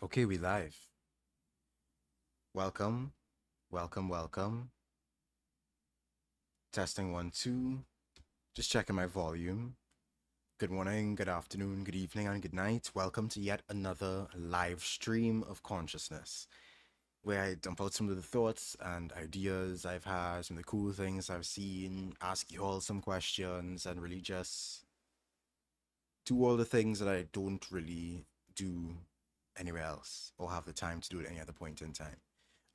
Okay, we live. Welcome, welcome. Testing one, two. Just checking my volume. Good morning, good afternoon, good evening, and good night. Welcome to yet another live stream of consciousness, where I dump out some of the thoughts and ideas I've had, some of the cool things I've seen, ask you all some questions, and really just do all the things that I don't really do anywhere else or have the time to do at any other point in time.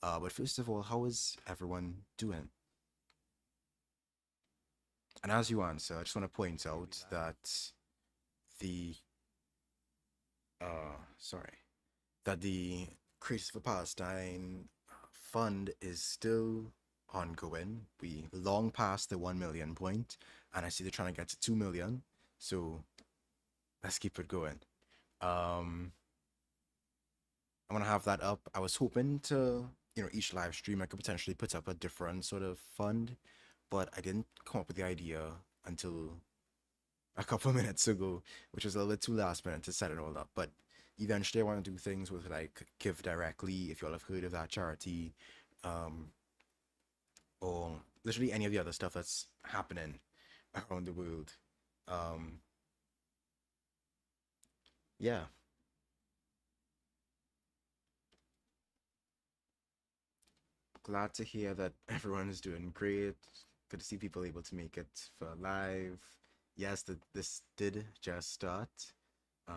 But first of all, how is everyone doing? And as you answer, I just want to point out that the sorry, that the Creators for Palestine fund is still ongoing. We long past the 1 million point, and I see they're trying to get to 2 million. So let's keep it going. Um, I want to have that up. I was hoping to, each live stream I could potentially put up a different sort of fund, but I didn't come up with the idea until a couple of minutes ago, which was a little bit too last minute to set it all up. But eventually, I want to do things with like Give Directly, if you all have heard of that charity, um, or literally any of the other stuff that's happening around the world. Um, yeah, glad to hear that everyone is doing great. Good to see people able to make it for live. Yes, this did just start.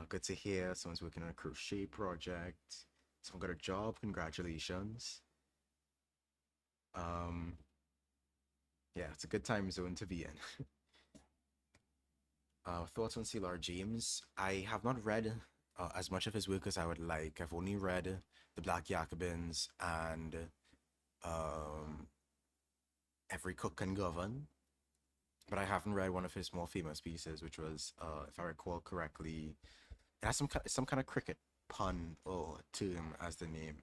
Good to hear someone's working on a crochet project. Someone got a job. Congratulations. Um, yeah, it's a good time zone to be in. Thoughts on C.L.R. James? I have not read as much of his work as I would like. I've only read The Black Jacobins and um, Every Cook Can Govern, but I haven't read one of his more famous pieces, which was, if I recall correctly, it has some kind of cricket pun or term as the name.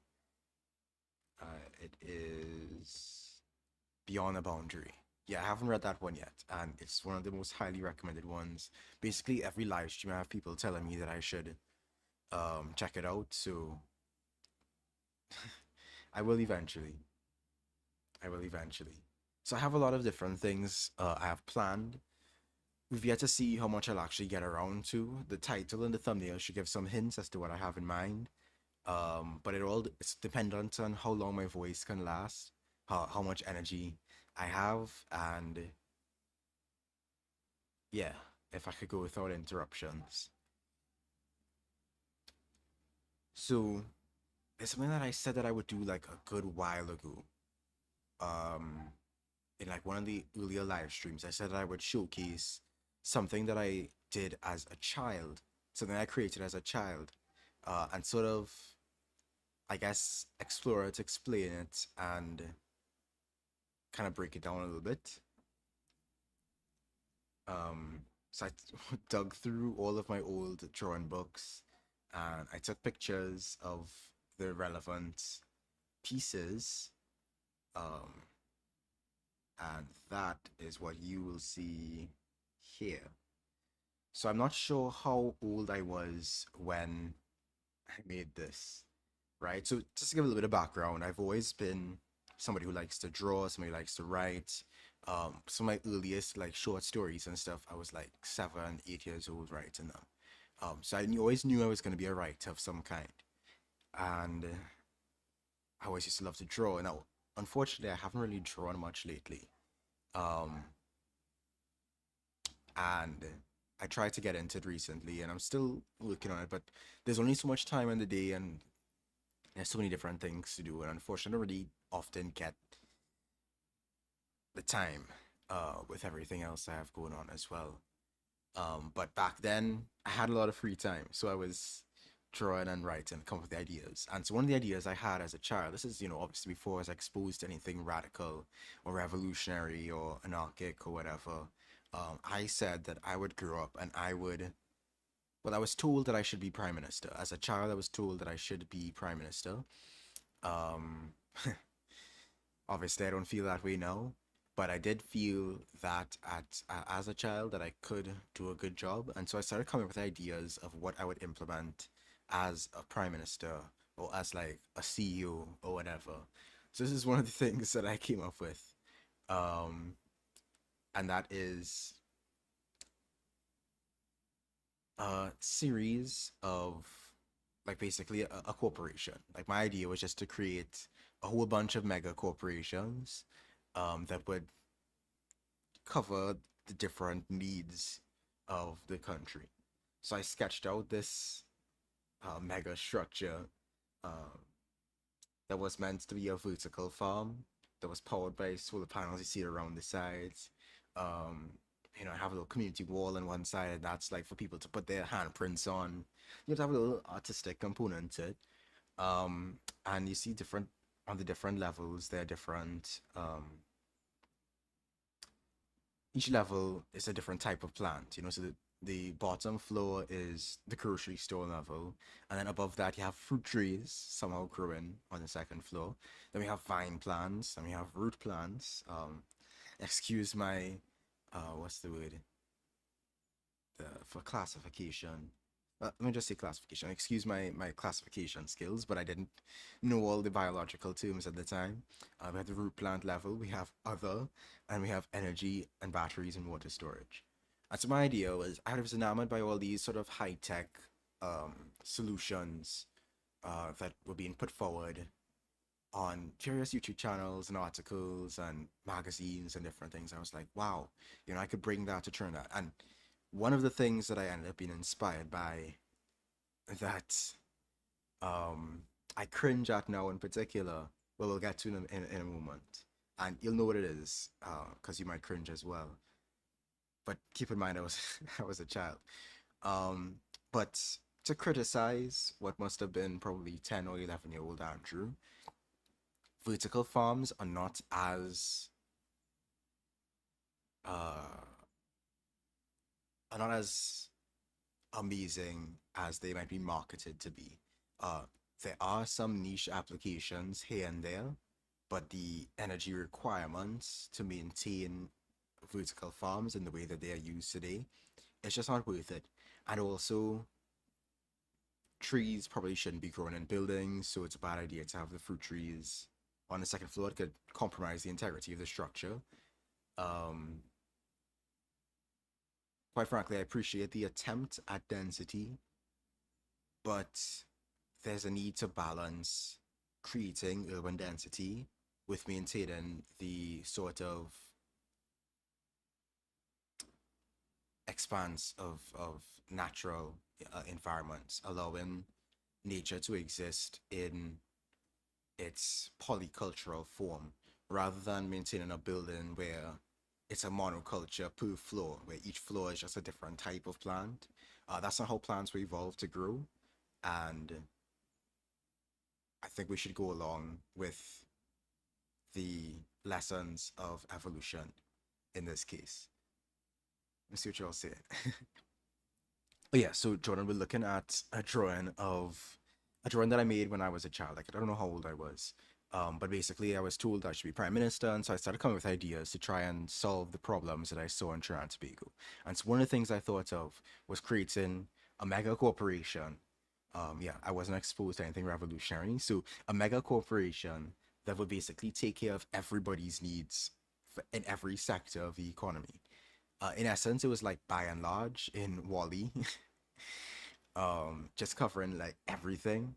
It is Beyond a Boundary. Yeah, I haven't read that one yet, and it's one of the most highly recommended ones. Basically, every live stream I have people telling me that I should check it out, so I will eventually. I will eventually. So I have a lot of different things I have planned. We've yet to see how much I'll actually get around to. The title and the thumbnail should give some hints as to what I have in mind. But it's dependent on how long my voice can last, how much energy I have, and yeah, if I could go without interruptions. So it's something that I said that I would do like a good while ago. Um, in like one of the earlier live streams, I said that I would showcase something that I did as a child, something I created as a child, and sort of, I guess, explore it, explain it, and kind of break it down a little bit. So I dug through all of my old drawing books and I took pictures of the relevant pieces. Um, and that is what you will see here. So I'm not sure how old I was when I made this, right? So just to give a little bit of background, I've always been somebody who likes to draw, somebody who likes to write. Some of my earliest like short stories and stuff, I was like 7, 8 years old writing them. So always knew I was going to be a writer of some kind, and I always used to love to draw. Now, unfortunately, I haven't really drawn much lately, um, and I tried to get into it recently, and I'm still working on it. But there's only so much time in the day, and there's so many different things to do, and unfortunately, I don't really often get the time with everything else I have going on as well. But back then, I had a lot of free time, so I was drawing and writing, come up with the ideas. And so one of the ideas I had as a child, this is, obviously before I was exposed to anything radical or revolutionary or anarchic or whatever. I said that I would grow up and well, I was told that I should be prime minister. As a child, I was told that I should be prime minister. Um, Obviously, I don't feel that way now, but I did feel that as a child that I could do a good job, and so I started coming up with ideas of what I would implement as a prime minister or as like a CEO or whatever. So this is one of the things that I came up with, um, and that is a series of like basically a corporation. Like my idea was just to create a whole bunch of mega corporations that would cover the different needs of the country. So I sketched out this mega structure uh, that was meant to be a vertical farm that was powered by solar panels you see around the sides. Um, I have a little community wall on one side, and that's like for people to put their handprints on. You have to have a little artistic component to it. And you see different on the different levels, there are different each level is a different type of plant, so the bottom floor is the grocery store level, and then above that you have fruit trees somehow growing on the second floor. Then we have vine plants, and we have root plants. Excuse my what's the word, for classification. Let me just say classification. Excuse my classification skills, but I didn't know all the biological terms at the time. We have the root plant level, we have other, and we have energy and batteries and water storage. And so my idea was I was enamored by all these sort of high tech solutions that were being put forward on various YouTube channels and articles and magazines and different things. I was like, wow, I could bring that to Trinidad. And one of the things that I ended up being inspired by that um, I cringe at now in particular, well, we'll get to in a moment. And you'll know what it is, because you might cringe as well. But keep in mind, I was I was a child. Um, but to criticize what must have been probably 10 or 11-year-old Andrew, vertical farms uh, are not as amazing as they might be marketed to be. Uh, there are some niche applications here and there, but the energy requirements to maintain vertical farms in the way that they are used today, it's just not worth it. And also, trees probably shouldn't be grown in buildings, so it's a bad idea to have the fruit trees on the second floor. It could compromise the integrity of the structure. Um, quite frankly, I appreciate the attempt at density, but there's a need to balance creating urban density with maintaining the sort of expanse of natural environments, allowing nature to exist in its polycultural form rather than maintaining a building where it's a monoculture per floor, where each floor is just a different type of plant. That's not how plants were evolved to grow. And I think we should go along with the lessons of evolution in this case. Let's see what y'all say. Oh yeah, so Jordan, we're looking at a drawing that I made when I was a child. Like I don't know how old I was. But basically I was told I should be prime minister, and so I started coming with ideas to try and solve the problems that I saw in Trinidad and Tobago. And so one of the things I thought of was creating a mega corporation. Yeah, I wasn't exposed to anything revolutionary. So a mega corporation that would basically take care of everybody's needs in every sector of the economy. In essence, it was like By and Large in Wally, just covering like everything.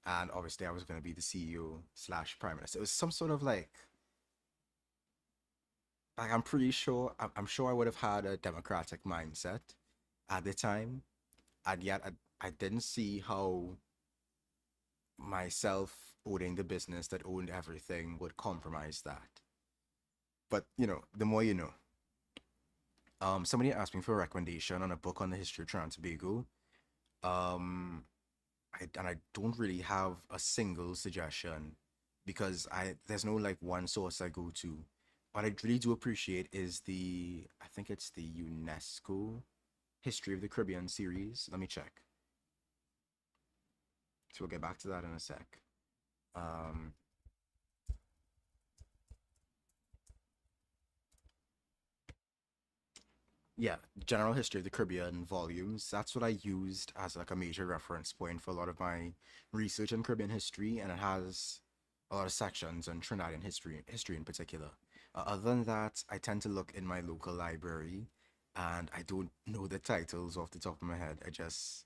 And obviously, I was going to be the CEO slash prime minister. It was some sort of like I'm pretty sure, I'm sure I would have had a democratic mindset at the time, and yet I didn't see how myself owning the business that owned everything would compromise that. But the more you know. Somebody asked me for a recommendation on a book on the history of Trinidad and Tobago. Um, and I don't really have a single suggestion because I there's no like one source I go to. What I really do appreciate is I think it's the UNESCO History of the Caribbean series. Let me check. So we'll get back to that in a sec. Um, Yeah, General History of the Caribbean volumes. That's what I used as like a major reference point for a lot of my research in Caribbean history, and it has a lot of sections on Trinidadian history in particular. Other than that, I tend to look in my local library, and I don't know the titles off the top of my head. I just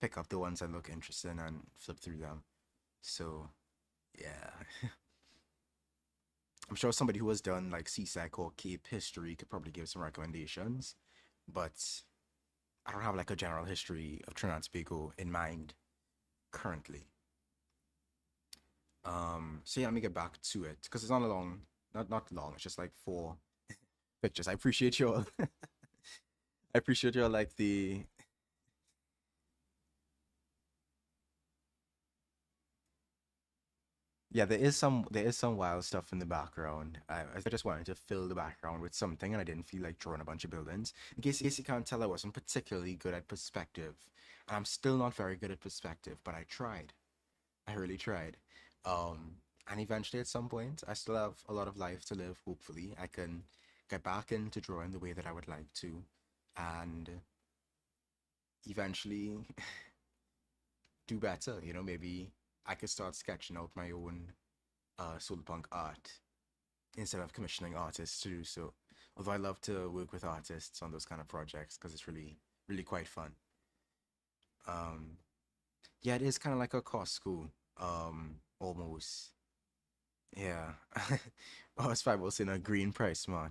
pick up the ones I look interested in and flip through them. So yeah, I'm sure somebody who has done like CSEC or Cape history could probably give some recommendations, but I don't have like a general history of Trinidad and Tobago in mind currently. So yeah, let me get back to it because it's not a long, not long. It's just like four pictures. I appreciate your, I appreciate your like the, yeah. There is some wild stuff in the background. I just wanted to fill the background with something, and I didn't feel like drawing a bunch of buildings. In case you can't tell, I wasn't particularly good at perspective, and I'm still not very good at perspective, but I tried. I really tried. And eventually, at some point, I still have a lot of life to live. Hopefully, I can get back into drawing the way that I would like to, and eventually do better. Maybe I could start sketching out my own solar punk art instead of commissioning artists to do so. Although I love to work with artists on those kind of projects because it's really, really quite fun. Um, yeah, it is kind of like a cost school, almost. Yeah. Oh, it's fabulous in a green price smart.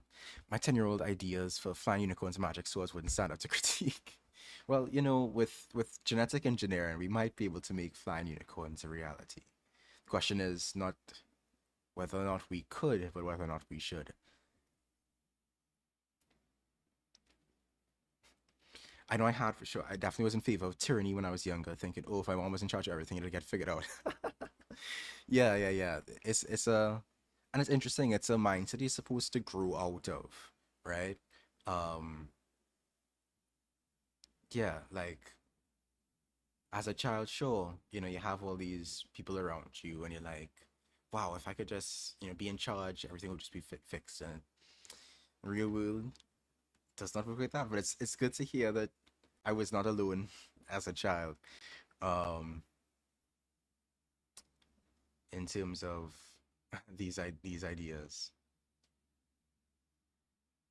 My 10-year-old ideas for flying unicorns and magic swords wouldn't stand up to critique. Well, with genetic engineering, we might be able to make flying unicorns a reality. The question is not whether or not we could, but whether or not we should. I know I had for sure. I definitely was in favor of tyranny when I was younger, thinking, oh, if my mom was in charge of everything, it'll get figured out. Yeah, yeah, yeah. And it's interesting. It's a mindset you're supposed to grow out of, right? Um, yeah, like as a child, sure, you have all these people around you, and you're like, wow, if I could just, be in charge, everything would just be fixed. And real world does not work like that. But it's good to hear that I was not alone as a child, um, in terms of these ideas.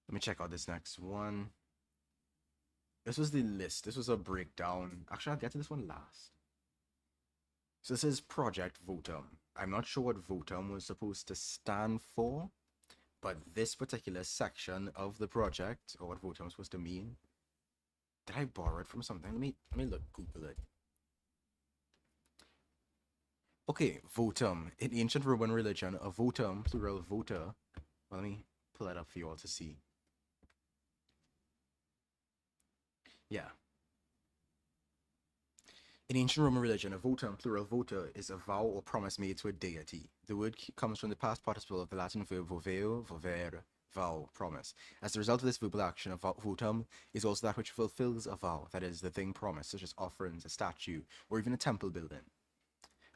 Let me check out this next one. This was the list. This was a breakdown. Actually, I'll get to this one last. So this is Project Votum. I'm not sure what Votum was supposed to stand for, but this particular section of the project, or what Votum was supposed to mean, did I borrow it from something? Let me look, Google it. Okay, Votum. In ancient Roman religion, a votum, plural vota. Well, let me pull it up for you all to see. Yeah. In ancient Roman religion, a votum, plural vota, is a vow or promise made to a deity. The word comes from the past participle of the Latin verb voveo, vovere, vow, promise. As a result of this verbal action, a votum is also that which fulfills a vow, that is, the thing promised, such as offerings, a statue, or even a temple building.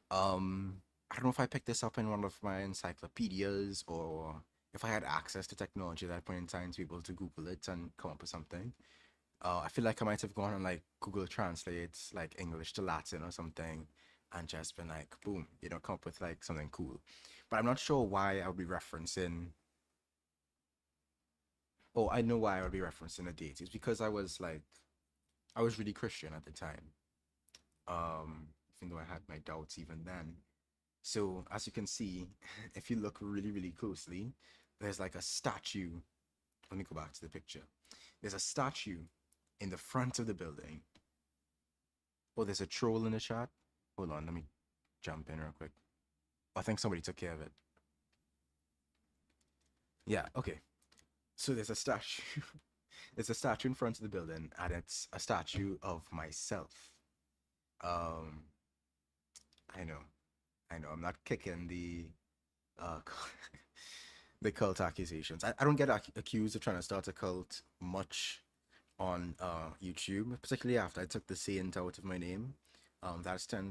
I don't know if I picked this up in one of my encyclopedias or if I had access to technology at that point in time to be able to Google it and come up with something. I feel like I might have gone on like Google Translate, like English to Latin or something, and just been like, boom, come up with like something cool. But I'm not sure why I would be referencing. Oh, I know why I would be referencing a date. It's because I was really Christian at the time. Even though I had my doubts even then. So as you can see, if you look really, really closely, there's like a statue. Let me go back to the picture. There's a statue in the front of the building. Oh, there's a troll in the chat. Hold on, let me jump in real quick. I think somebody took care of it. Yeah, okay. So there's a statue. There's a statue in front of the building, and it's a statue of myself. Um, I know, I know. I'm not kicking uh the cult accusations. I don't get accused of trying to start a cult much on YouTube, particularly after I took the saint out of my name. That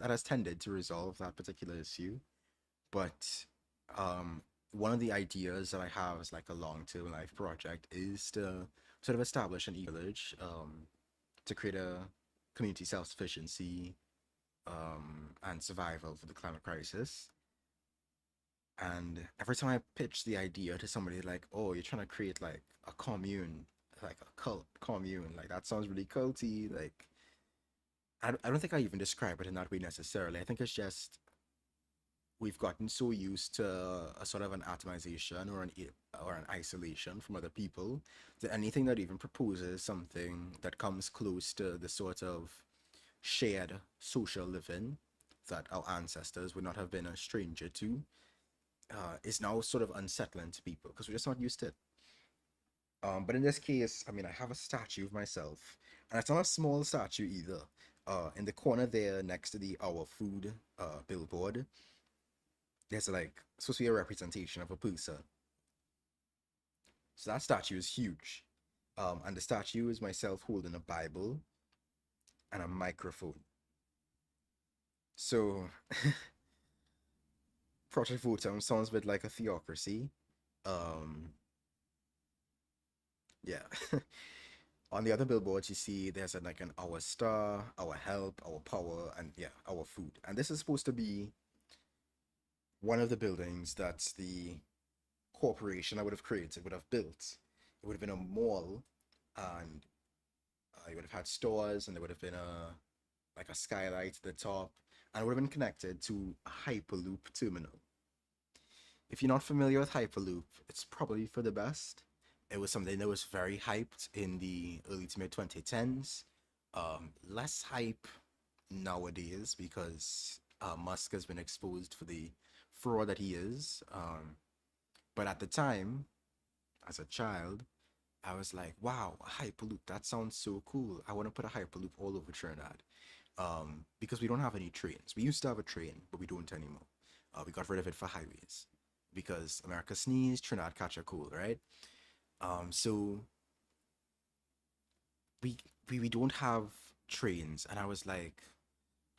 has tended to resolve that particular issue. But one of the ideas that I have as like a long-term life project is to sort of establish an village to create a community self-sufficiency and survival for the climate crisis. And every time I pitch the idea to somebody, like, oh, you're trying to create like a commune, like a cult commune, like that sounds really culty. Like, I don't think I even describe it in that way necessarily. I think it's just we've gotten so used to a sort of an atomization or an isolation from other people that anything that even proposes something that comes close to the sort of shared social living that our ancestors would not have been a stranger to is now sort of unsettling to people because we're just not used to it. But in this case, I mean, I have a statue of myself, and it's not a small statue either. In the corner there, next to the Our Food billboard, there's like supposed to be a representation of a person. So that statue is huge. And the statue is myself holding a Bible and a microphone. So Project Votum sounds a bit like a theocracy. Um, yeah. On the other billboards, you see there's like an our star, our help, our power, and yeah, our food. And this is supposed to be one of the buildings that the corporation I would have created would have built. It would have been a mall, and you would have had stores, and there would have been a like a skylight at the top, and it would have been connected to a Hyperloop terminal. If you're not familiar with Hyperloop, it's probably for the best. It was something that was very hyped in the early to mid 2010s. Less hype nowadays because Musk has been exposed for the fraud that he is. But at the time, as a child, I was like, wow, a Hyperloop, that sounds so cool. I want to put a Hyperloop all over Trinidad. Because we don't have any trains. We used to have a train, but we don't anymore. We got rid of it for highways because America sneeze, Trinidad catch a cold, right? So we, we don't have trains, and I was like,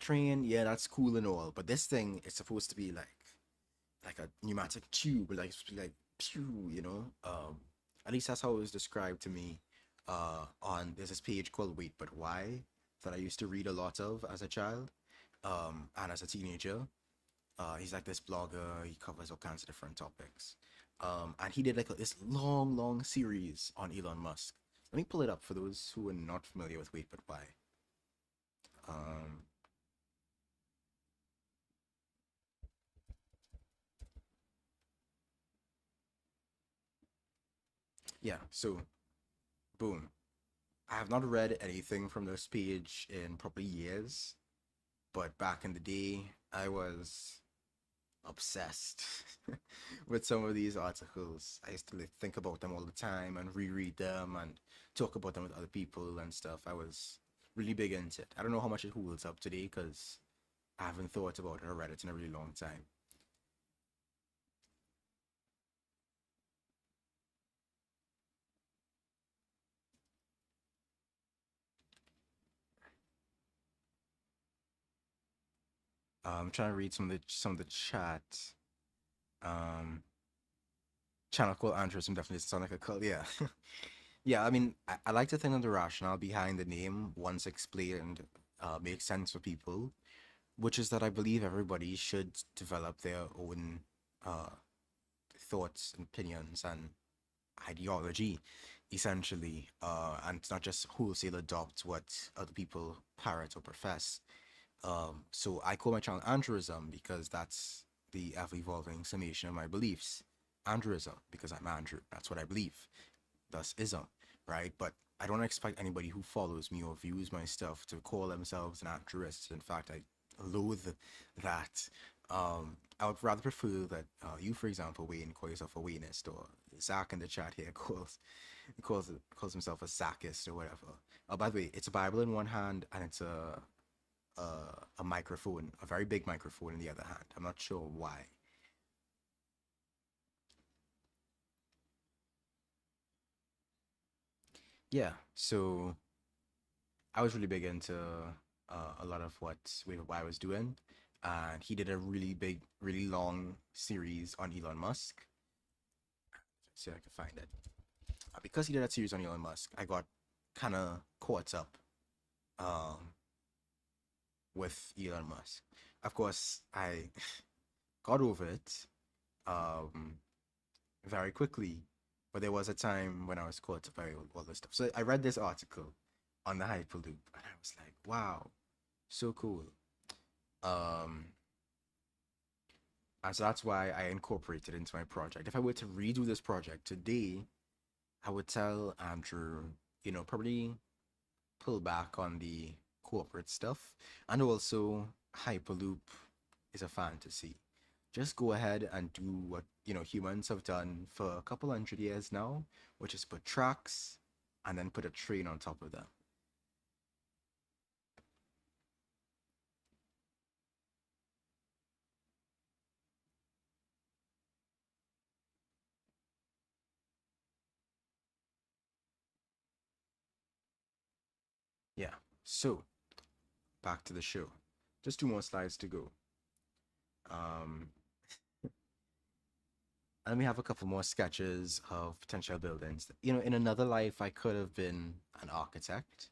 train, yeah, that's cool and all, but this thing is supposed to be like a pneumatic tube, like it's supposed to be like pew, you know. At least that's how it was described to me. On there's this page called Wait But Why that I used to read a lot of as a child, and as a teenager. He's like this blogger. He covers all kinds of different topics. And he did like this long, long series on Elon Musk. Let me pull it up for those who are not familiar with Wait But Why. Um, yeah, so boom. I have not read anything from this page in probably years, but back in the day, I was obsessed with some of these articles. I used to like, think about them all the time and reread them and talk about them with other people and stuff. I was really big into it. I don't know how much it holds up today because I haven't thought about it or read it in a really long time. I'm trying to read some of the chat. Um, Channel called Andrism definitely doesn't sound like a cult. Yeah. Yeah, I mean, I like to think that the rationale behind the name, once explained, makes sense for people, which is that I believe everybody should develop their own uh, thoughts and opinions and ideology, essentially, and not just wholesale adopt what other people parrot or profess. So I call my channel Andrewism because that's the ever evolving summation of my beliefs. Andrewism, because I'm Andrew. That's what I believe. Thus ism, right? But I don't expect anybody who follows me or views my stuff to call themselves an Andrewist. In fact, I loathe that. I would rather prefer that you, for example, Wayne, call yourself a Wayneist, or Zach in the chat here calls himself a Zachist or whatever. By the way, it's a Bible in one hand and it's a a microphone, a very big microphone in the other hand. I'm not sure why. Yeah, so I was really big into a lot of what I was doing, and he did a really big, really long series on Elon Musk. Let's see if I can find it. Because he did that series on Elon Musk, I got kind of caught up um, with Elon Musk. Of course, I got over it um, very quickly, but there was a time when I was caught up by all this stuff. So I read this article on the Hyperloop, and I was like, "Wow, so cool." Um, and so that's why I incorporated it into my project. If I were to redo this project today, I would tell Andrew, probably pull back on the corporate stuff. And also, Hyperloop is a fantasy. Just go ahead and do what, humans have done for a couple hundred years now, which is put tracks and then put a train on top of them. Yeah. So, back to the show. Just two more slides to go. Um, and we have a couple more sketches of potential buildings. In another life, I could have been an architect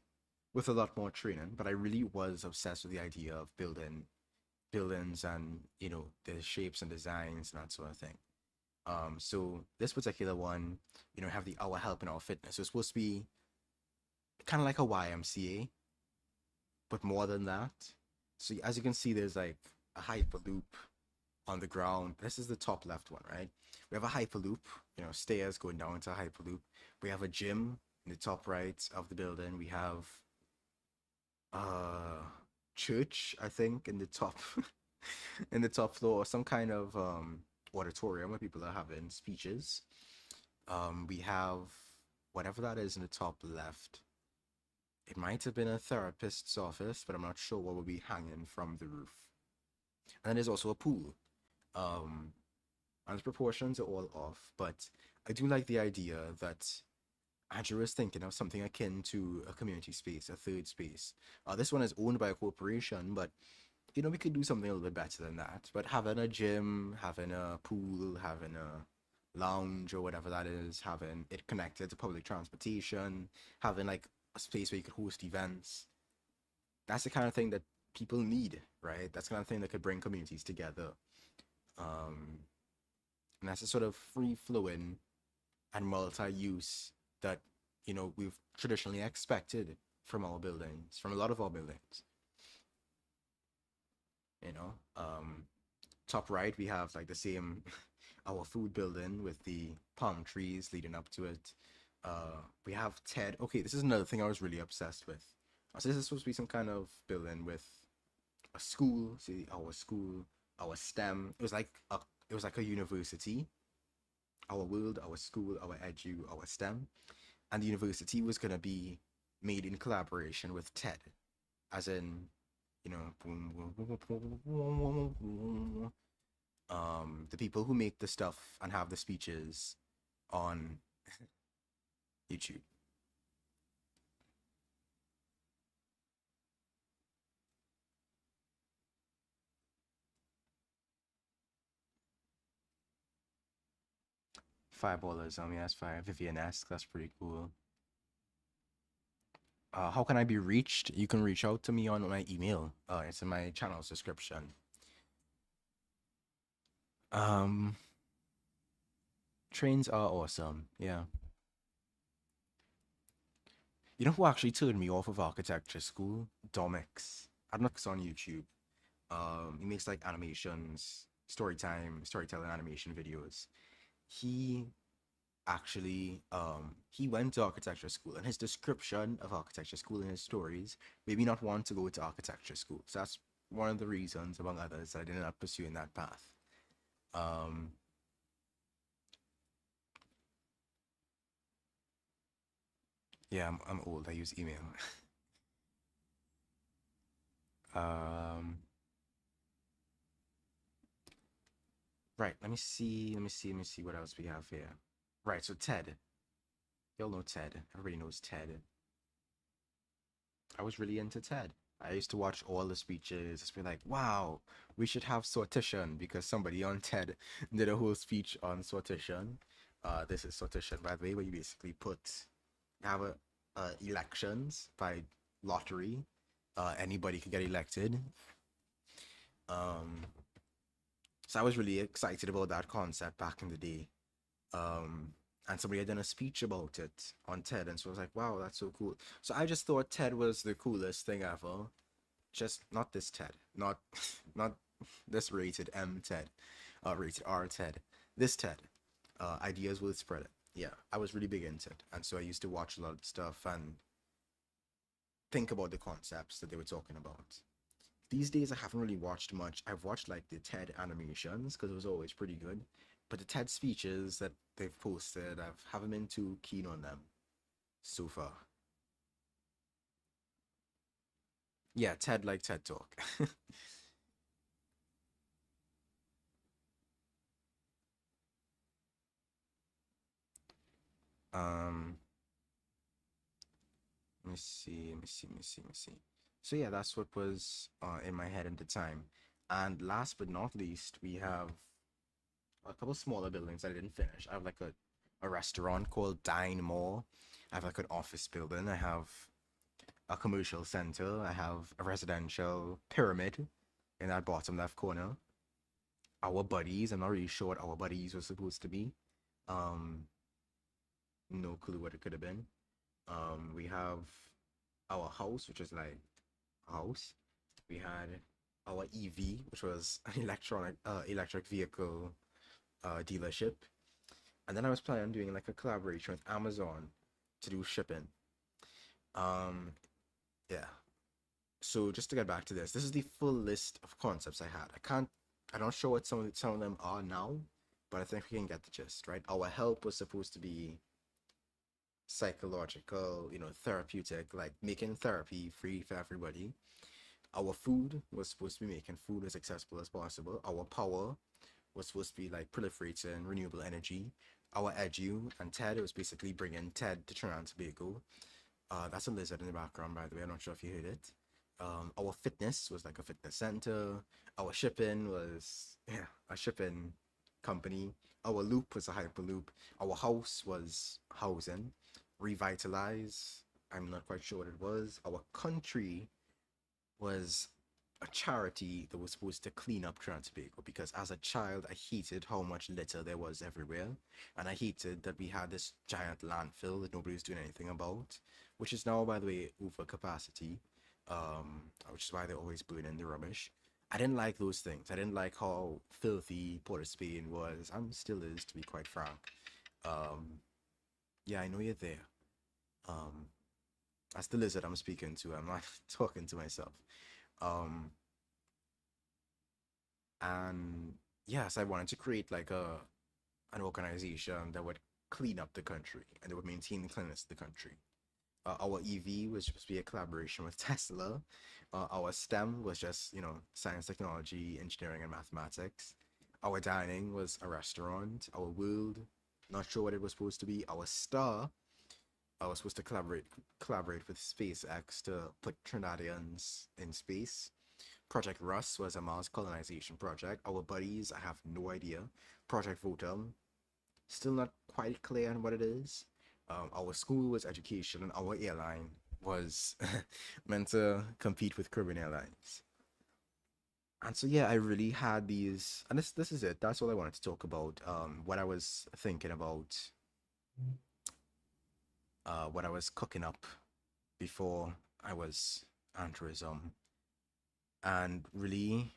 with a lot more training, but I really was obsessed with the idea of building buildings and the shapes and designs and that sort of thing. So this particular one, have the Our Help and Our Fitness. So it's supposed to be kind of like a YMCA, but more than that. So as you can see, there's like a hyperloop on the ground. This is the top left one, right? We have a hyperloop, stairs going down into a hyperloop. We have a gym in the top right of the building. We have uh church, I think, in the top in the top floor, some kind of auditorium where people are having speeches. We have whatever that is in the top left. It might have been a therapist's office, but I'm not sure what will be hanging from the roof. And then there's also a pool. Um, and the proportions are all off, but I do like the idea that Andrew is thinking of something akin to a community space, a third space. This one is owned by a corporation, but we could do something a little bit better than that. But having a gym, having a pool, having a lounge or whatever that is, having it connected to public transportation, having like a space where you could host events, that's the kind of thing that people need, right? That's the kind of thing that could bring communities together. Um, and that's a sort of free flowing and multi use that, we've traditionally expected from our buildings, from a lot of our buildings, you know. Top right, we have like the same our food building with the palm trees leading up to it. We have Ted. Okay, this is another thing I was really obsessed with. So this is supposed to be some kind of building with a school. See, our school, our STEM. It was like a university. Our world, our school, our edu, our STEM, and the university was gonna be made in collaboration with TED, as in, the people who make the stuff and have the speeches on YouTube. Fireballers, yes, fire. Vivian asks, that's pretty cool. How can I be reached? You can reach out to me on my email. It's in my channel's description. Um, Trains are awesome. Yeah. You know who actually turned me off of architecture school? Domix. I don't know if it's on YouTube. He makes like animations, storytelling animation videos. He he went to architecture school, and his description of architecture school in his stories made me not want to go to architecture school. So that's one of the reasons, among others, that I ended up pursuing that path. Um, yeah, I'm old. I use email. um, right. Let me see. Let me see what else we have here. Right. So Ted. You'll know Ted. Everybody knows Ted. I was really into TED. I used to watch all the speeches, just be like, wow, we should have sortition because somebody on TED did a whole speech on sortition. This is sortition, by the way, where you basically have a elections by lottery. Anybody could get elected. Um, so I was really excited about that concept back in the day. Um, and somebody had done a speech about it on TED, and so I was like, wow, that's so cool. So I just thought TED was the coolest thing ever. Just not this TED, not not this rated M TED, rated R TED. This TED, ideas will spread it. Yeah, I was really big into it, and so I used to watch a lot of stuff and think about the concepts that they were talking about. These days, I haven't really watched much. I've watched like the TED animations because it was always pretty good, but the TED speeches that they've posted, I haven't been too keen on them so far. Yeah, TED like TED Talk. um, Let me see, let me see, let me see, let me see. So yeah, that's what was in my head at the time. And last but not least, we have a couple smaller buildings that I didn't finish. I have like a restaurant called Dine More. I have like an office building. I have a commercial center. I have a residential pyramid in that bottom left corner. Our buddies, I'm not really sure what our buddies were supposed to be. Um, no clue what it could have been. We have our house, which is like a house. We had our EV, which was an electric vehicle dealership. And then I was planning on doing like a collaboration with Amazon to do shipping. Um, yeah. So just to get back to this, this is the full list of concepts I had. I'm not sure what some of them are now, but I think we can get the gist, right? Our help was supposed to be psychological, therapeutic, like making therapy free for everybody. Our food was supposed to be making food as accessible as possible. Our power was supposed to be like proliferating renewable energy. Our edu and TED, it was basically bringing TED to Trinidad and Tobago. That's a lizard in the background, by the way. I'm not sure if you heard it. Our fitness was like a fitness center. Our shipping was, yeah, a shipping company. Our loop was a hyperloop. Our house was housing. Revitalize, I'm not quite sure what it was. Our country was a charity that was supposed to clean up Trinidad and Tobago because as a child I hated how much litter there was everywhere, and I hated that we had this giant landfill that nobody was doing anything about, which is now, by the way, over capacity, which is why they're always burning the rubbish. I didn't like those things. I didn't like how filthy Port of Spain was, and still is, to be quite frank. Um, yeah, I know you're there. Um, that's the lizard I'm speaking to. I'm not talking to myself. Um, and yes, I wanted to create like a an organization that would clean up the country and that would maintain the cleanliness of the country. Our EV was supposed to be a collaboration with Tesla. Our STEM was just, science, technology, engineering, and mathematics. Our dining was a restaurant. Our world, not sure what it was supposed to be. Our star, I was supposed to collaborate with SpaceX to put Trinidadians in space. Project Russ was a Mars colonization project. Our buddies, I have no idea. Project Votum, still not quite clear on what it is. Our school was education, and our airline was meant to compete with Caribbean Airlines. And so yeah, I really had these, and this is it. That's all I wanted to talk about. What I was thinking about, what I was cooking up before I was altruism, and really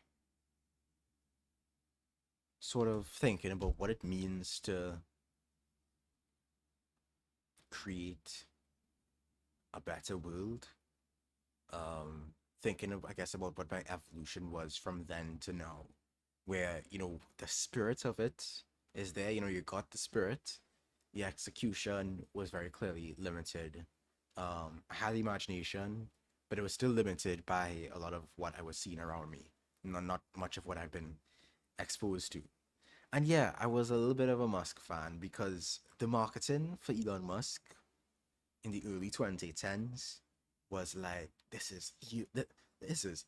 sort of thinking about what it means to create a better world. Thinking of, I guess, about what my evolution was from then to now, where, the spirit of it is there. You got the spirit. The execution was very clearly limited. I had the imagination, but it was still limited by a lot of what I was seeing around me. Not much of what I've been exposed to. And yeah, I was a little bit of a Musk fan because the marketing for Elon Musk in the early 2010s was like, this is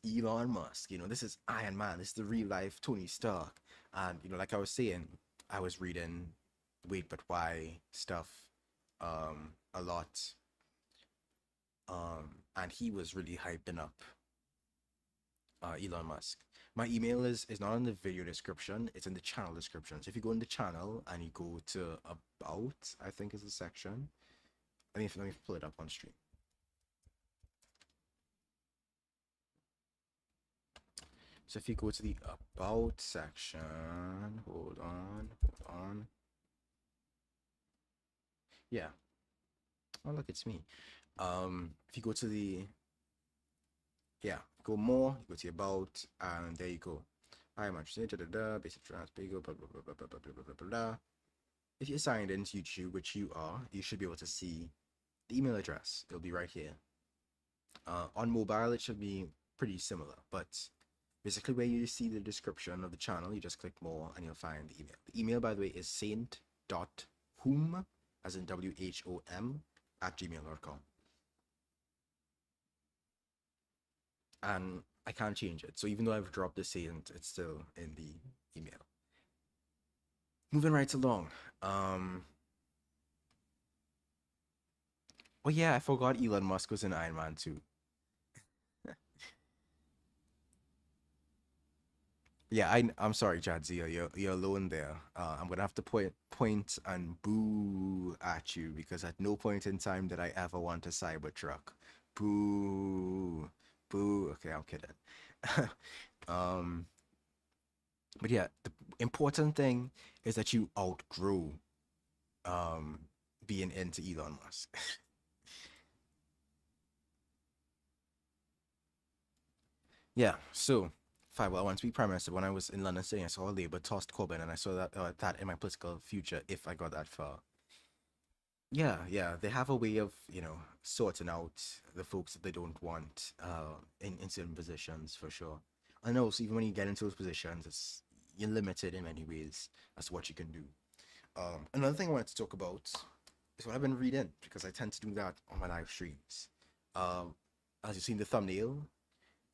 Elon Musk, this is Iron Man, this is the real life Tony Stark. And like I was saying, I was reading wait but why stuff a lot. And he was really hyping up Elon Musk. My email is not in the video description, it's in the channel description. So if you go in the channel and you go to about, I think is the section. Let me pull it up on stream. So if you go to the about section, hold on. Yeah. Oh look, it's me. If you go to the go more, you go to about, and there you go. I'm interested, basic trans, blah blah blah blah blah blah blah blah blah blah blah. If you're signed into YouTube, which you are, you should be able to see the email address. It'll be right here. On mobile, it should be pretty similar, but basically where you see the description of the channel, you just click more and you'll find the email. The email, by the way, is saint.whom, as in WHOM, at gmail.com. And I can't change it. So even though I've dropped the saint, it's still in the email. Moving right along. Oh yeah, I forgot Elon Musk was in Iron Man too. Yeah, I'm sorry, Jadzia. You're alone there. I'm gonna have to point and boo at you because at no point in time did I ever want a Cybertruck. Boo, boo. Okay, I'm kidding. um, but yeah, the important thing is that you outgrow um being into Elon Musk. Yeah, so five. Well, I want to be prime minister. When I was in London studying, I saw Labour tossed Corbyn, and I saw that in my political future if I got that far. Yeah, yeah, they have a way of sorting out the folks that they don't want in certain positions for sure. I know. So even when you get into those positions, you're limited in many ways as to what you can do. Another thing I wanted to talk about is what I've been reading because I tend to do that on my live streams. Um, as you've seen the thumbnail,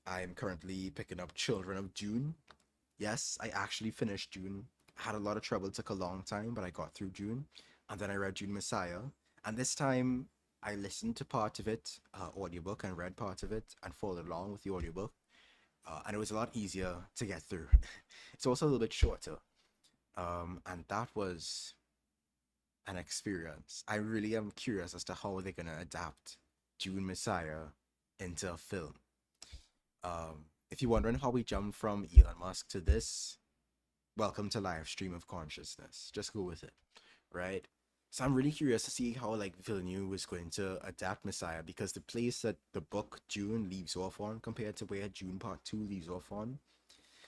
I'm currently picking up Children of June. Yes, I actually finished June. I had a lot of trouble, it took a long time, but I got through June. And then I read June Messiah. And this time I listened to part of it, audiobook, and read part of it and followed along with the audiobook. And it was a lot easier to get through. It's also a little bit shorter. And that was an experience. I really am curious as to how they're going to adapt June Messiah into a film. If you're wondering how we jumped from Elon Musk to this, welcome to live stream of consciousness. Just go with it, right? So I'm really curious to see how like Villeneuve is going to adapt Messiah because the place that the book June leaves off on compared to where June Part 2 leaves off on,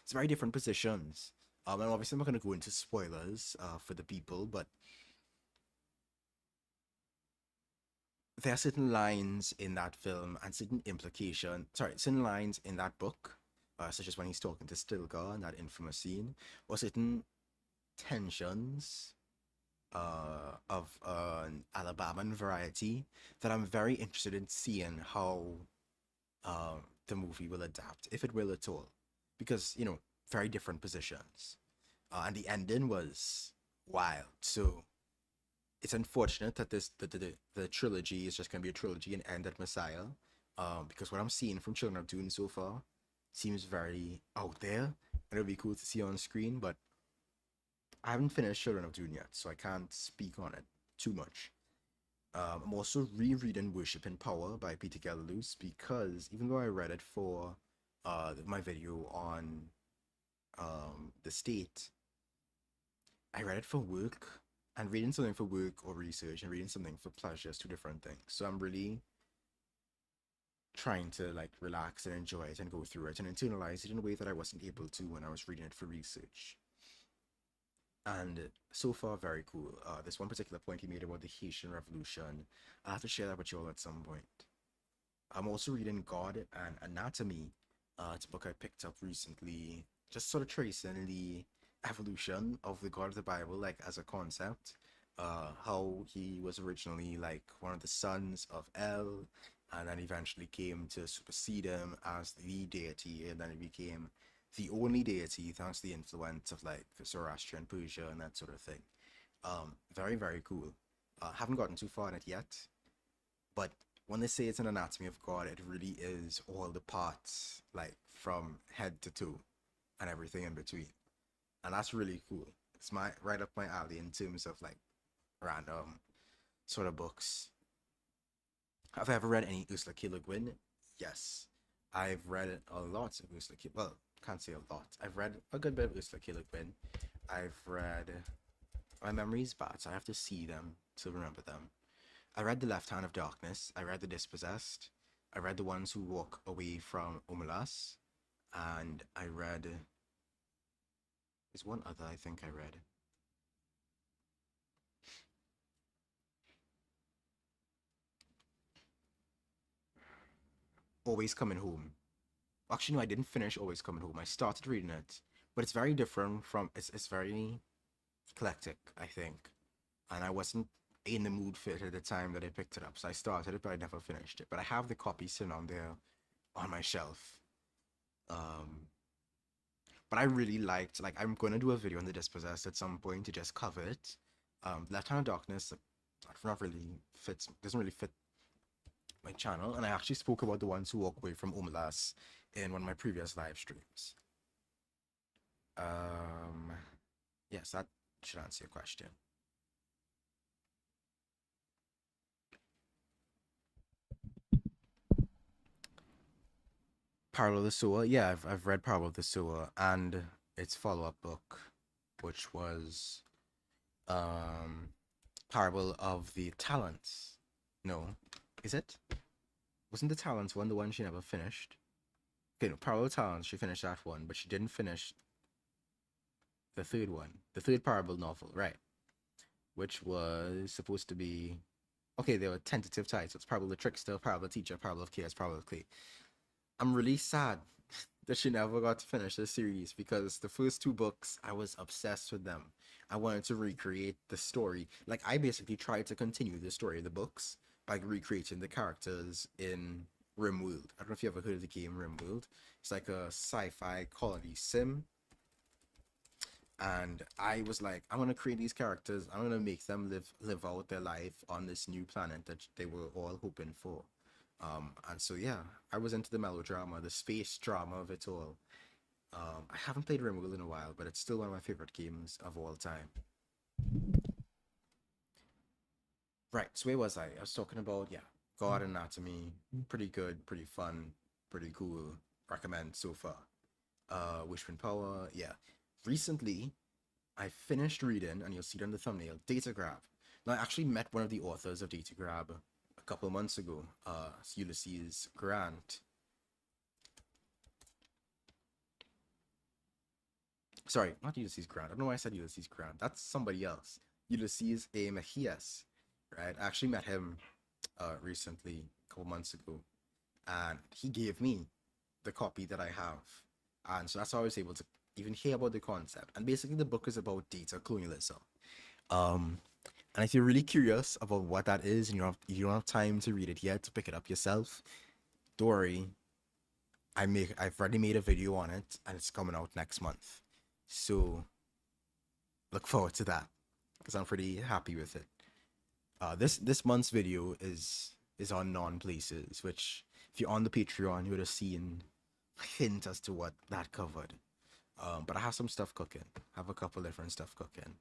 it's very different positions. And obviously I'm not going to go into spoilers for the people, but there are certain lines in that film and certain lines in that book, such as when he's talking to Stilgar in that infamous scene, or certain tensions of an Alabaman variety that I'm very interested in seeing how the movie will adapt, if it will at all, because very different positions, and the ending was wild. So it's unfortunate that the trilogy is just going to be a trilogy and end at Messiah, because what I'm seeing from Children of Dune so far seems very out there, and it'll be cool to see on screen. But I haven't finished Children of Dune yet, so I can't speak on it too much. I'm also rereading Worship and Power by Peter Gellerloos because even though I read it for my video on the state, I read it for work, and reading something for work or research and reading something for pleasure is two different things. So I'm really trying to like relax and enjoy it and go through it and internalize it in a way that I wasn't able to when I was reading it for research. And so far, very cool. This one particular point he made about the Haitian Revolution, I have to share that with you all at some point. I'm also reading God and Anatomy. It's a book I picked up recently, just sort of tracing the evolution of the God of the Bible, like as a concept. How he was originally like one of the sons of El, and then eventually came to supersede him as the deity, and then he became the only deity thanks to the influence of like Zoroastrian Persia and that sort of thing. Very, very cool. Haven't gotten too far in it yet, but when they say it's an anatomy of God, it really is all the parts, like from head to toe and everything in between. And that's really cool. It's my right up my alley in terms of like random sort of books. Have I ever read any Ursula K. Le Guin? Yes. I've read a lot of Ursula K. Well, can't say a lot. I've read a good bit of Ursula K. Le Guin. I've read. My memory's bad, so I have to see them to remember them. I read The Left Hand of Darkness. I read The Dispossessed. I read The Ones Who Walk Away from Omelas. And I read. There's one other I think I read. Always Coming Home. Actually, no, I didn't finish Always Coming Home. I started reading it, but it's very different from. It's very eclectic, I think, and I wasn't in the mood for it at the time that I picked it up. So I started it, but I never finished it. But I have the copy sitting on there on my shelf. Um, but I really liked. Like, I'm going to do a video on The Dispossessed at some point to just cover it. Left Hand of Darkness, not really fits. Doesn't really fit my channel, and I actually spoke about The Ones Who Walk Away from Umalas in one of my previous live streams. Um, yes, that should answer your question. Parable of the Sewer. Yeah, I've read Parable of the Sewer and its follow-up book, which was um Parable of the Talents. No, is it? Wasn't the Talents one the one she never finished? Okay, no, Parable of Talents, she finished that one, but she didn't finish the third one, the third Parable novel, right? Which was supposed to be okay. There were tentative titles: Parable of the Trickster, Parable of the Teacher, Parable of Chaos, Parable of Clay. I'm really sad that she never got to finish the series because the first two books, I was obsessed with them. I wanted to recreate the story. Like, I basically tried to continue the story of the books by recreating the characters in RimWorld. I don't know if you ever heard of the game RimWorld. It's like a sci-fi quality sim. And I was like, I want to create these characters. I want to make them live out their life on this new planet that they were all hoping for. And so yeah, I was into the melodrama, the space drama of it all. I haven't played RimWorld in a while, but it's still one of my favorite games of all time. Right, so where was I? I was talking about, yeah, God Anatomy. Pretty good, pretty fun, pretty cool. Recommend so far. Wishpin Power, yeah. Recently, I finished reading, and you'll see it on the thumbnail, Data Grab. Now, I actually met one of the authors of Data Grab a couple of months ago, Ulysses Grant. Sorry, not Ulysses Grant. I don't know why I said Ulysses Grant. That's somebody else. Ulysses A. Mejias, right? I actually met him recently, a couple months ago, and he gave me the copy that I have. And so that's how I was able to even hear about the concept. And basically, the book is about data colonialism. Um, and if you're really curious about what that is and you don't have time to read it yet to pick it up yourself, don't worry. I've already made a video on it and it's coming out next month. So look forward to that because I'm pretty happy with it. This month's video is on non-places, which if you're on the Patreon, you would have seen a hint as to what that covered. But I have some stuff cooking. I have a couple different stuff cooking.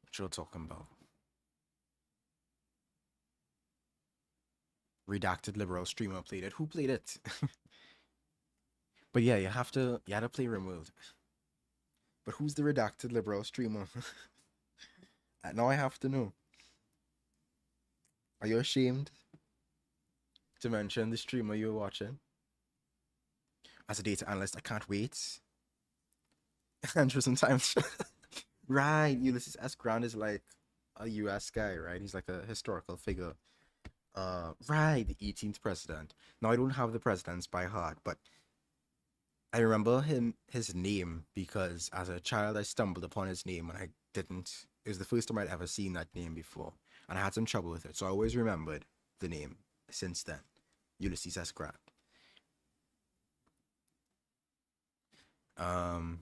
What you're talking about? Redacted liberal streamer played it. Who played it? But yeah, you had to play Removed. But who's the redacted liberal streamer? Now I have to know. Are you ashamed to mention the streamer you're watching? As a data analyst, I can't wait. Andrew sometimes. Right, Ulysses S. Grant is like a US guy, right? He's like a historical figure. Right, the 18th president. Now I don't have the presidents by heart, but I remember his name because as a child I stumbled upon his name and I didn't. It was the first time I'd ever seen that name before, and I had some trouble with it. So I always remembered the name since then. Ulysses S. Grant. Um,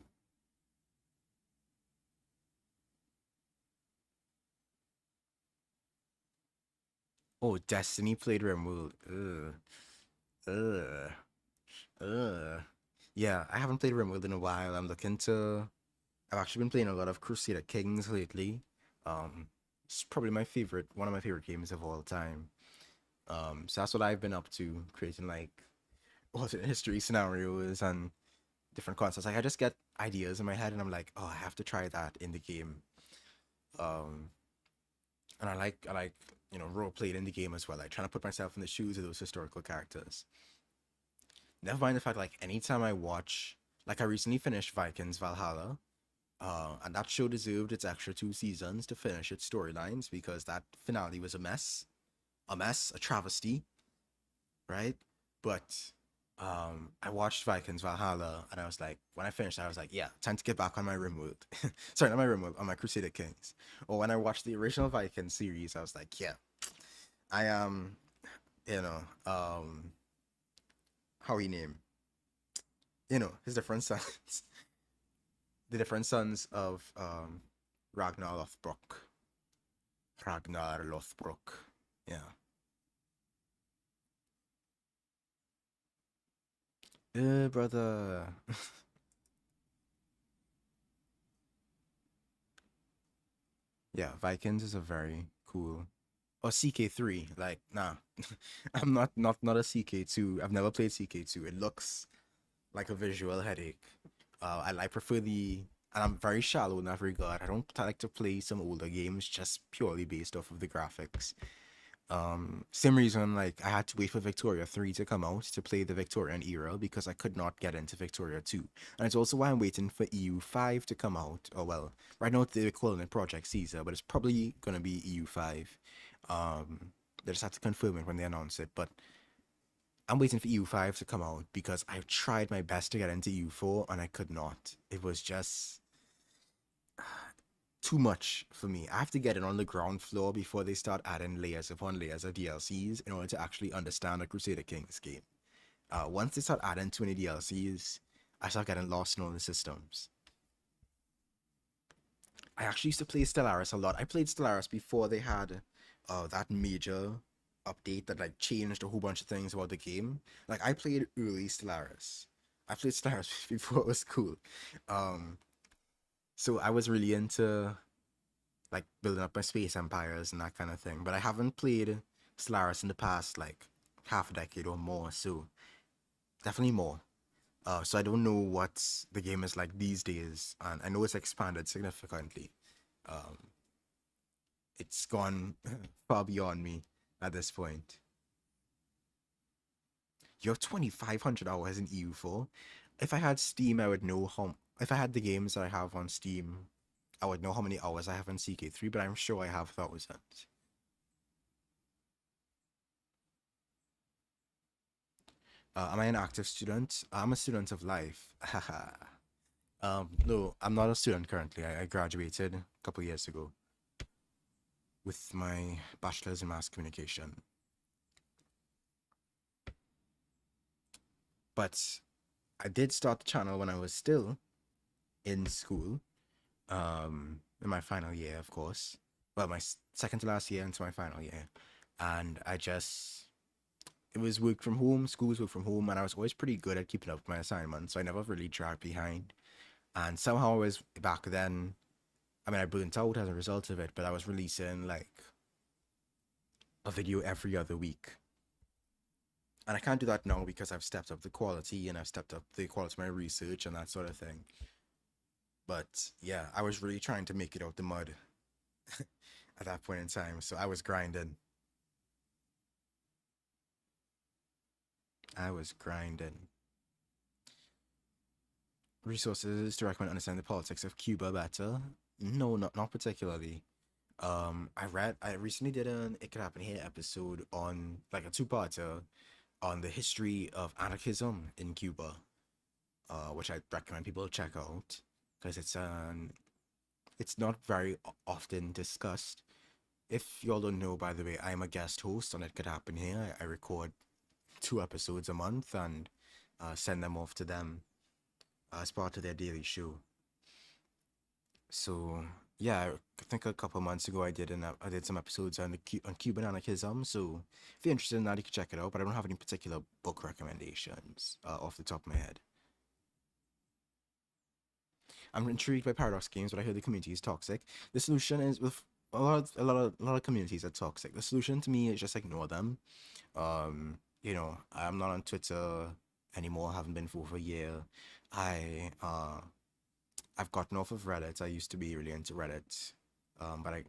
oh, Destiny played Rimworld. Ugh, ugh. Yeah, I haven't played Rimworld in a while. I'm looking to. I've actually been playing a lot of Crusader Kings lately. Um, it's probably my favorite, one of my favorite games of all time. So that's what I've been up to, creating like alternate history scenarios and different concepts. Like I just get ideas in my head, and I'm like, oh, I have to try that in the game. Um, and I like role playing in the game as well, like trying to put myself in the shoes of those historical characters. Never mind the fact like anytime I watch, like I recently finished Vikings Valhalla, and that show deserved its extra 2 seasons to finish its storylines because that finale was a travesty, right? But I watched Vikings Valhalla, and I was like, when I finished, I was like, yeah, time to get back on my Rimworld. Sorry, not my Rimworld, on my Crusader Kings. Or when I watched the original Vikings series, I was like, yeah, I am, you know, how he name, his different sons, the different sons of Ragnar Lothbrok. Ragnar Lothbrok. Yeah. Brother. Yeah, Vikings is a very cool. Or CK3, like nah, I'm not a CK2. I've never played CK2. It looks like a visual headache. I prefer and I'm very shallow in that regard. I don't like to play some older games just purely based off of the graphics. Same reason like I had to wait for Victoria 3 to come out to play the Victorian era because I could not get into Victoria 2. And it's also why I'm waiting for EU 5 to come out. Oh well, right now they're calling it Project Caesar, but it's probably gonna be EU 5. They just have to confirm it when they announce it. But I'm waiting for EU 5 to come out because I've tried my best to get into EU 4 and I could not. It was just too much for me. I have to get it on the ground floor before they start adding layers upon layers of DLCs in order to actually understand a Crusader Kings game. Once they start adding too many DLCs, I start getting lost in all the systems. I actually used to play Stellaris a lot. I played Stellaris before they had that major update that like changed a whole bunch of things about the game. Like I played early Stellaris. I played Stellaris before it was cool. Um, so I was really into like building up my space empires and that kind of thing. But I haven't played Stellaris in the past like half a decade or more, so definitely more. So I don't know what the game is like these days, and I know it's expanded significantly. Um, it's gone far beyond me at this point. You have 2,500 hours in EU4. If I had Steam, I would know how. If I had the games that I have on Steam, I would know how many hours I have in CK3, but I'm sure I have thousands. Am I an active student? I'm a student of life. Haha. No, I'm not a student currently. I graduated a couple years ago with my bachelor's in mass communication. But I did start the channel when I was still in school, in my final year, of course. Well, my second to last year into my final year. And it was work from home, school's work from home, and I was always pretty good at keeping up with my assignments, so I never really dragged behind. And somehow I was back then, I mean, I burnt out as a result of it, but I was releasing like a video every other week. And I can't do that now because I've stepped up the quality and I've stepped up the quality of my research and that sort of thing. But yeah, I was really trying to make it out the mud at that point in time. So I was grinding. I was grinding. Resources to recommend understanding the politics of Cuba better? No, not particularly. I recently did an It Could Happen Here episode on like a two-parter on the history of anarchism in Cuba, which I recommend people check out because it's not very often discussed. If y'all don't know, by the way, I'm a guest host on It Could Happen Here. I record 2 episodes a month and send them off to them. as part of their daily show. So yeah, I think a couple months ago I did some episodes on on Cuban anarchism. So if you're interested in that, you can check it out. But I don't have any particular book recommendations off the top of my head. I'm intrigued by Paradox Games, but I hear the community is toxic. The solution is with a lot of communities are toxic. The solution to me is just ignore them. You know, I'm not on Twitter anymore. Haven't been for over a year. I I've gotten off of Reddit. I used to be really into Reddit, but I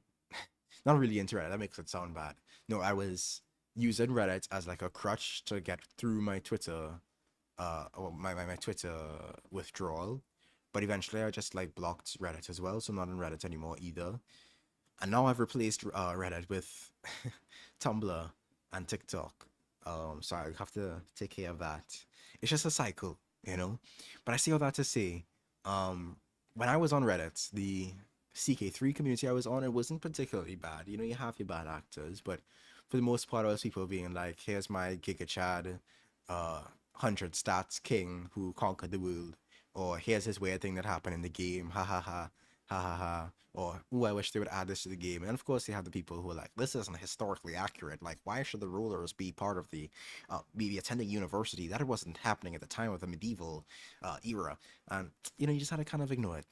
not really into Reddit. That makes it sound bad. No, I was using Reddit as like a crutch to get through my Twitter, or my Twitter withdrawal. But eventually, I just like blocked Reddit as well, so I'm not on Reddit anymore either. And now I've replaced Reddit with Tumblr and TikTok. So I have to take care of that. It's just a cycle, you know. But I say all that to say, when I was on Reddit, the CK3 community I was on, it wasn't particularly bad. You know, you have your bad actors, but for the most part, it was people being like, "Here's my Giga Chad, 100 stats king who conquered the world," or "Here's his weird thing that happened in the game, ha ha ha." Ha ha ha, or "Ooh, I wish they would add this to the game." And of course, you have the people who are like, "This isn't historically accurate. Like, why should the rulers be part of the, be attending university? That wasn't happening at the time of the medieval era." And you know, you just had to kind of ignore it,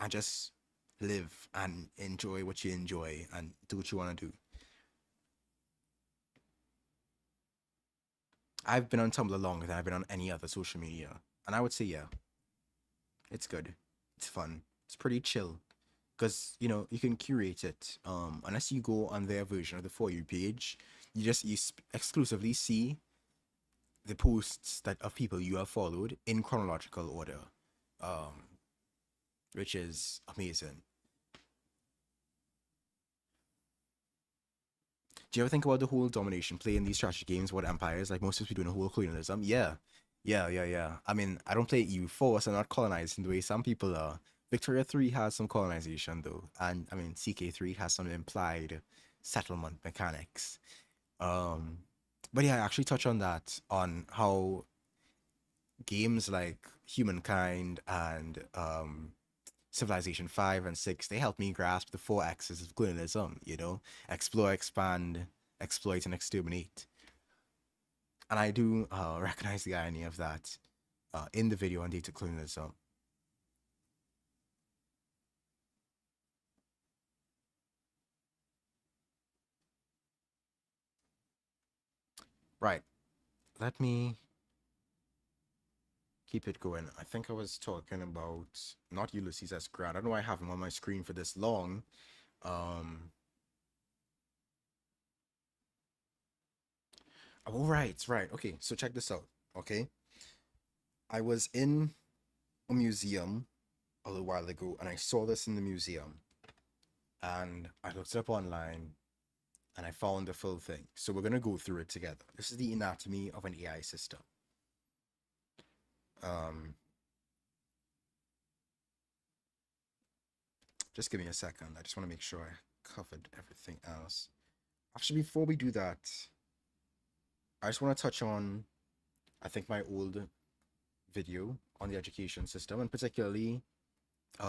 and just live and enjoy what you enjoy and do what you want to do. I've been on Tumblr longer than I've been on any other social media, and I would say, yeah, it's good, it's fun, it's pretty chill. Because you know you can curate it. Unless you go on their version of the For You page, exclusively see the posts that of people you have followed in chronological order, um, which is amazing. Do you ever think about the whole domination play in these strategy games? What empires, like most of us be doing a whole colonialism? Yeah, yeah. I mean, I don't play EU force. I'm not colonizing the way some people are. Victoria 3 has some colonization though, and I mean CK3 has some implied settlement mechanics. Um, but yeah, I actually touch on that on how games like Humankind and Civilization 5 and 6, they helped me grasp the four axes of colonialism, you know, explore, expand, exploit, and exterminate. And I do recognize the irony of that in the video on data colonialism. Right, let me keep it going. I think I was talking about not Ulysses S. Grant. I don't know why I have him on my screen for this long. Um, oh, right. Okay, so check this out. Okay, I was in a museum a little while ago, and I saw this in the museum, and I looked it up online, and I found the full thing. So we're gonna go through it together. This is the anatomy of an AI system. Um, just give me a second. I just want to make sure I covered everything else. Actually, before we do that, I just want to touch on, I think, my old video on the education system, and particularly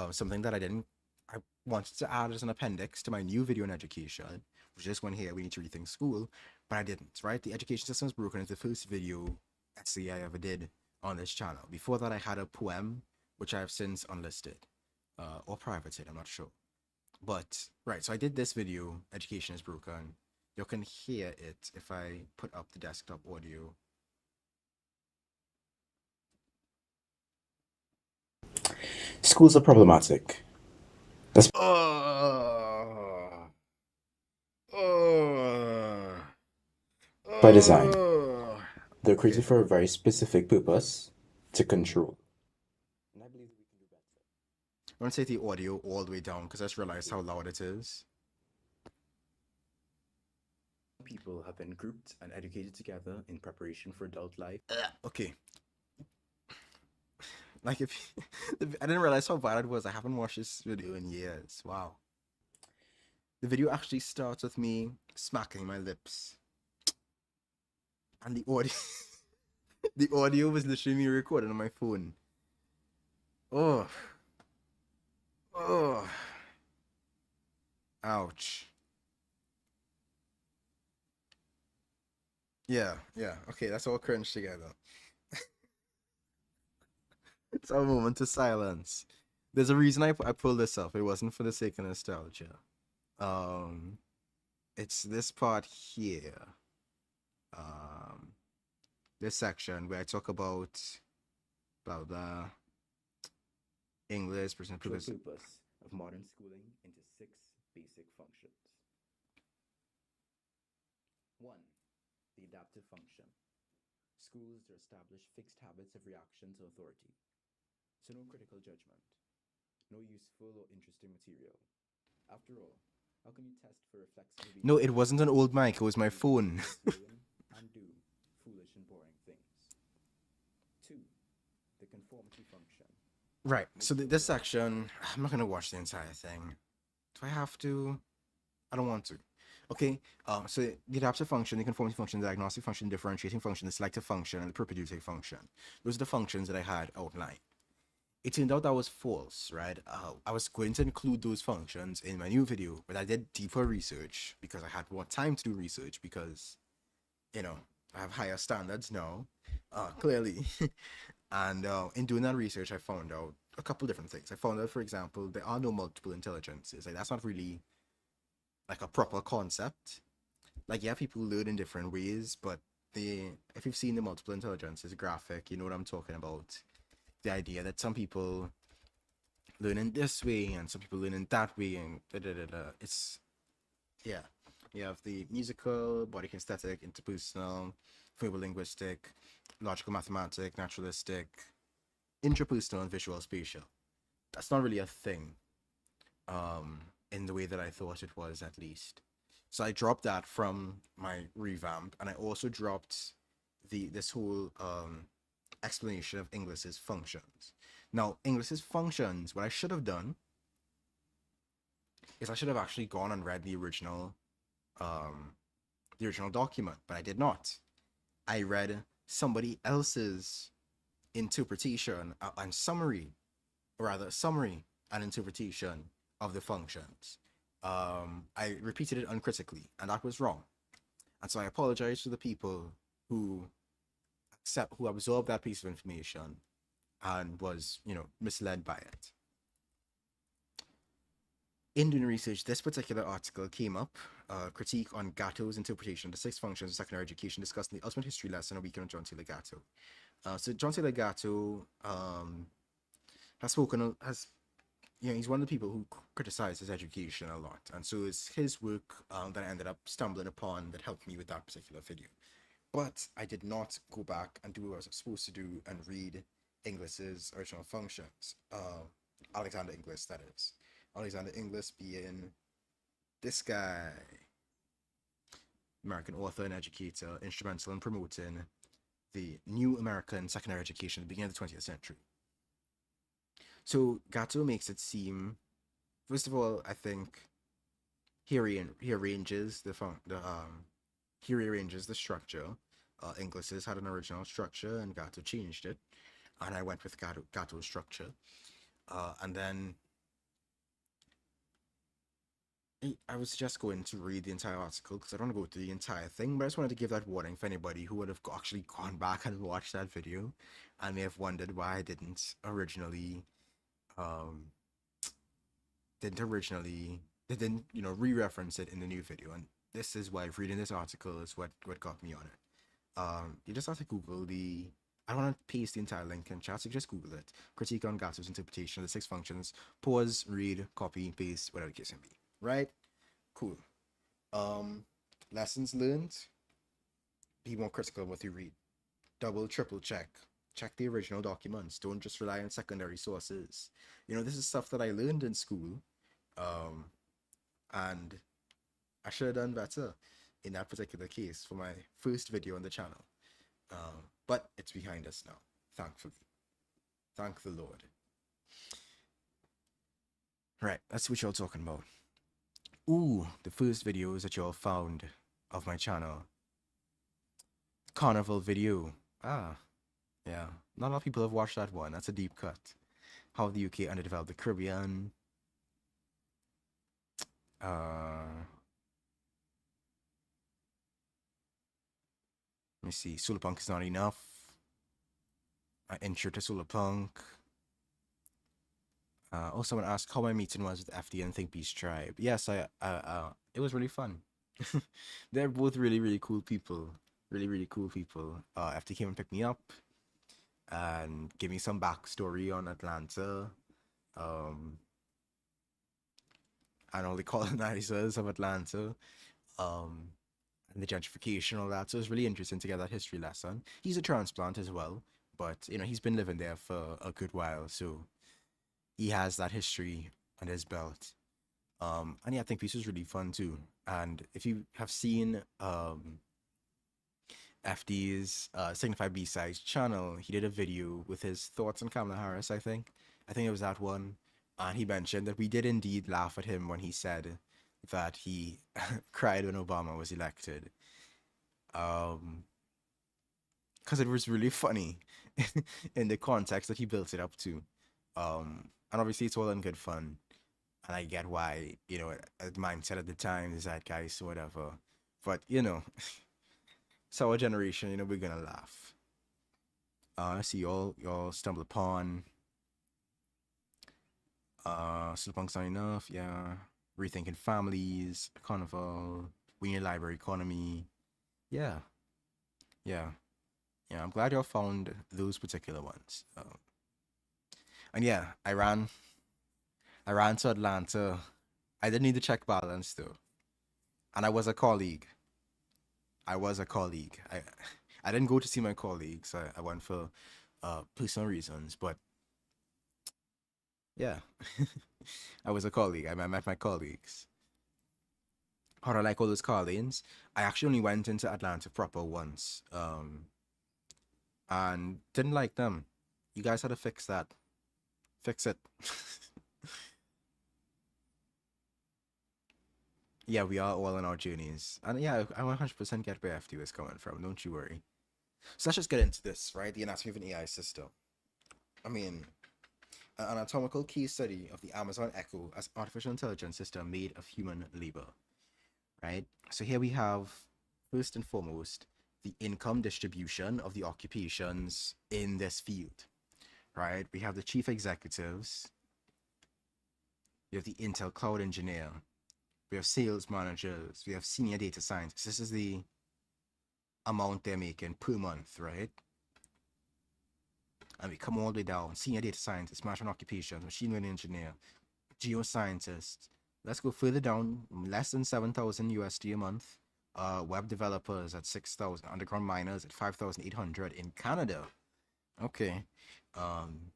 something that I wanted to add as an appendix to my new video on education, which is when here we need to rethink school, but I didn't, right? The education system is broken is the first video essay I ever did on this channel. Before that, I had a poem, which I have since unlisted, or privated, I'm not sure. But, right, so I did this video, Education is Broken. You can hear it if I put up the desktop audio. Schools are problematic. That's Oh, oh, by design. oh. They're Okay. created for a very specific purpose to control. And I believe we can do better. I'm gonna take the audio all the way down because I just realized how loud it is. People have been grouped and educated together in preparation for adult life. Okay. Like if I didn't realize how bad it was. I haven't watched this video in years. Wow. The video actually starts with me smacking my lips. And the audio The audio was literally me recorded on my phone. Oh, oh, ouch. Yeah, yeah. Okay, that's all cringe together. It's our moment of silence. There's a reason I pulled this up. It wasn't for the sake of nostalgia. Um, it's this part here. Um, this section where I talk about blah blah English, personal Central purpose. purpose of modern schooling into 6 basic functions. 1. The adaptive function. Schools to establish fixed habits of reaction to authority. So no critical judgment, no useful or interesting material. After all, how can you test for reflexive No, obedience it wasn't an old mic. It was my when you can phone. just learn and do foolish and boring things? 2. The conformity function. Right. Make So sure this that section, I'm not gonna watch the entire thing. Do I have to? I don't want to. Okay. So the adaptive function, the conformity function, the diagnostic function, differentiating function, the selective function, and the propedeutic function. Those are the functions that I had outlined. It turned out that was false, right? I was going to include those functions in my new video, but I did deeper research because I had more time to do research because, you know, I have higher standards now, clearly. And in doing that research, I found out a couple different things. I found out, for example, there are no multiple intelligences. Like that's not really like a proper concept. Like yeah, people learn in different ways, but the if you've seen the multiple intelligences graphic, you know what I'm talking about. The idea that some people learn in this way and some people learn in that way, and da da da da. It's yeah. You have the musical, body kinesthetic, interpersonal, verbal linguistic, logical mathematic, naturalistic, intrapersonal, and visual spatial. That's not really a thing in the way that I thought it was, at least. So I dropped that from my revamp, and I also dropped this whole explanation of English's functions. Now, English's functions, what I should have done is I should have actually gone and read um, the original document, but I did not. I read somebody else's interpretation and summary, or rather, summary and interpretation of the functions. I repeated it uncritically, and that was wrong. And so I apologize to the people who who absorbed that piece of information and was, misled by it. In doing research, this particular article came up, critique on Gatto's interpretation of the 6 functions of secondary education, discussing the ultimate history lesson a weekend on John Taylor Gatto. So John Taylor Gatto has spoken, he's one of the people who criticizes education a lot, and so it's his work that I ended up stumbling upon that helped me with that particular video. But I did not go back and do what I was supposed to do and read English's original functions. Alexander Inglis, that is. Alexander Inglis being this guy, American author and educator, instrumental in promoting the new American secondary education at the beginning of the 20th century. So Gatto makes it seem, first of all, I think he arranges he rearranges the structure. Inglis's had an original structure, and Gatto changed it, and I went with Gatto's structure. And then I was just going to read the entire article because I don't want to go through the entire thing, but I just wanted to give that warning for anybody who would have actually gone back and watched that video and may have wondered why I um, they didn't, re-reference it in the new video. And this is why reading this article is what got me on it. You just have to Google I don't want to paste the entire link in chat, so just Google it. Critique on Gatto's interpretation of the 6 functions. Pause, read, copy, paste, whatever the case may be. Right? Cool. Lessons learned. Be more critical of what you read. Double, triple check. Check the original documents. Don't just rely on secondary sources. This is stuff that I learned in school. And I should have done better in that particular case for my first video on the channel. But it's behind us now, thankfully. Thank the Lord. Right, let's see what y'all talking about. Ooh, the first videos that y'all found of my channel. Carnival video. Ah, Yeah, not a lot of people have watched that one. That's a deep cut. How the UK underdeveloped the Caribbean. Let me see. Solar punk is not enough. Intro to solar punk. Someone asked how my meeting was with FD and Think Peace Tribe. Yes, it was really fun. They're both really, really cool people. Really, really cool people. FD came and picked me up and gave me some backstory on Atlanta, um, and all the colonizers of Atlanta, um, and the gentrification, all that. So it's really interesting to get that history lesson. He's a transplant as well, but he's been living there for a good while, so he has that history under his belt. And yeah, I think Peace was really fun too. And if you have seen FD's Signify B-Sides channel, he did a video with his thoughts on Kamala Harris, I think. I think it was that one. And he mentioned that we did indeed laugh at him when he said that he cried when Obama was elected. Because it was really funny in the context that he built it up to. And obviously it's all in good fun. And I get why, mindset at the time, the zeitgeist or whatever. But, it's our generation, we're gonna laugh. I see y'all stumble upon Slowpunk signing off, yeah. Rethinking families, carnival, winning library economy. Yeah, yeah. Yeah, I'm glad y'all found those particular ones. And yeah, I ran to Atlanta. I didn't need to check balance though. And I was a colleague. I didn't go to see my colleagues. I went for personal reasons, but yeah, I was a colleague. I met my colleagues. How do I like all those colleagues? I actually only went into Atlanta proper once, and didn't like them. You guys had to fix that. Fix it. Yeah, we are all on our journeys, and yeah, I 100% get where FD is coming from. Don't you worry. So let's just get into this, right? The anatomy of an AI system. I mean, an anatomical case study of the Amazon Echo as artificial intelligence system made of human labor, right? So here we have, first and foremost, the income distribution of the occupations in this field, right? We have the chief executives, we have the Intel cloud engineer, we have sales managers, we have senior data scientists. This is the amount they're making per month, right? And we come all the way down, senior data scientist, management occupations, machine learning engineer, geoscientists. Let's go further down, less than 7,000 USD a month. Web developers at 6,000, underground miners at 5,800 in Canada. Okay. Um,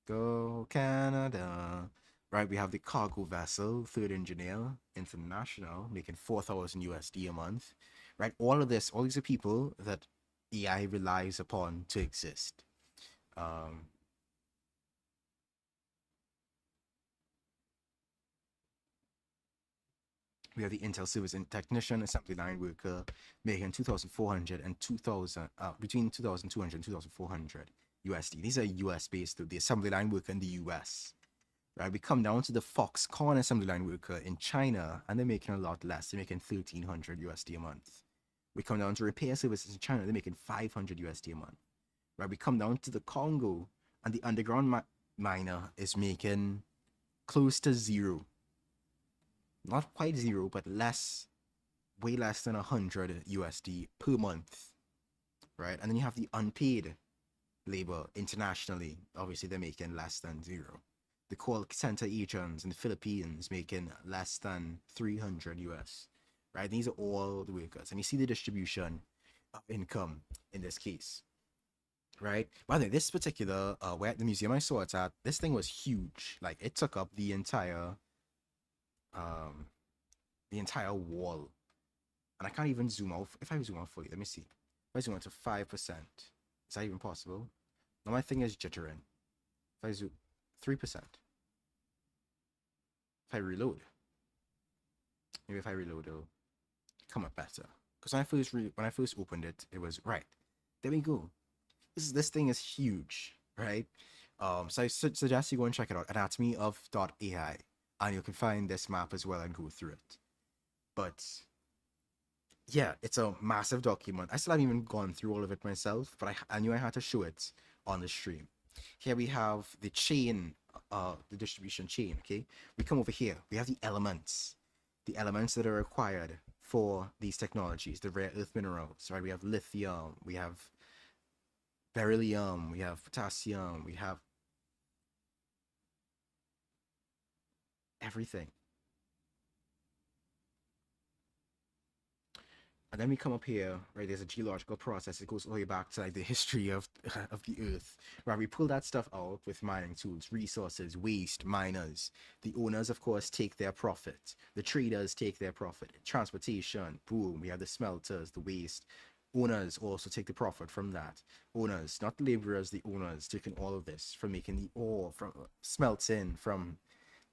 Go Canada. Right, we have the cargo vessel, third engineer, international, making 4,000 USD a month. Right, all these are people that AI relies upon to exist. Um, we have the Intel service and technician, assembly line worker, making 2,400 and 2,000, between 2,200 and 2,400 USD. These are US based, the assembly line worker in the US. Right, we come down to the Foxconn assembly line worker in China, and they're making a lot less. They're making 1,300 USD a month. We come down to repair services in China, they're making 500 USD a month. Right, we come down to the Congo, and the underground miner is making close to zero. Not quite zero, but less, way less than 100 USD per month. Right, and then you have the unpaid labor internationally. Obviously, they're making less than zero. The call center agents in the Philippines making less than 300 US, right? These are all the workers. And you see the distribution of income in this case, right? By the way, this particular, where the museum I saw it at, this thing was huge. Like, it took up um, the entire wall. And I can't even zoom out. If I zoom out fully, let me see. If I zoom out to 5%, is that even possible? Now my thing is jittering. If I zoom 3%, if I reload, maybe if I reload, it'll come up better. Because when I first opened it, it was right. There we go. This thing is huge, right? So I suggest you go and check it out, anatomy of AI, and you can find this map as well and go through it. But yeah, it's a massive document. I still haven't even gone through all of it myself, but I knew I had to show it on the stream. Here we have the chain, the distribution chain. Okay, we come over here. We have the elements that are required for these technologies, the rare earth minerals. Right, we have lithium, we have beryllium, we have potassium, we have everything. And then we come up here, right? There's a geological process. It goes all the way back to like the history of of the earth, right? We pull that stuff out with mining tools, resources, waste, miners. The owners, of course, take their profit. The traders take their profit. Transportation, boom. We have the smelters, the waste. Owners also take the profit from that. Owners, not laborers, the owners taking all of this from making the ore, from smelting, from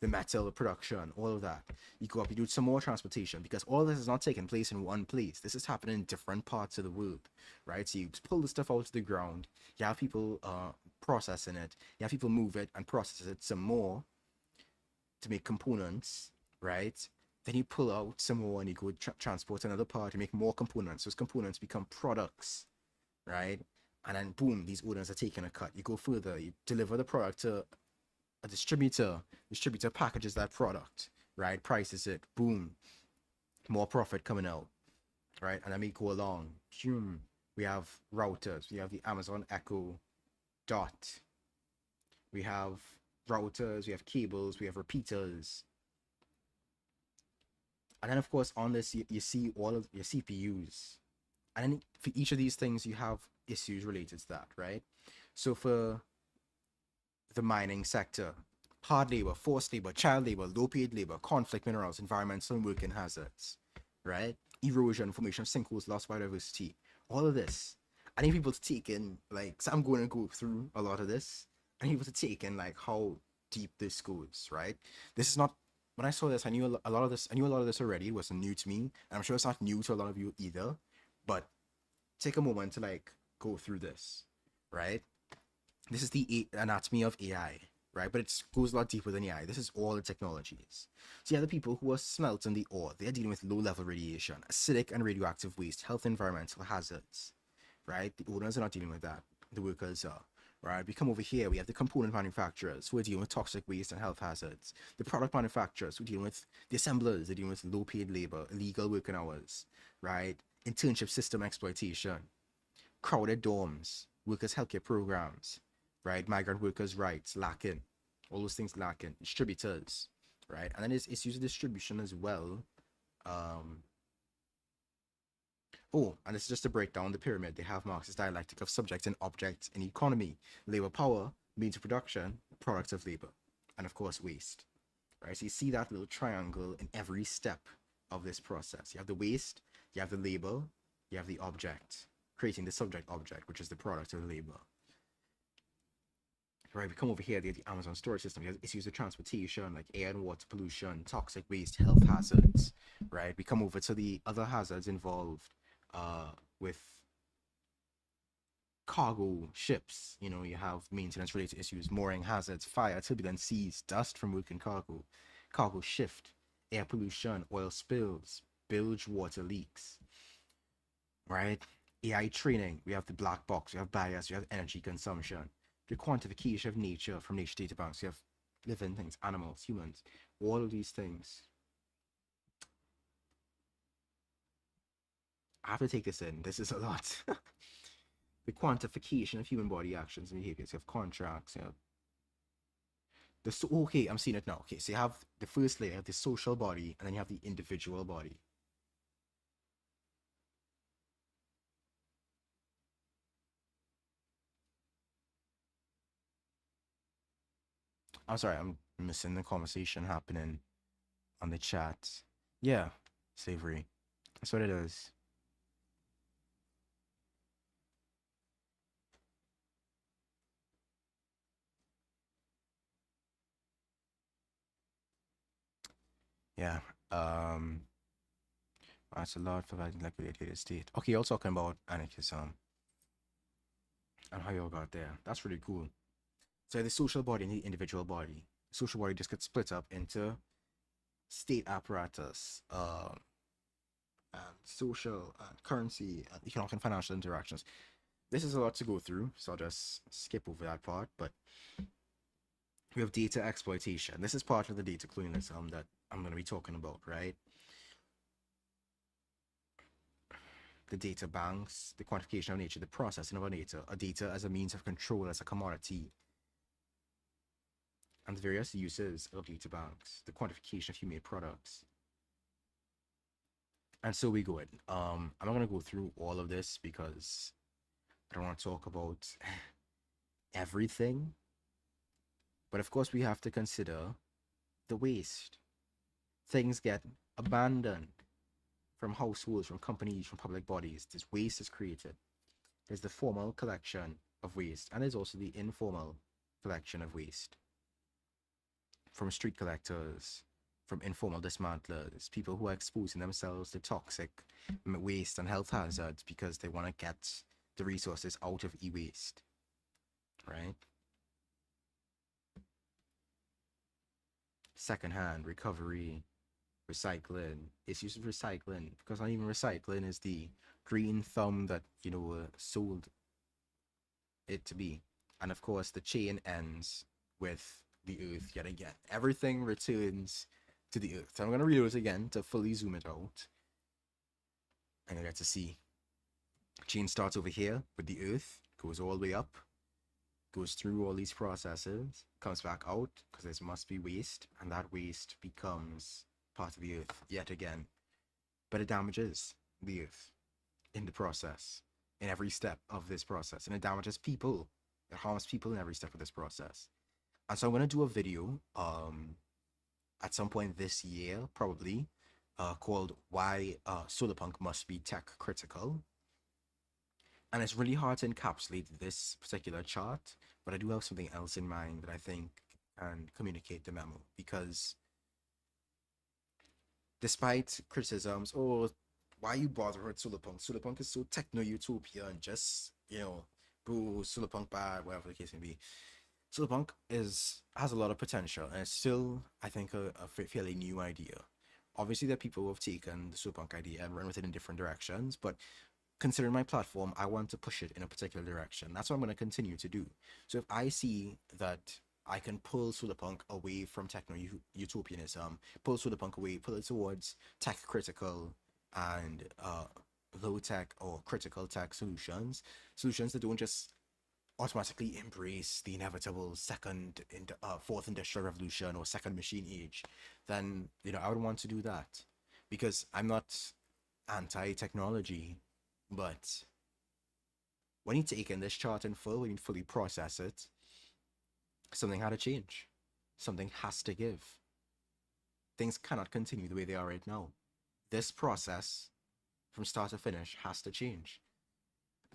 the metal production, all of that. You go up, you do some more transportation because all of this is not taking place in one place. This is happening in different parts of the world, right? So you pull the stuff out of the ground, you have people processing it, you have people move it and process it some more to make components, right? Then you pull out some more and you go transport another part to make more components. Those components become products, right? And then boom, these owners are taking a cut. You go further, you deliver the product to a distributor packages that product, right? Prices it, boom, more profit coming out, right? And then we go along, we have routers, we have the Amazon Echo Dot, we have routers, we have cables, we have repeaters, and then of course on this you see all of your CPUs, and then for each of these things you have issues related to that, right? So for the mining sector, hard labor, forced labor, child labor, low paid labor, conflict minerals, environmental and working hazards, right? Erosion, formation of sinkholes, lost biodiversity, all of this. I need people to take in, like, so I'm going to go through a lot of this. I need people to take in, like, how deep this goes, right? This is not, when I saw this, I knew a lot of this, I knew a lot of this already. It wasn't new to me. And I'm sure it's not new to a lot of you either. But take a moment to, like, go through this, right? This is the anatomy of AI, right? But it goes a lot deeper than AI. This is all the technologies. So you have the people who are smelting the ore. They're dealing with low-level radiation, acidic and radioactive waste, health and environmental hazards, right? The owners are not dealing with that. The workers are, right? We come over here. We have the component manufacturers who are dealing with toxic waste and health hazards. The product manufacturers who are dealing with the assemblers. They're dealing with low-paid labor, illegal working hours, right? Internship system exploitation, crowded dorms, workers' healthcare programs, right? Migrant workers' rights lacking, all those things lacking. Distributors, right? And then there's issues of distribution as well. Um, oh, and it's just to break down the pyramid. They have Marxist dialectic of subject and object in economy, labor power, means of production, products of labor, and of course waste, right? So you see that little triangle in every step of this process. You have the waste, you have the labor, you have the object, creating the subject object, which is the product of the labor. Right, we come over here, the Amazon storage system. We have issues of transportation, like air and water pollution, toxic waste, health hazards. Right, we come over to the other hazards involved with cargo ships. You know, you have maintenance related issues, mooring hazards, fire, turbulent seas, dust from working cargo, cargo shift, air pollution, oil spills, bilge water leaks. Right, AI training. We have the black box. We have bias. We have energy consumption, the quantification of nature from nature data banks. You have living things, animals, humans, all of these things. I have to take this in. This is a lot. The quantification of human body actions and behaviors. You have contracts. You have okay, I'm seeing it now. Okay, so you have the first layer, the social body, and then you have the individual body. I'm sorry, I'm missing the conversation happening on the chat. Yeah, slavery. That's what it is. Yeah. Um, that's a lot for that liquidated state. Okay, you're talking about anarchism. and how you all got there. That's really cool. So the social body and the individual body. Social body just gets split up into state apparatus, and social and currency and economic and financial interactions. This is a lot to go through, so I'll just skip over that part. But we have data exploitation. This is part of the data colonialism that I'm going to be talking about, right? The data banks, the quantification of nature, the processing of a data as a means of control, as a commodity, and the various uses of data banks, the quantification of human products. And so we go in. I'm not going to go through all of this because I don't want to talk about everything. But of course, we have to consider the waste. Things get abandoned from households, from companies, from public bodies. This waste is created. There's the formal collection of waste, and there's also the informal collection of waste from street collectors, from informal dismantlers, people who are exposing themselves to toxic waste and health hazards because they want to get the resources out of e-waste, right? Secondhand recovery, recycling, issues of recycling, because not even recycling is the green thumb that sold it to be. And of course the chain ends with the earth yet again. Everything returns to the earth. So I'm going to read it again to fully zoom it out, and you get to see chain starts over here with the earth, goes all the way up, goes through all these processes, comes back out because there must be waste, and that waste becomes part of the earth yet again. But it damages the earth in the process, in every step of this process, and it damages people. It harms people in every step of this process. And so I'm going to do a video at some point this year, probably, called Why Solar Punk Must Be Tech Critical. And it's really hard to encapsulate this particular chart, but I do have something else in mind that I think can communicate the memo. Because despite criticisms, oh, why you bother with solar punk? Solar punk is so techno-utopia and just, boo, solar punk bad, whatever the case may be. Solar punk has a lot of potential, and it's still, I think, a fairly new idea. Obviously, there are people who have taken the solar punk idea and run with it in different directions, but considering my platform, I want to push it in a particular direction. That's what I'm going to continue to do. So if I see that I can pull solar punk away from techno-utopianism, pull solar punk away, pull it towards tech critical and low tech or critical tech solutions that don't just automatically embrace the inevitable fourth industrial revolution or second machine age, then I would want to do that, because I'm not anti-technology, but when you take in this chart in full, when you fully process it, something had to change. Something has to give. Things cannot continue the way they are right now. This process, from start to finish, has to change.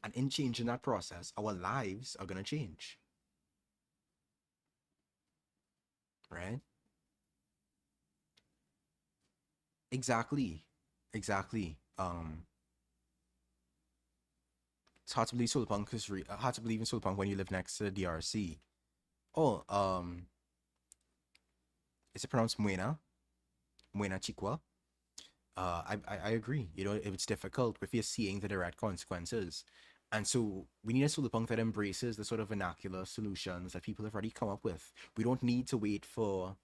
And in changing that process, our lives are going to change. Right? Exactly. It's hard to believe solar punk is hard to believe in solar punk when you live next to the DRC. Oh, is it pronounced Muena? Muena Chiqua? I agree. It's difficult if you're seeing the direct consequences. And so we need a solar punk that embraces the sort of vernacular solutions that people have already come up with. We don't need to wait for,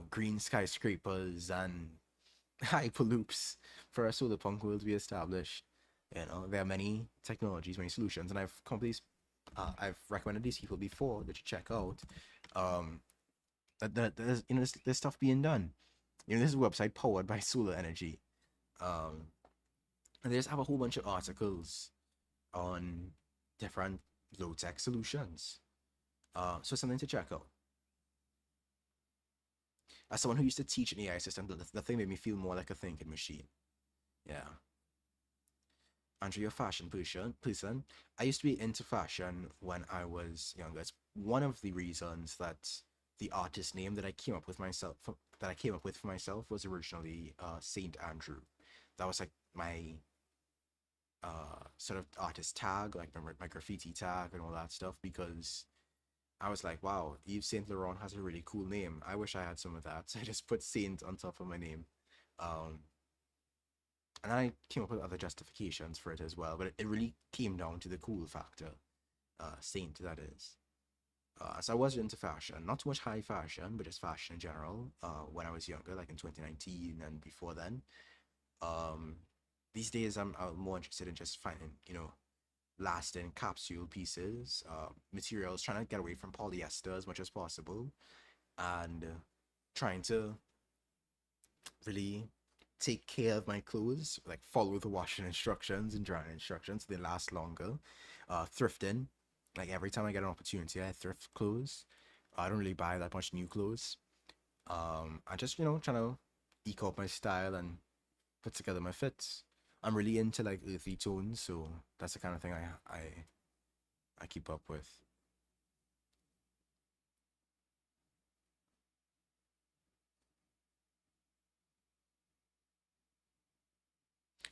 green skyscrapers and hyperloops for a solar punk world to be established. There are many technologies, many solutions, and I've recommended these people before that you check out. That there's stuff being done. This is a website powered by solar energy. And they just have a whole bunch of articles on different low-tech solutions. So something to check out. As someone who used to teach an AI system, the thing made me feel more like a thinking machine. Yeah. Andrew, you're a fashion person. I used to be into fashion when I was younger. It's one of the reasons that the artist name that I came up with for myself was originally Saint Andrew. That was like my sort of artist tag, like my graffiti tag and all that stuff, because I was like, wow, Yves Saint Laurent has a really cool name. I wish I had some of that. So I just put Saint on top of my name. Um, and I came up with other justifications for it as well, but it really came down to the cool factor. Saint, that is. So I was into fashion, not too much high fashion, but just fashion in general. When I was younger, like in 2019 and before then. Um, these days, I'm more interested in just finding, lasting capsule pieces, materials, trying to get away from polyester as much as possible, and trying to really take care of my clothes, like follow the washing instructions and drying instructions. So they last longer. Thrifting, like every time I get an opportunity, I thrift clothes. I don't really buy that much new clothes. I just trying to eke out my style and put together my fits. I'm really into like earthy tones, so that's the kind of thing I keep up with.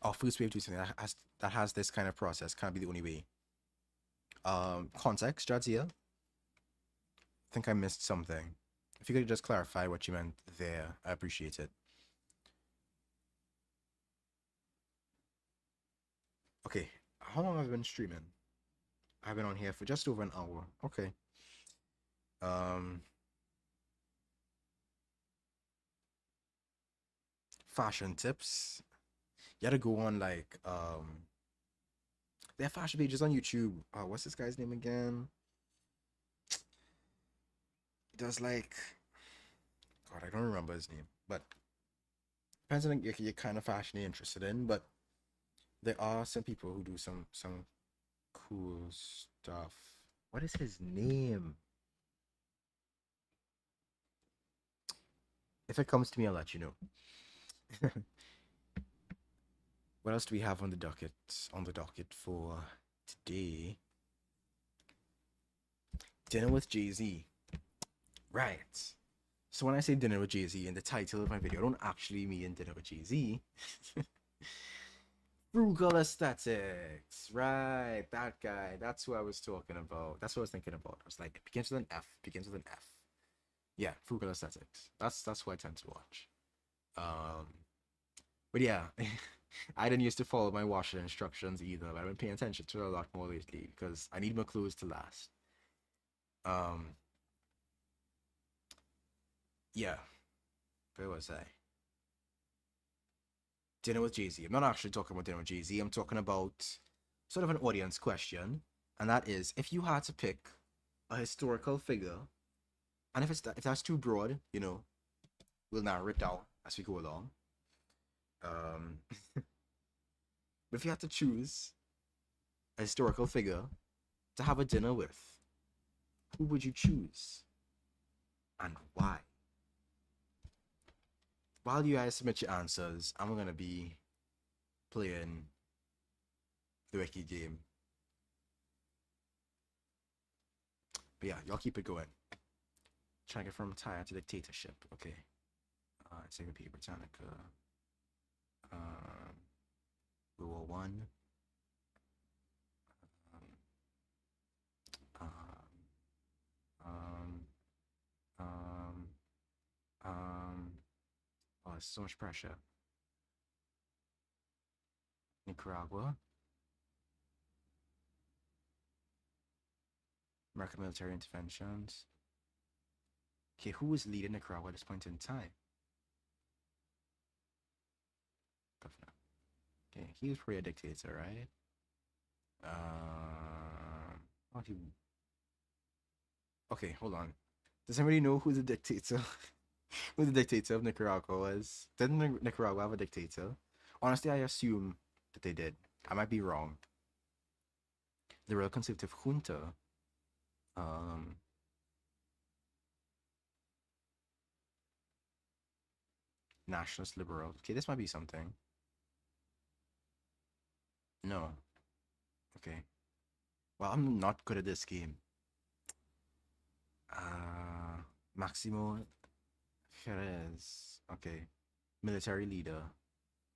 Our first way of doing something that has this kind of process can't be the only way. Context, Jadzia. I think I missed something. If you could just clarify what you meant there, I appreciate it. Okay, how long have I been streaming? I've been on here for just over an hour. Okay. Um, Fashion tips. You gotta go on like their fashion pages on YouTube. What's this guy's name again? He does like God, I don't remember his name, but depends on your kind of fashion you're interested in. But there are some people who do some cool stuff. What is his name? If it comes to me, I'll let you know. What else do we have on the docket? On the docket for today? Dinner with Jay-Z. Right. So when I say dinner with Jay-Z in the title of my video, I don't actually mean dinner with Jay-Z. Frugal aesthetics. Right. That guy. That's who I was talking about. That's what I was thinking about. I was like, it begins with an F. Begins with an F. Yeah, frugal aesthetics. That's who I tend to watch. Um, but yeah, I didn't used to follow my washing instructions either, but I've been paying attention to it a lot more lately because I need my clothes to last. Um, yeah, where was I? Dinner with Jay-Z. I'm not actually talking about dinner with Jay-Z. I'm talking about sort of an audience question, and that is if you had to pick a historical figure, and if that's too broad, we'll narrow it down as we go along. Um, but if you had to choose a historical figure to have a dinner with, who would you choose and why? While you guys submit your answers, I'm gonna be playing the wiki game. But yeah, y'all keep it going. Trying to get from tyrant to dictatorship. Okay. Encyclopedia Britannica. Um, World War One. Um, um, um, um, oh, there's so much pressure. Nicaragua. American military interventions. Okay, who was leading Nicaragua at this point in time? Governor. Okay, he was probably a dictator, right? Oh, he. Okay, hold on. Does anybody know who the dictator, who the dictator of Nicaragua was? Didn't Nicaragua have a dictator? Honestly, I assume that they did. I might be wrong. The Real Conservative Junta. Um, Nationalist Liberal. Okay, this might be something. No. Okay. Well, I'm not good at this game. Maximo Jerez. Okay. Military leader.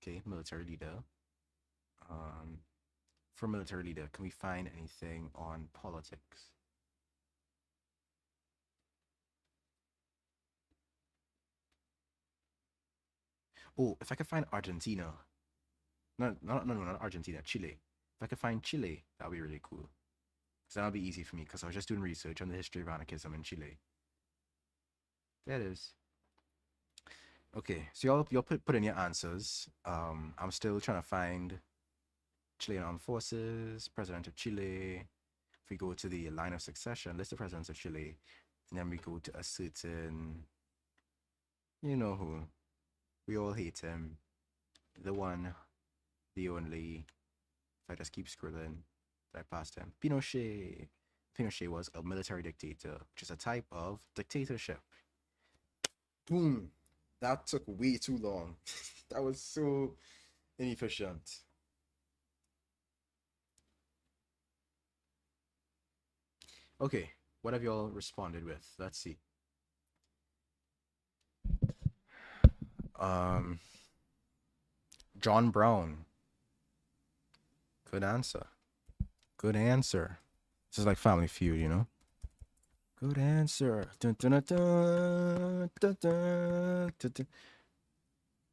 Okay, military leader. Um, for military leader, can we find anything on politics? Oh, if I could find Argentina. No, not Argentina, Chile. If I could find Chile, that'd be really cool. Because that'll be easy for me, because I was just doing research on the history of anarchism in Chile. There it is. Okay, so y'all put in your answers. I'm still trying to find Chilean Armed Forces, President of Chile. If we go to the line of succession, list of presidents of Chile, and then we go to a certain, you know who, we all hate him, the one, the only. If I just keep scrolling, I passed him. Pinochet. Pinochet was a military dictator, which is a type of dictatorship. Boom. That took way too long. That was so inefficient. Okay, what have y'all responded with? Let's see. Um, John Brown. Good answer. Good answer. This is like Family Feud, you know? Good answer. Dun, dun, dun, dun, dun, dun, dun, dun.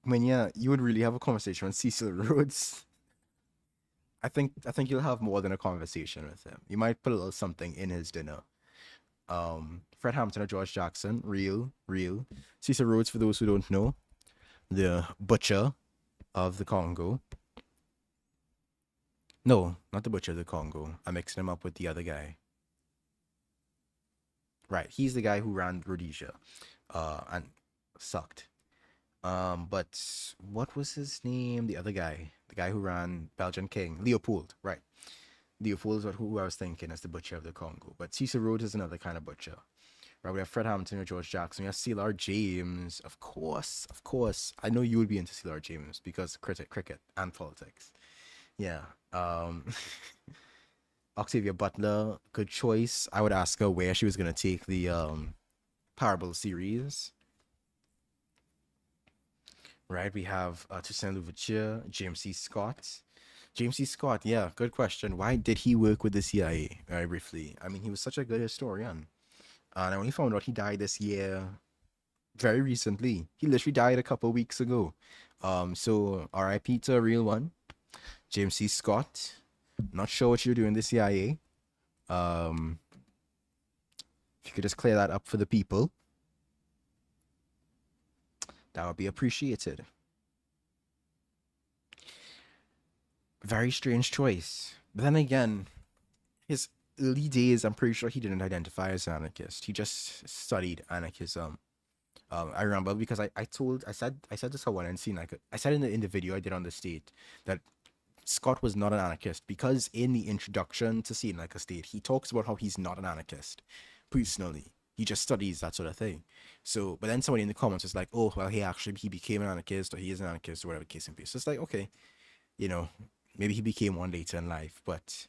I mean, yeah, you would really have a conversation with Cecil Rhodes. I think you'll have more than a conversation with him. You might put a little something in his dinner. Fred Hampton or George Jackson, real. Cecil Rhodes, for those who don't know, the butcher of the Congo. No, not the butcher of the Congo. I'm mixing him up with the other guy. Right, he's the guy who ran Rhodesia, and sucked. But what was his name? The other guy, the guy who ran Belgian King, Leopold. Right, Leopold is who I was thinking as the butcher of the Congo. But Cecil Rhodes is another kind of butcher. Right, we have Fred Hampton or George Jackson. We have C.L.R. James, of course, of course. I know you would be into C.L.R. James because cricket and politics. Yeah. Octavia Butler, good choice. I would ask her where she was gonna take the Parable series. Right, we have Toussaint Louverture, James C. Scott. James C. Scott, yeah, good question. Why did he work with the CIA? Very briefly. I mean, he was such a good historian. And I only found out he died this year, very recently. He literally died a couple weeks ago. So RIP to a real one. James C. Scott. Not sure what you're doing in the CIA. If you could just clear that up for the people, that would be appreciated. Very strange choice. But then again, his early days, I'm pretty sure he didn't identify as an anarchist. He just studied anarchism. I remember because I said to someone and seen like I said in the video I did on the state that Scott was not an anarchist because in the introduction to Seeing Like a State, he talks about how he's not an anarchist personally. He just studies that sort of thing. So, but then somebody in the comments was like, "Oh, well, he became an anarchist, or he is an anarchist, or whatever case in peace." So it's like, okay, you know, maybe he became one later in life, but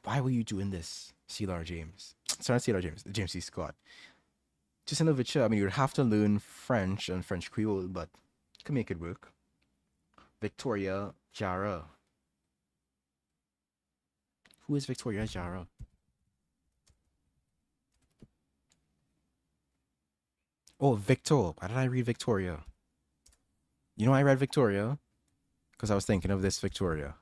why were you doing this, C.L.R. James? Sorry, C.L.R. James, James C. Scott. Just in literature, I mean, you'd have to learn French and French Creole, but you can make it work. Victoria Jara. Who is Victoria Jara? Oh, Victor. Why did I read Victoria? You know, I read Victoria because I was thinking of this Victoria.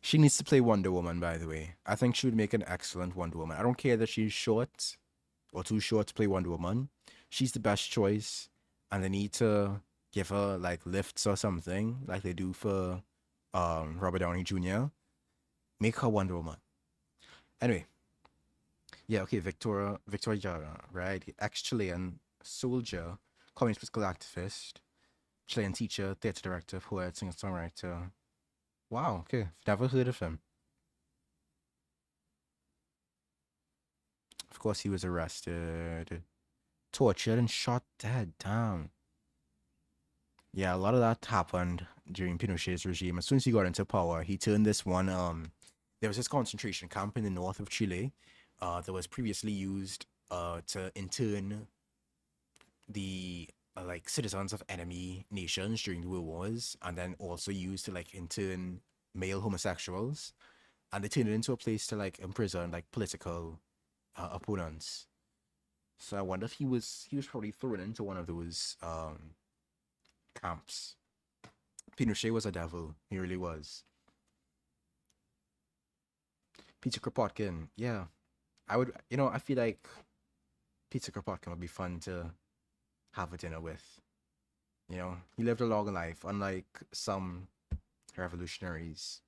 She needs to play Wonder Woman, by the way. I think she would make an excellent Wonder Woman. I don't care that she's short or too short to play Wonder Woman. She's the best choice, and they need to give her like lifts or something, like they do for Robert Downey Jr. Make her Wonder Woman. Anyway, yeah, okay, Victoria Jara, right? Ex-Chilean soldier, communist political activist, Chilean teacher, theater director, poet, singer-songwriter. Wow, okay, never heard of him. Of course, he was arrested, tortured, and shot dead. Damn. Yeah, a lot of that happened during Pinochet's regime. As soon as he got into power, he turned this one. There was this concentration camp in the north of Chile, that was previously used to intern the like citizens of enemy nations during the world wars, and then also used to like intern male homosexuals, and they turned it into a place to like imprison like political opponents. So I wonder if he was probably thrown into one of those camps. Pinochet was a devil. He really was. Peter Kropotkin, yeah. I would, I feel like Peter Kropotkin would be fun to have a dinner with. He lived a long life, unlike some revolutionaries.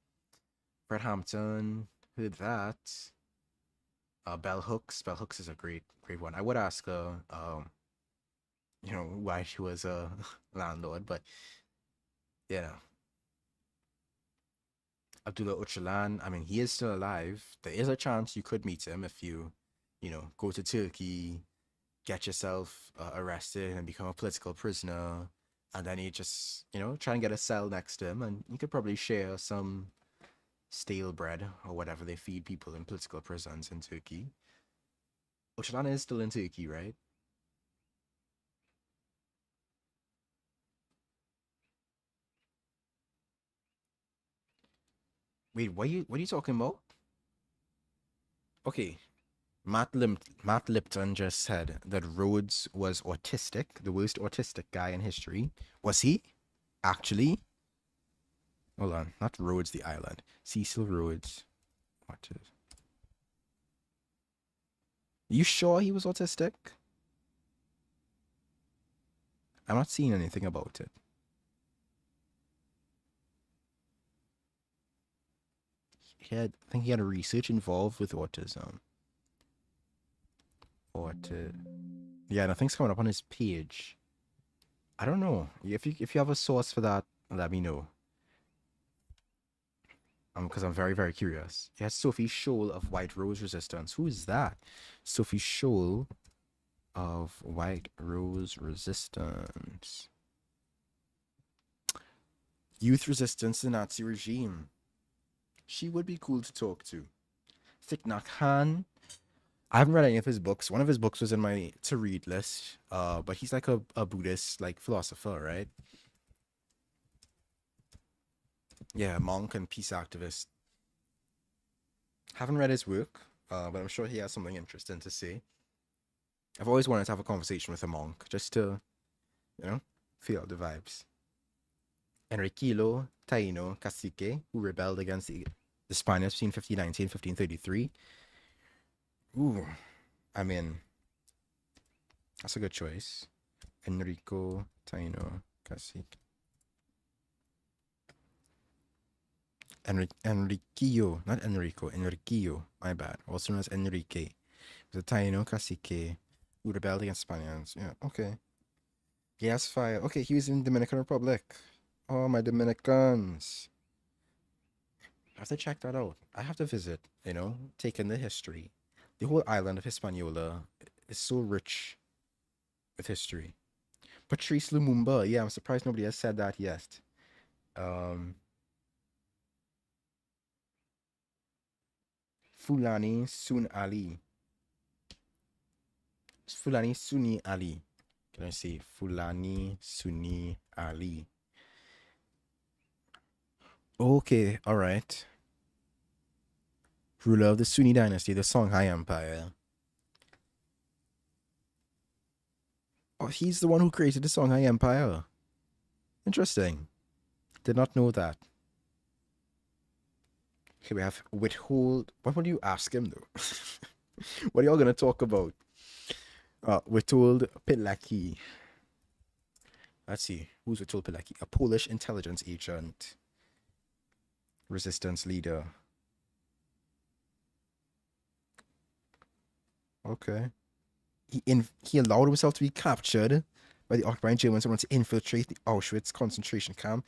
Fred Hampton, heard that. Bell Hooks. Bell Hooks is a great one. I would ask her, why she was a landlord, but yeah. Abdullah Öcalan, I mean, he is still alive. There is a chance you could meet him if you go to Turkey, get yourself arrested and become a political prisoner, and then you just, try and get a cell next to him, and you could probably share some stale bread or whatever they feed people in political prisons in Turkey. Öcalan is still in Turkey, right? Wait, what are you talking about? Okay, Matt Lipton just said that Rhodes was autistic, the worst autistic guy in history. Was he? Actually? Hold on, not Rhodes the island. Cecil Rhodes. What is? You sure he was autistic? I'm not seeing anything about it. I think he had a research involved with autism. Yeah, nothing's coming up on his page. I don't know. If you have a source for that, let me know. Because I'm very, very curious. He has Sophie Scholl of White Rose Resistance. Who is that? Sophie Scholl of White Rose Resistance. Youth resistance to the Nazi regime. She would be cool to talk to. Thich Nhat Hanh. I haven't read any of his books. One of his books was in my to read list. But he's like a Buddhist like philosopher, right? Yeah, monk and peace activist. Haven't read his work, but I'm sure he has something interesting to say. I've always wanted to have a conversation with a monk, just to, feel the vibes. Enriquillo Taino Cacique, who rebelled against the Spaniards between 1590 and 1533. Ooh, I mean, that's a good choice. Enrico Taino Cacique. Enriquillo, not Enrico, Enriquillo, my bad. Also known as Enrique. The Taino Cacique who rebelled against Spaniards. Yeah, okay. Yes, fire. Okay, he was in Dominican Republic. Oh, my Dominicans. I have to check that out. I have to visit, take in the history. The whole island of Hispaniola is so rich with history. Patrice Lumumba. Yeah, I'm surprised nobody has said that yet. Um, Fulani Sun Ali. Fulani Sunni Ali. Can I say Fulani Sunni Ali? Okay, all right. Ruler of the Sunni dynasty, the Songhai Empire. Oh, he's the one who created the Songhai Empire. Interesting. Did not know that. Okay, we have withhold. What would you ask him though? What are y'all gonna talk about? Witold Pilaki. Let's see. Who's Witold Pilaki? A Polish intelligence agent. Resistance leader. Okay. He allowed himself to be captured by the occupying Germans and wanted to infiltrate the Auschwitz concentration camp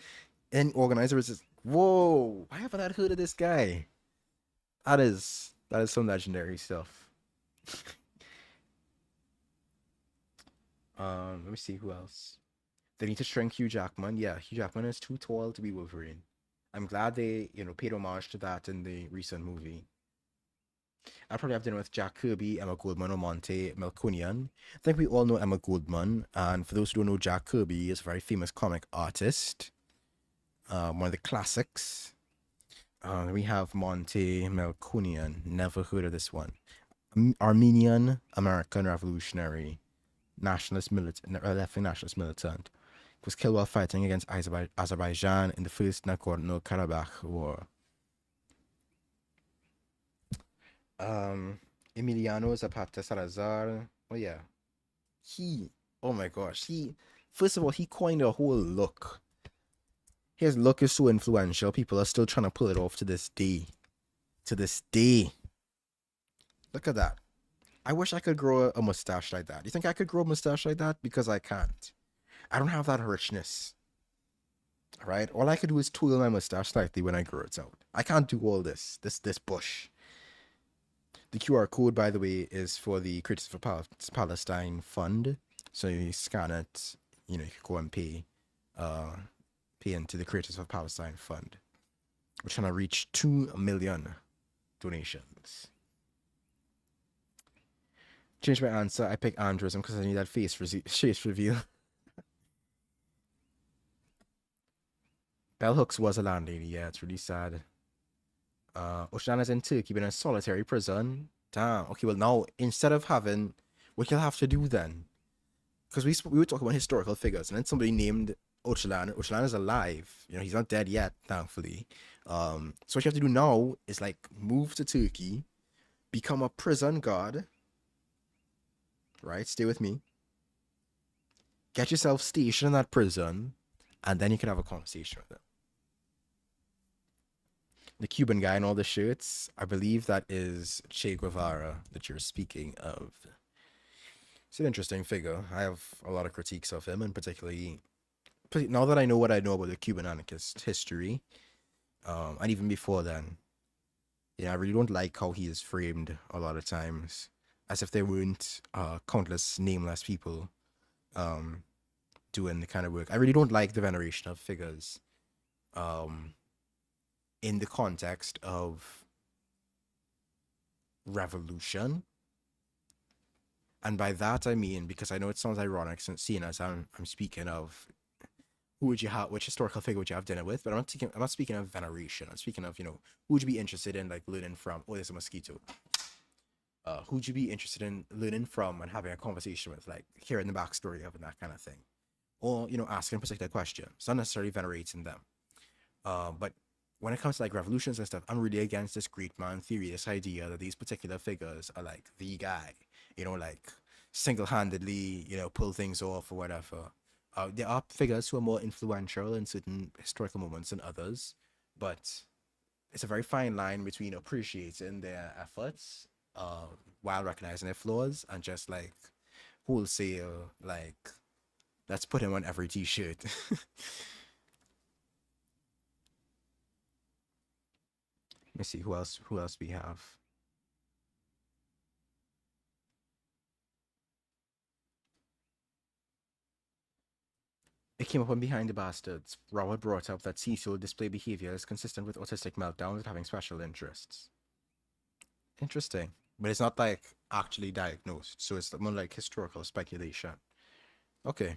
and organize a resistance. Whoa! Why haven't I heard of this guy? That is some legendary stuff. Let me see who else. They need to shrink Hugh Jackman. Yeah, Hugh Jackman is too tall to be Wolverine. I'm glad they, paid homage to that in the recent movie. I'd probably have dinner with Jack Kirby, Emma Goldman, or Monte Melkonian. I think we all know Emma Goldman, and for those who don't know, Jack Kirby is a very famous comic artist, one of the classics. We have Monte Melkonian. Never heard of this one. Armenian American revolutionary, left-wing nationalist militant. Was killed while fighting against Azerbaijan in the First Nagorno-Karabakh War. Emiliano Zapata Salazar. Oh yeah, oh my gosh, first of all, he coined a whole look. His look is so influential. People are still trying to pull it off to this day. To this day. Look at that. I wish I could grow a mustache like that. You think I could grow a mustache like that? Because I can't. I don't have that richness. Right? All I could do is twirl my mustache slightly when I grow it out. I can't do all this. This bush. The QR code, by the way, is for the Creators for Palestine Fund. So you scan it, you can go and pay into the Creators of Palestine Fund. We're trying to reach 2 million donations. Change my answer. I pick Andrism because I need that face reveal. Bell Hooks was a landlady. Yeah, it's really sad. Oceana's in Turkey, but in a solitary prison. Damn. Okay, well now instead of having, what you'll have to do then, because we were talking about historical figures, and then somebody named Ocalan. Ocalan is alive. He's not dead yet, thankfully. So what you have to do now is move to Turkey, become a prison guard. Right, stay with me. Get yourself stationed in that prison, and then you can have a conversation with them. The Cuban guy in all the shirts, I believe that is Che Guevara that you're speaking of. It's an interesting figure. I have a lot of critiques of him, and particularly now that I know what I know about the Cuban anarchist history, and even before then, I really don't like how he is framed a lot of times, as if there weren't countless nameless people doing the kind of work. I really don't like the veneration of figures in the context of revolution. And by that I mean, because I know it sounds ironic since seeing as I'm speaking of which historical figure would you have dinner with, but I'm not speaking of veneration. I'm speaking of, who would you be interested in learning from? Oh, there's a mosquito. Who would you be interested in learning from and having a conversation with, hearing the backstory of and that kind of thing? Or, asking particular questions. It's not necessarily venerating them. But when it comes to revolutions and stuff, I'm really against this great man theory, this idea that these particular figures are the guy, single-handedly, pull things off or whatever. There are figures who are more influential in certain historical moments than others, but it's a very fine line between appreciating their efforts while recognizing their flaws and just wholesale, let's put him on every t-shirt. Let me see who else we have. It came up on Behind the Bastards. Robert brought up that Cecil display behavior is consistent with autistic meltdowns and having special interests. Interesting. But it's not actually diagnosed, so it's more like historical speculation. Okay.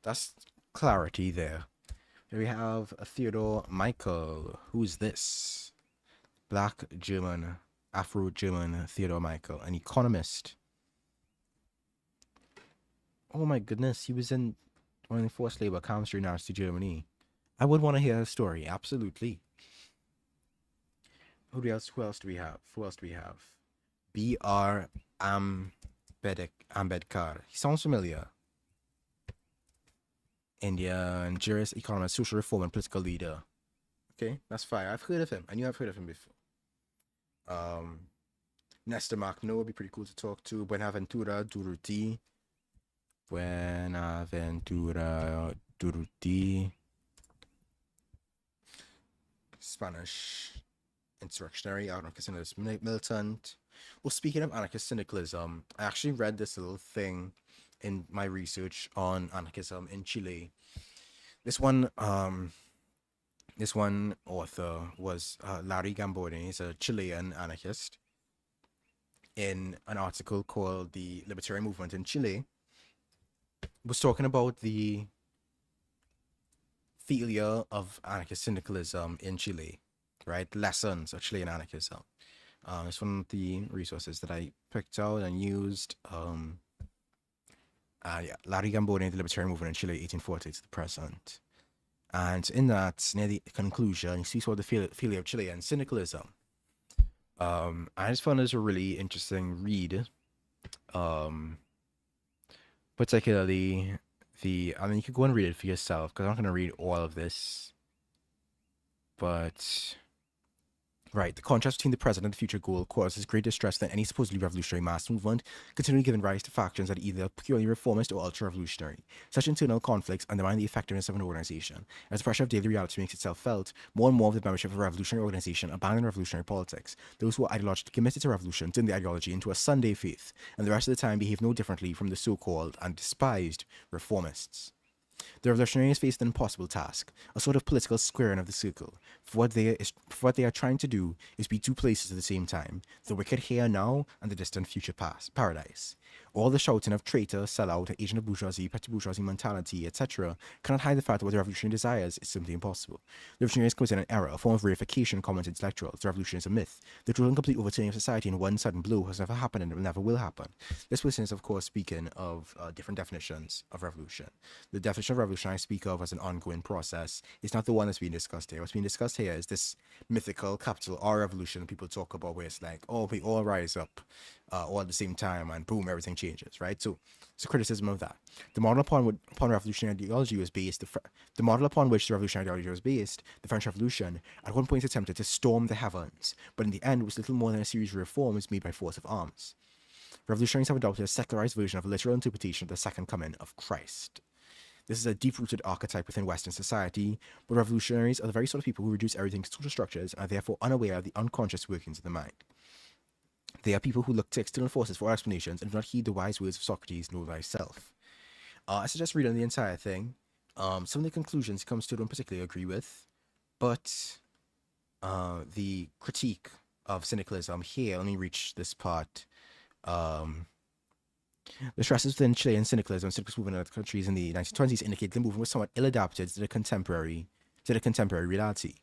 That's clarity there. Here we have Theodore Michael. Who's this? Black German, Afro-German Theodore Michael, an economist. Oh my goodness, he was in one of the forced labor camps during Nazi Germany. I would want to hear his story, absolutely. Who else do we have? B.R. Ambedkar. He sounds familiar. Indian jurist, economist, social reform, and political leader. Okay, that's fine. I've heard of him. I knew I've heard of him before. Nestor Makhno would be pretty cool to talk to. Buenaventura Durruti. Spanish insurrectionary anarchist militant. Well, speaking of anarchist syndicalism, I actually read this little thing in my research on anarchism in Chile. This one author was Larry Gamboni. He's a Chilean anarchist. in an article called The Libertarian Movement in Chile, was talking about the failure of anarchist syndicalism in Chile, right? Lessons of Chilean anarchism. It's one of the resources that I picked out and used. Yeah, Larry Gamboni, The Libertarian Movement in Chile, 1840 to the present. And in that, near the conclusion, he speaks about the failure of Chilean syndicalism. I just found this a really interesting read. Um, Particularly I mean, you could go and read it for yourself because I'm not going to read all of this, but right, the contrast between the present and the future goal causes greater distress than any supposedly revolutionary mass movement, continually giving rise to factions that are either purely reformist or ultra-revolutionary. Such internal conflicts undermine the effectiveness of an organization. As the pressure of daily reality makes itself felt, more and more of the membership of a revolutionary organization abandon revolutionary politics. Those who are ideologically committed to revolution turn the ideology into a Sunday faith, and the rest of the time behave no differently from the so-called and despised reformists. The revolutionaries faced an impossible task, a sort of political squaring of the circle. For what they are trying to do is be two places at the same time, the wicked here now and the distant future past, paradise. All the shouting of traitor, sellout, agent of bourgeoisie, petty bourgeoisie mentality, etc., cannot hide the fact that what the revolutionary desires is simply impossible. The revolutionaries committed an error, a form of reification common to intellectuals. The revolution is a myth. The total and complete overturning of society in one sudden blow has never happened and it never will happen. This person is, of course, speaking of different definitions of revolution. The definition of revolution I speak of as an ongoing process is not the one that's being discussed here. What's being discussed here is this mythical capital R revolution people talk about, where it's like, oh, we all rise up all at the same time and boom, everything changes, right? So it's a criticism of that. The model upon revolutionary ideology was based, the model upon which the revolutionary ideology was based, the French Revolution, at one point attempted to storm the heavens, but in the end was little more than a series of reforms made by force of arms. Revolutionaries have adopted a secularized version of a literal interpretation of the second coming of Christ. This is a deep-rooted archetype within Western society, but revolutionaries are the very sort of people who reduce everything to social structures and are therefore unaware of the unconscious workings of the mind. They are people who look to external forces for explanations and do not heed the wise words of Socrates, know thyself. I suggest reading the entire thing. Some of the conclusions he comes to I don't particularly agree with, but the critique of syndicalism here, let me reach this part. The stresses within Chilean syndicalism and syndicalist movement in other countries in the 1920s indicate the movement was somewhat ill-adapted to the contemporary reality.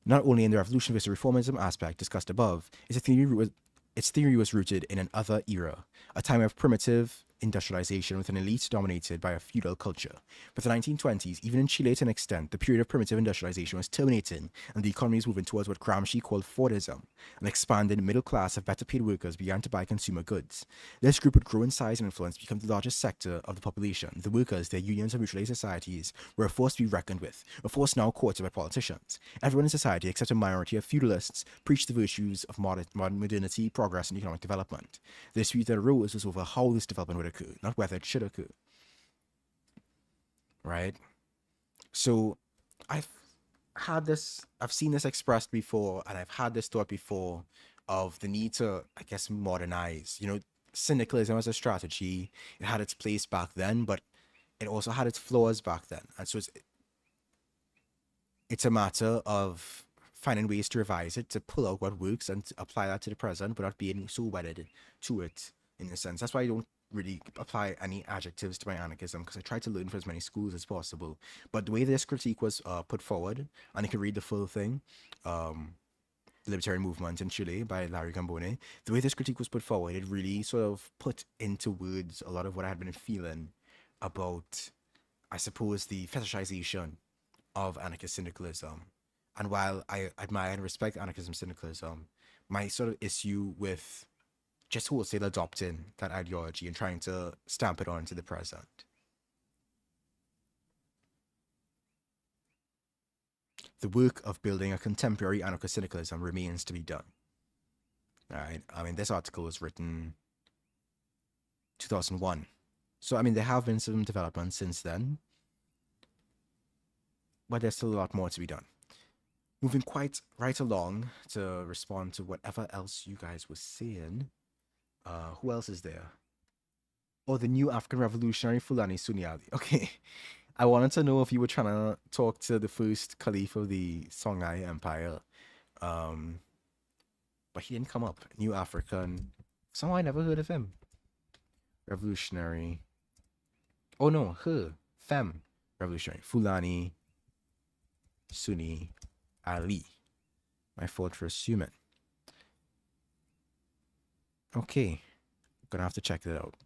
Not only in the revolution versus reformism aspect discussed above, its theory was rooted in an other era, a time of primitive industrialization with an elite dominated by a feudal culture. But the 1920s, even in Chile to an extent, the period of primitive industrialization was terminating and the economy was moving towards what Gramsci called Fordism. An expanded middle class of better paid workers began to buy consumer goods. This group would grow in size and influence, become the largest sector of the population. The workers, their unions and mutual aid societies were a force to be reckoned with, a force now courted by politicians. Everyone in society, except a minority of feudalists, preached the virtues of modern modernity, progress, and economic development. The dispute that arose was over how this development would occur, not whether it should occur. Right? So I've seen this expressed before, and I've had this thought before of the need to, I guess, modernize. Syndicalism as a strategy, it had its place back then, but it also had its flaws back then. And so it's a matter of finding ways to revise it, to pull out what works and to apply that to the present without being so wedded to it in a sense. That's why I don't really apply any adjectives to my anarchism, because I try to learn from as many schools as possible. But the way this critique was put forward, and you can read the full thing, The Libertarian Movement in Chile by Larry Gambone, the way this critique was put forward, it really sort of put into words a lot of what I had been feeling about, I suppose, the fetishization of anarchist syndicalism. And while I admire and respect anarchism syndicalism, my sort of issue with just wholesale adopting that ideology and trying to stamp it onto the present. The work of building a contemporary anarchist syndicalism remains to be done. All right. I mean, this article was written 2001. So, I mean, there have been some developments since then, but there's still a lot more to be done. Moving quite right along to respond to whatever else you guys were saying. Who else is there? Oh, the new African revolutionary Fulani Sunni Ali. Okay. I wanted to know if you were trying to talk to the first caliph of the Songhai Empire. but he didn't come up. New African. Somehow I never heard of him. Revolutionary. Oh no, her. Femme. Revolutionary. Fulani. Sunni. Ali. My fortress human. Okay. Gonna have to check that out.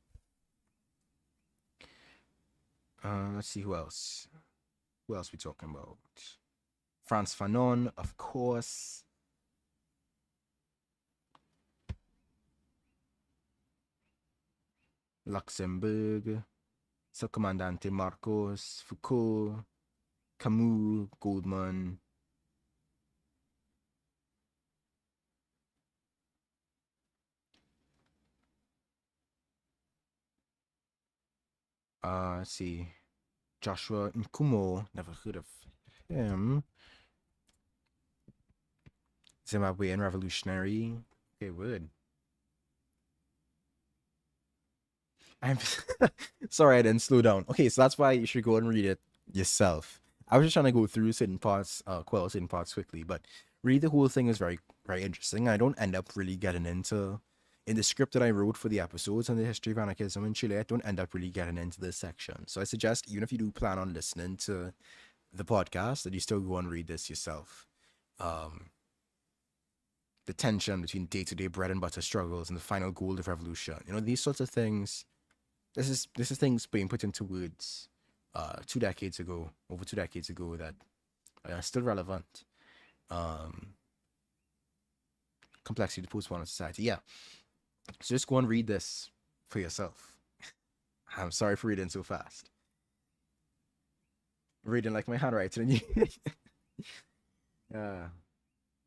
Let's see who else. Who else we talking about? Frantz Fanon, of course. Luxembourg. Seu Comandante Marcos, Foucault, Camus, Goldman. Let's see. Joshua Nkumo, never heard of him. Zimbabwean revolutionary. Okay, word. I'm sorry I didn't slow down. Okay, so that's why you should go and read it yourself. I was just trying to go through certain parts, certain parts quickly, but read the whole thing is very, very interesting. I don't end up really getting into in the script that I wrote for the episodes on the history of anarchism in Chile. I don't end up really getting into this section. So I suggest even if you do plan on listening to the podcast, that you still go and read this yourself. The tension between day-to-day bread and butter struggles and the final goal of revolution. You know, these sorts of things. This is things being put into words 2 decades ago, over 2 decades ago, that are still relevant. Complexity of the post-modern society. Yeah. So just go and read this for yourself. I'm sorry for reading so fast. Reading like my handwriting. Yeah,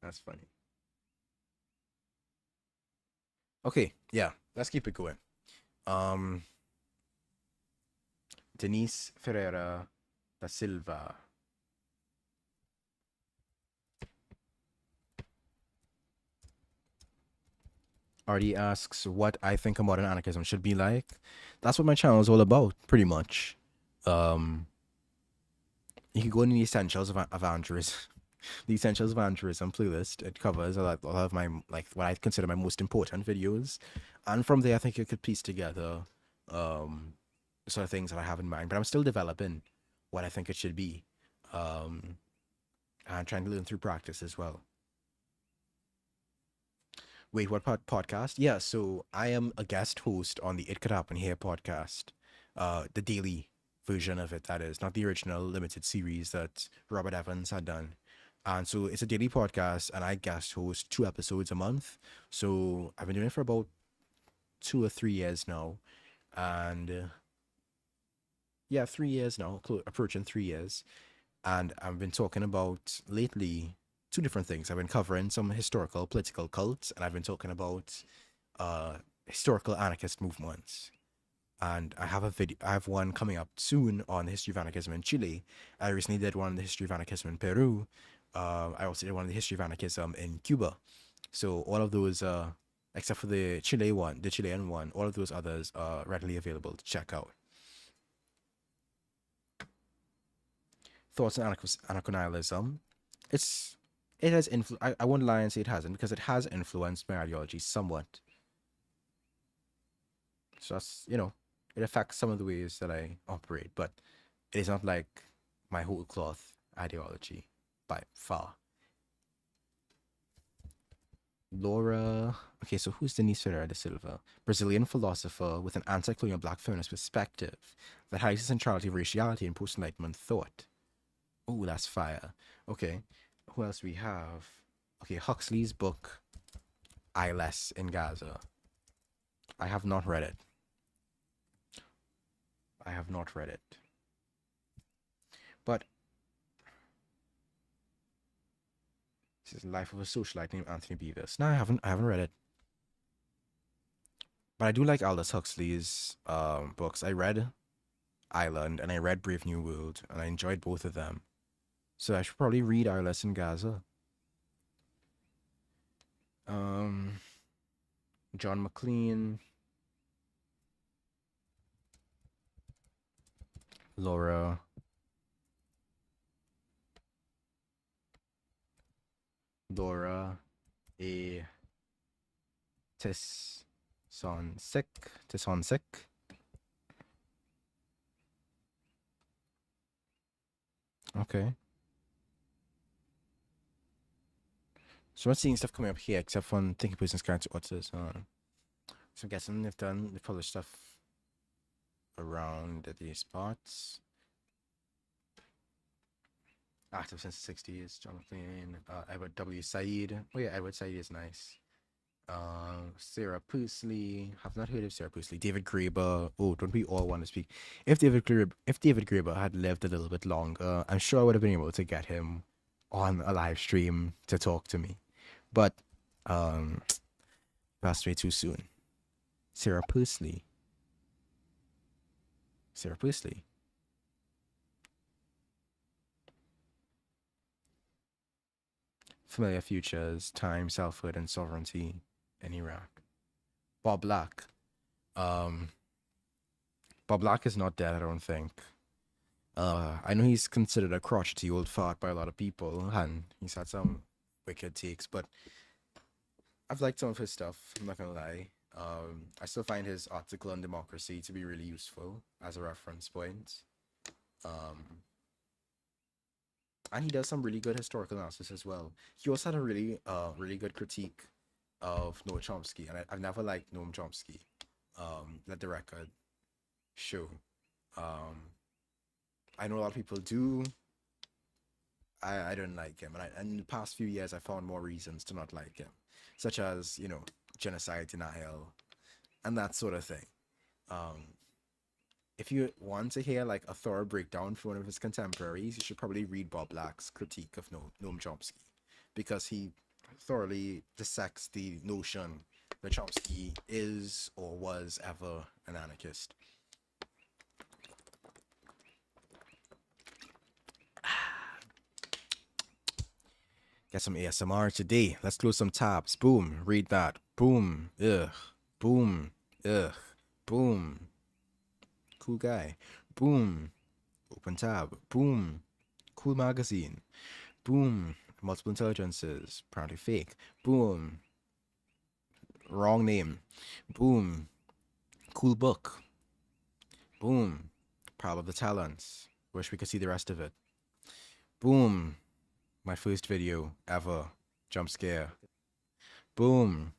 that's funny. Okay, yeah, let's keep it going. Um, Denise Ferreira da Silva. Artie asks what I think a modern anarchism should be like. That's what my channel is all about, pretty much. Um, you can go into the essentials of evangelism. The essentials of evangelism playlist. It covers a lot of my, like, what I consider my most important videos, and from there I think you could piece together the sort of things that I have in mind. But I'm still developing what I think it should be, and trying to learn through practice as well. Wait, what podcast? Yeah, so I am a guest host on the It Could Happen Here podcast, the daily version of it, that is, not the original limited series that Robert Evans had done. And so it's a daily podcast, and I guest host 2 episodes a month. So I've been doing it for about 2 or 3 years now. And yeah, 3 years now, approaching 3 years. And I've been talking about lately two different things. I've been covering some historical political cults, and I've been talking about historical anarchist movements. And I have a video. I have one coming up soon on the history of anarchism in Chile. I recently did one on the history of anarchism in Peru. I also did one on the history of anarchism in Cuba. So all of those, except for the Chilean one, all of those others are readily available to check out. Thoughts on anarcho-nihilism. It has I won't lie and say it hasn't, because it has influenced my ideology somewhat. So that's, it affects some of the ways that I operate, but it is not like my whole cloth ideology by far. Laura. Okay, so who's Denise Ferreira da Silva? Brazilian philosopher with an anti-colonial black feminist perspective that highlights the centrality of raciality in post-enlightenment thought. Oh, that's fire. Okay, who else we have? Okay, Huxley's book, I Less in Gaza. I have not read it. I have not read it. But this is Life of a Socialite named Anthony Beavers. No, I haven't read it. But I do like Aldous Huxley's books. I read Island and I read Brave New World, and I enjoyed both of them. So I should probably read I Less in Gaza. John McLean. Laura. Laura A. Tis son sick. Tis on sick. Okay. So I'm not seeing stuff coming up here except for Thinking Person's character authors. So I'm guessing they've published stuff around these spots. Active since the 60s. Jonathan, Edward W. Said. Oh yeah, Edward Said is nice. Sarah Poosley. Have not heard of Sarah Poosley. David Graeber. Oh, don't we all want to speak? If David Graeber had lived a little bit longer, I'm sure I would have been able to get him on a live stream to talk to me. But passed away too soon. Sarah Poosley. Sarah Poosley. Familiar Futures, Time, Selfhood, and Sovereignty in Iraq. Bob Black. Bob Black is not dead, I don't think. I know he's considered a crotchety old fart by a lot of people, and he's had some wicked takes, but I've liked some of his stuff, I'm not gonna lie. I still find his article on democracy to be really useful as a reference point. And he does some really good historical analysis as well. He also had a really good critique of Noam Chomsky, and I've never liked Noam Chomsky. Let the record show. I know a lot of people do. I don't like him, and in the past few years, I found more reasons to not like him, such as genocide denial, and that sort of thing. If you want to hear like a thorough breakdown from one of his contemporaries, you should probably read Bob Black's critique of Noam Chomsky, because he thoroughly dissects the notion that Chomsky is or was ever an anarchist. Get some ASMR today. Let's close some tabs. Boom. Read that. Boom. Ugh. Boom. Ugh. Boom. Cool guy. Boom. Open tab. Boom. Cool magazine. Boom. Multiple intelligences. Apparently fake. Boom. Wrong name. Boom. Cool book. Boom. Proud of the talents. Wish we could see the rest of it. Boom. My first video ever. Jump scare. Boom.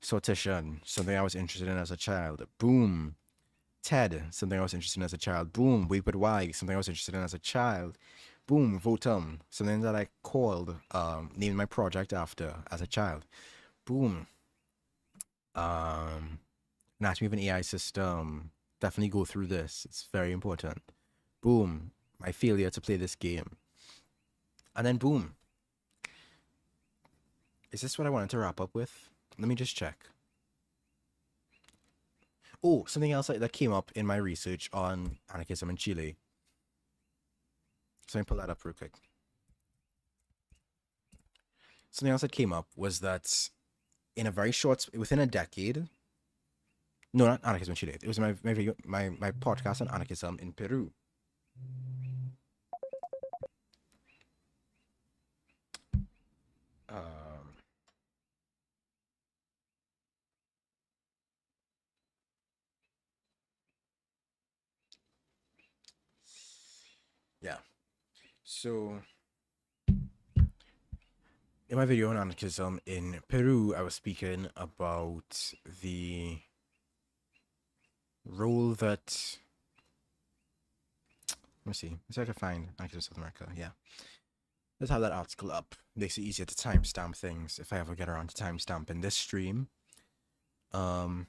Sortition. Something I was interested in as a child. Boom. Ted. Something I was interested in as a child. Boom. Wait, but why? Something I was interested in as a child. Boom. Votum. Something that I called, named my project after as a child. Boom. Anatomy of an AI system. Definitely go through this. It's very important. Boom. My failure to play this game. And then boom. Is this what I wanted to wrap up with? Let me just check. Oh, something else that came up in my research on anarchism in Chile. So let me pull that up real quick. Something else that came up was that in a very short, within a decade, no, not anarchism in Chile. It was my video, my podcast on anarchism in Peru. Yeah. So in my video on anarchism in Peru, I was speaking about the role that, let me see if I can find anarchism South America. Yeah. Let's have that article up. Makes it easier to timestamp things if I ever get around to timestamp in this stream. Where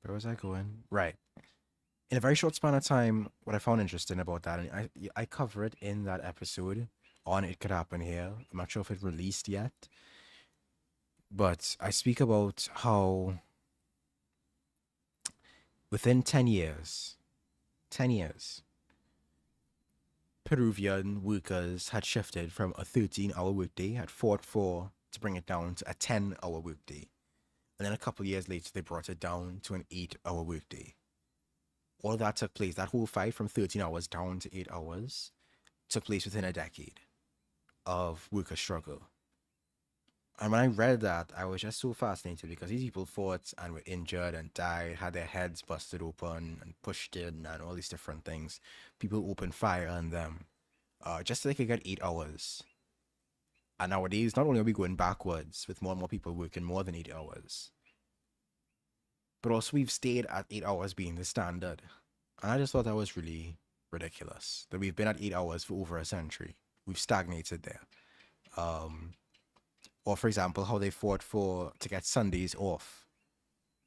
was I going? Right. In a very short span of time, what I found interesting about that, and I cover it in that episode on It Could Happen Here. I'm not sure if it released yet, but I speak about how within 10 years, Peruvian workers had shifted from a 13-hour workday, had fought for to bring it down to a 10-hour workday. And then a couple of years later, they brought it down to an 8-hour workday. All of that took place, that whole fight from 13 hours down to 8 hours, took place within a decade of worker struggle. And when I read that, I was just so fascinated because these people fought and were injured and died, had their heads busted open and pushed in, and all these different things. People opened fire on them, just so they could get 8 hours. And nowadays, not only are we going backwards with more and more people working more than 8 hours, but also we've stayed at 8 hours being the standard. And I just thought that was really ridiculous that we've been at 8 hours for over a century. We've stagnated there. Um, or for example, how they fought for to get Sundays off,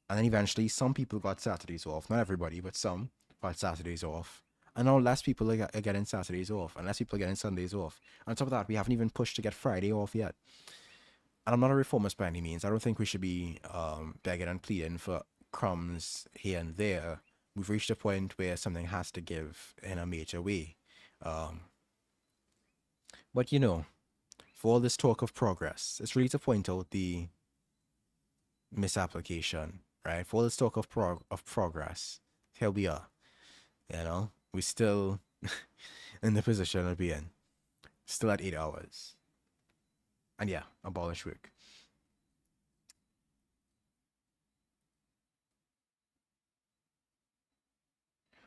and then eventually some people got Saturdays off. Not everybody, but some got Saturdays off. And now less people are getting Saturdays off, and less people are getting Sundays off. And on top of that, we haven't even pushed to get Friday off yet. And I'm not a reformist by any means. I don't think we should be begging and pleading for crumbs here and there. We've reached a point where something has to give in a major way. Um, but you know, for all this talk of progress, it's really to point out the misapplication, right? For all this talk of progress, here we are. You know, we still in the position of being still at 8 hours, and yeah, abolish work.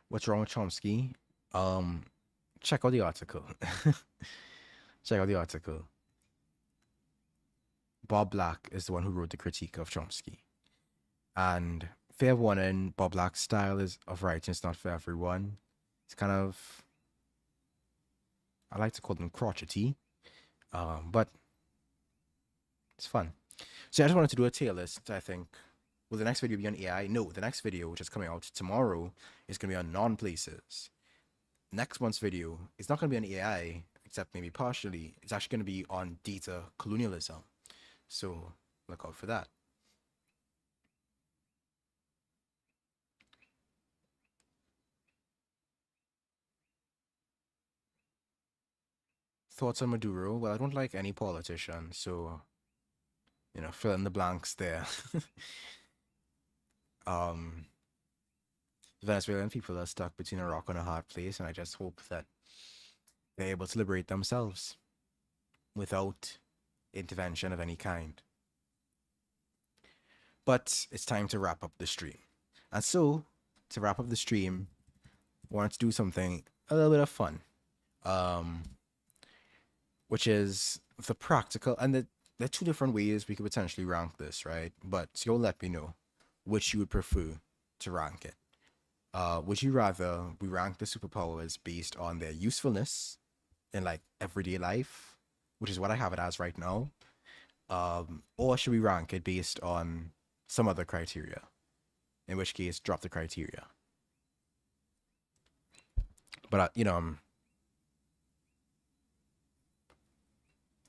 What's wrong with Chomsky? Um, check out the article. Check out the article. Bob Black is the one who wrote the critique of Chomsky. And fair warning, Bob Black's style is of writing is not for everyone. It's kind of, I like to call them crotchety, but it's fun. So I just wanted to do a tier list, I think. Will the next video be on AI? No, the next video, which is coming out tomorrow, is going to be on non-places. Next month's video is not going to be on AI, except maybe partially. It's actually going to be on data colonialism. So look out for that. Thoughts on Maduro? Well, I don't like any politician, so fill in the blanks there. um, Venezuelan people are stuck between a rock and a hard place, and I just hope that they're able to liberate themselves without intervention of any kind. But it's time to wrap up the stream. And so, to wrap up the stream, I wanted to do something a little bit of fun. Which is the practical, and there are two different ways we could potentially rank this, right? But you'll let me know which you would prefer to rank it. Would you rather we rank the superpowers based on their usefulness in like everyday life, which is what I have it as right now, or should we rank it based on some other criteria? In which case, drop the criteria. But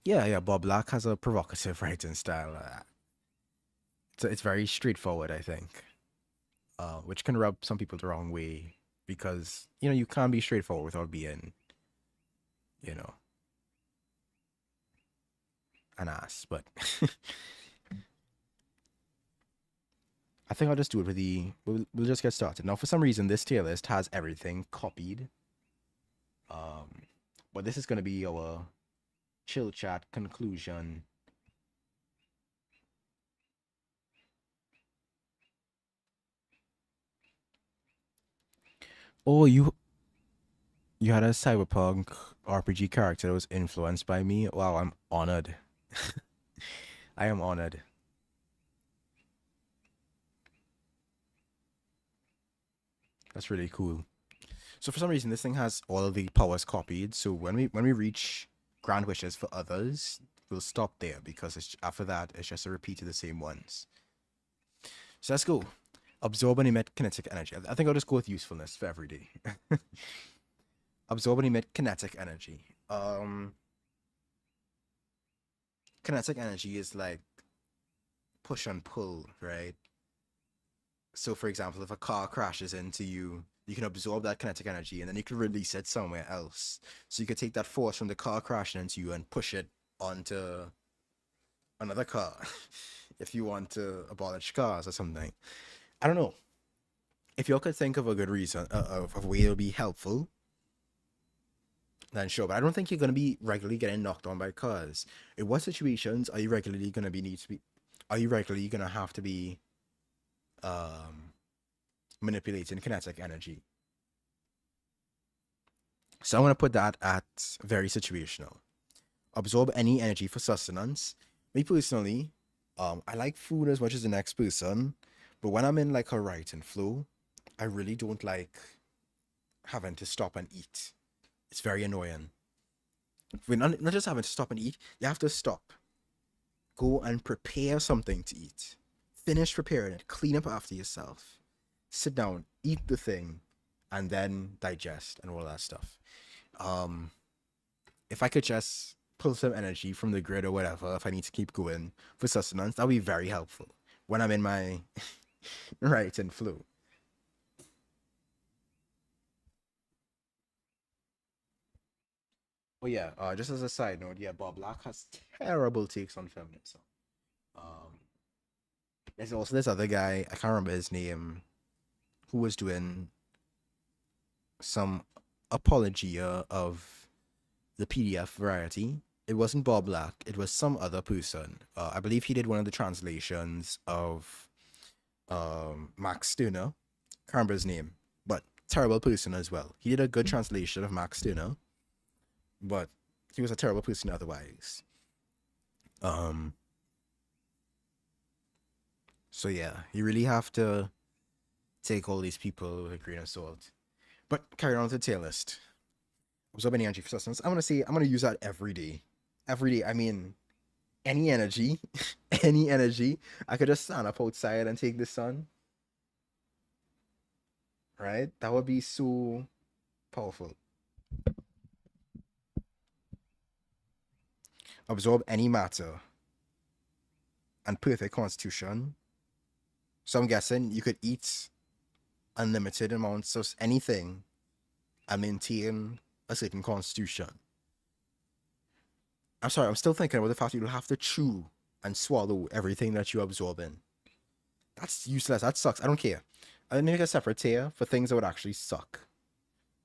yeah, Bob Black has a provocative writing style. It's very straightforward, I think, which can rub some people the wrong way because you can't be straightforward without being, you know, an ass. But I think I'll just do it with the. We'll just get started now. For some reason, this tier list has everything copied. But this is gonna be our chill chat conclusion. Oh, you had a cyberpunk RPG character that was influenced by me. Wow, I'm honored. I am honored. That's really cool. So for some reason, this thing has all of the powers copied. So when we reach grand wishes for others, we'll stop there because after that, it's just a repeat of the same ones. So let's go. Absorb and emit kinetic energy. I think I'll just go with usefulness for every day. Absorb and emit kinetic energy. Kinetic energy is like push and pull, right? So for example, if a car crashes into you, you can absorb that kinetic energy and then you can release it somewhere else. So you could take that force from the car crashing into you and push it onto another car if you want to abolish cars or something. I don't know. If you all could think of a good reason, of a way it would be helpful, then sure. But I don't think you're gonna be regularly getting knocked on by cars. In what situations are you regularly gonna be need to be? Are you regularly gonna have to be um manipulating kinetic energy? So I'm gonna put that at very situational. Absorb any energy for sustenance. Me personally, I like food as much as the next person, but when I'm in like a writing flow, I really don't like having to stop and eat. It's very annoying. We're not just having to stop and eat, you have to stop. Go and prepare something to eat. Finish preparing it. Clean up after yourself. Sit down, eat the thing, and then digest and all that stuff. Um, if I could just pull some energy from the grid or whatever, if I need to keep going for sustenance, that would be very helpful when I'm in my right and flow. Oh yeah, just as a side note, yeah, Bob Black has terrible takes on feminism. Um, there's also this other guy, I can't remember his name, who was doing some apologia of the PDF variety. It wasn't Bob Black, it was some other person. I believe he did one of the translations of Max Stirner. Can't remember his name, but terrible person as well. He did a good translation of Max Stirner, but he was a terrible person otherwise. Um, so yeah, you really have to take all these people with a grain of salt. But carry on to the tail list. Absorb any energy for sustenance. I'm gonna use that every day. Every day. I mean, any energy, any energy. I could just stand up outside and take the sun, right? That would be so powerful. Absorb any matter and perfect constitution. So I'm guessing you could eat unlimited amounts of anything and maintain a certain constitution. I'm sorry, I'm still thinking about the fact that you'll have to chew and swallow everything that you absorb in. That's useless. That sucks. I don't care. I make a separate tier for things that would actually suck.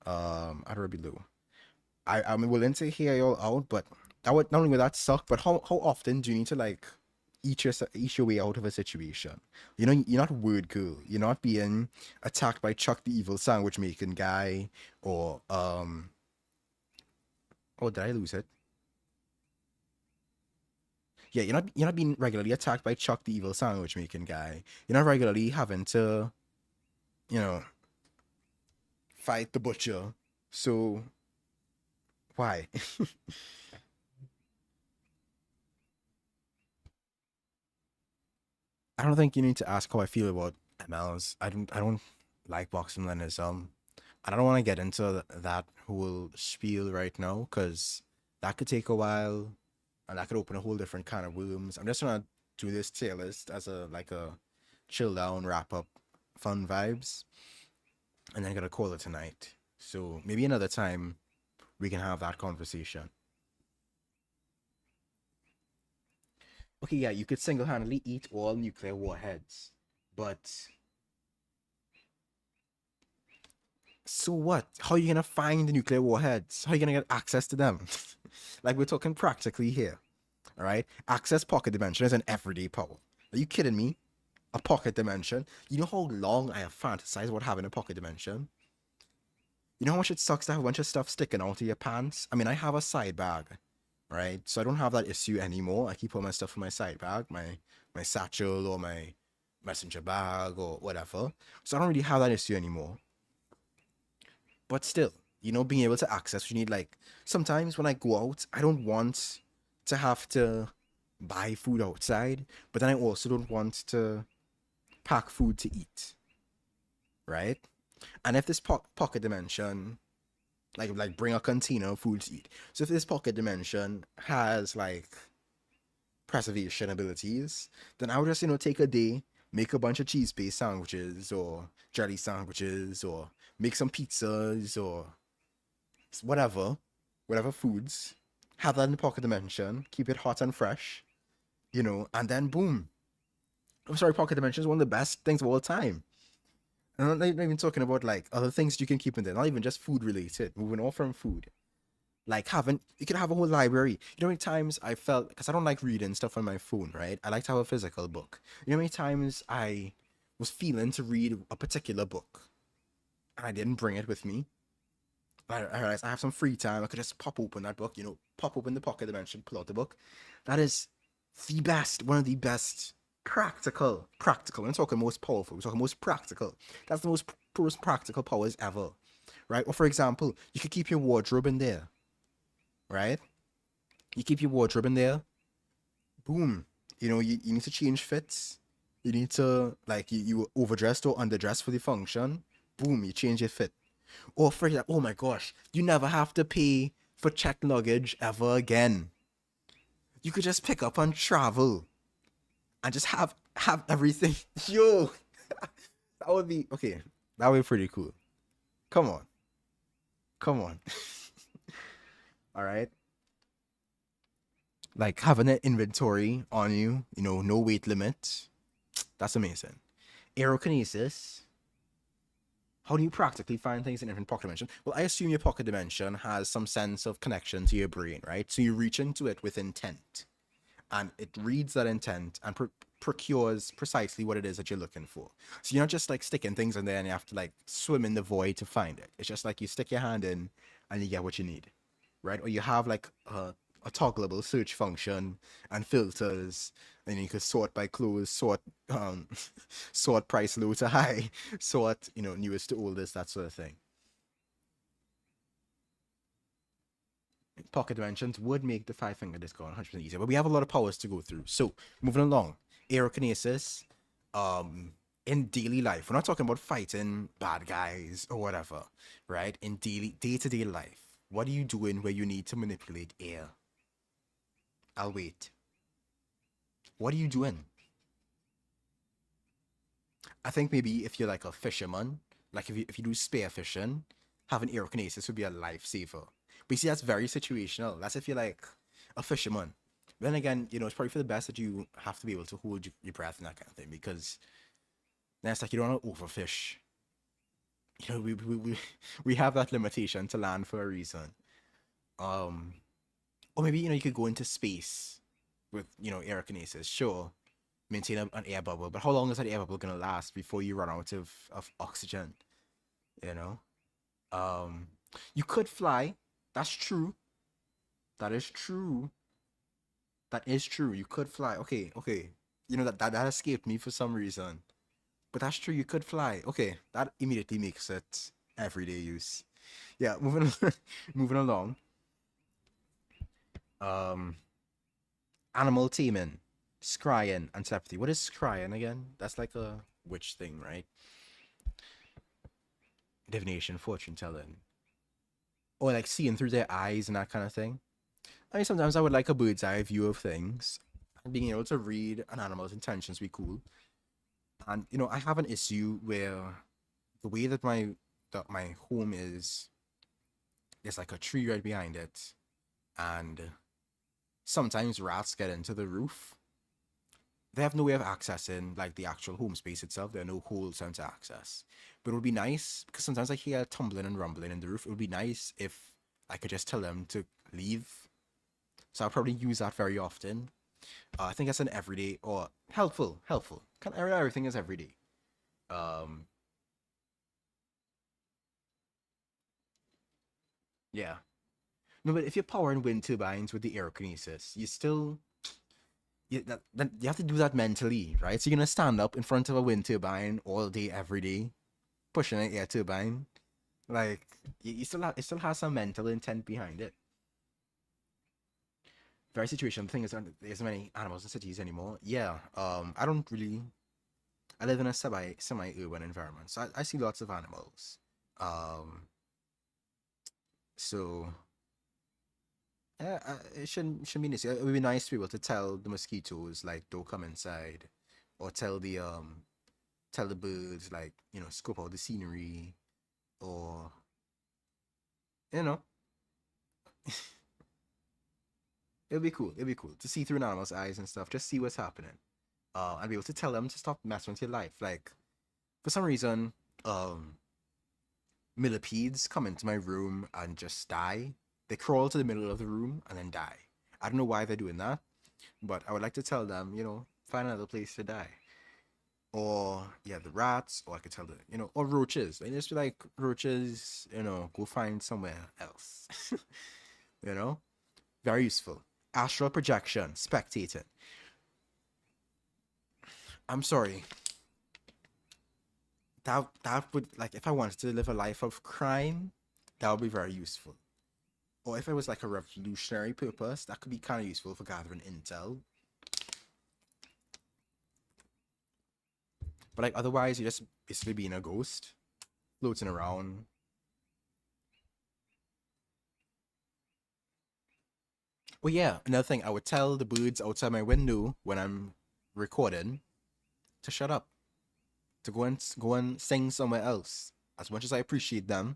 I'd rather be low. I'm willing to hear you all out, but that would not only would that suck, but how often do you need to like eat your way out of a situation? You know, you're not word girl. You're not being attacked by Chuck the evil sandwich making guy or oh, did I lose it? Yeah, you're not being regularly attacked by Chuck the evil sandwich making guy. You're not regularly having to, you know, fight the butcher. So why? I don't think you need to ask how I feel about MLs. I don't like boxing Leninism. I don't want to get into that whole spiel right now because that could take a while and that could open a whole different kind of worms. I'm just gonna do this tier list as a like a chill down, wrap up, fun vibes, and then gonna call it tonight. So maybe another time we can have that conversation. Okay, yeah, you could single-handedly eat all nuclear warheads, but so what? How are you gonna find the nuclear warheads? How are you gonna get access to them? Like we're talking practically here, all right? Access pocket dimension is an everyday power. Are you kidding me? A pocket dimension? You know how long I have fantasized about having a pocket dimension? You know how much it sucks to have a bunch of stuff sticking out of your pants? I mean, I have a side bag, right? So I don't have that issue anymore. I keep all my stuff in my side bag, my satchel or my messenger bag or whatever. So I don't really have that issue anymore. But still, you know, being able to access, you need like sometimes when I go out, I don't want to have to buy food outside, but then I also don't want to pack food to eat, right? And if this pocket dimension, like bring a container of food to eat. So if this pocket dimension has like preservation abilities, then I would just, you know, take a day, make a bunch of cheese-based sandwiches or jelly sandwiches or make some pizzas or whatever, whatever foods, have that in the pocket dimension, keep it hot and fresh, you know, and then boom. I'm sorry, pocket dimension is one of the best things of all time. And I'm not even talking about like other things you can keep in there, not even just food related, moving off from food. Like having, you could have a whole library. You know how many times I felt, because I don't like reading stuff on my phone, right? I like to have a physical book. You know how many times I was feeling to read a particular book and I didn't bring it with me? I realized I have some free time. I could just pop open that book, pop open the pocket dimension, pull out the book. That is the best, one of the best practical. I'm talking most powerful. We're talking most practical. That's the most practical powers ever, right? Or for example, you could keep your wardrobe in there, right? You keep your wardrobe in there. Boom. You need to change fits. You need to, like, you overdressed or underdressed for the function. Boom, you change your fit. Or for example, oh my gosh, you never have to pay for checked luggage ever again. You could just pick up and travel and just have everything. Yo, that would be okay. That would be pretty cool. Come on, come on. All right, like having an inventory on you. No weight limit. That's amazing. Aerokinesis. How do you practically find things in different pocket dimension? Well, I assume your pocket dimension has some sense of connection to your brain, right? So you reach into it with intent, and it reads that intent and procures precisely what it is that you're looking for. So you're not just like sticking things in there and you have to like swim in the void to find it. It's just like you stick your hand in and you get what you need, right? Or you have like a toggleable search function and filters, and you could sort by clothes, sort price low to high, sort newest to oldest, that sort of thing. Pocket dimensions would make the five finger disc 100% easier, but we have a lot of powers to go through. So moving along, aerokinesis, in daily life, we're not talking about fighting bad guys or whatever, right? In daily day-to-day life, what are you doing where you need to manipulate air? I'll wait. What are you doing? I think maybe if you're like a fisherman, like if you do spear fishing, having aerokinesis would be a lifesaver. But you see, that's very situational. That's if you're like a fisherman. Then again, it's probably for the best that you have to be able to hold your breath and that kind of thing, because then it's like you don't want to overfish. We have that limitation to land for a reason. Um, or maybe you could go into space with aerokinesis. Sure, maintain an air bubble, but how long is that air bubble gonna last before you run out of oxygen? You know. Um, you could fly. That's true. That is true. That is true. You could fly. Okay, okay. That escaped me for some reason. But that's true. You could fly. Okay, that immediately makes it everyday use. Yeah, moving moving along. Um, animal taming, scrying, and telepathy. What is scrying again? That's like a witch thing, right? Divination, fortune telling, or like seeing through their eyes and that kind of thing. I mean, sometimes I would like a bird's eye view of things. And being able to read an animal's intentions would be cool. And I have an issue where the way that my home is, there's like a tree right behind it, and sometimes rats get into the roof. They have no way of accessing like the actual home space itself. There are no holes for them to access. But it would be nice because sometimes I hear tumbling and rumbling in the roof. It would be nice if I could just tell them to leave. So I'll probably use that very often. I think that's an everyday or helpful. Kind of everything is everyday. Um, yeah. No, but if you're powering wind turbines with the aerokinesis, you have to do that mentally, right? So you're gonna stand up in front of a wind turbine all day, every day, pushing an air turbine. Like it still has some mental intent behind it. Very situational. The thing is, there's so many animals in cities anymore. Yeah. I don't really. I live in a semi urban environment, so I see lots of animals. Um, so yeah, it shouldn't be nice. It would be nice to be able to tell the mosquitoes like don't come inside, or tell the birds like scope out the scenery, or you know it'd be cool to see through an animal's eyes and stuff, just see what's happening, and be able to tell them to stop messing with your life. Like for some reason, um millipedes come into my room and just die. They crawl to the middle of the room and then die. I don't know why they're doing that, but I would like to tell them, find another place to die. Or yeah, the rats, or I could tell the, or roaches. They just be like, roaches, go find somewhere else. you know? Very useful. Astral projection, spectating. I'm sorry. That would, like, if I wanted to live a life of crime, that would be very useful. Or if it was like a revolutionary purpose, that could be kind of useful for gathering intel. But like otherwise, you're just basically being a ghost, floating around. Well, yeah, another thing, I would tell the birds outside my window when I'm recording to shut up, to go and sing somewhere else. As much as I appreciate them,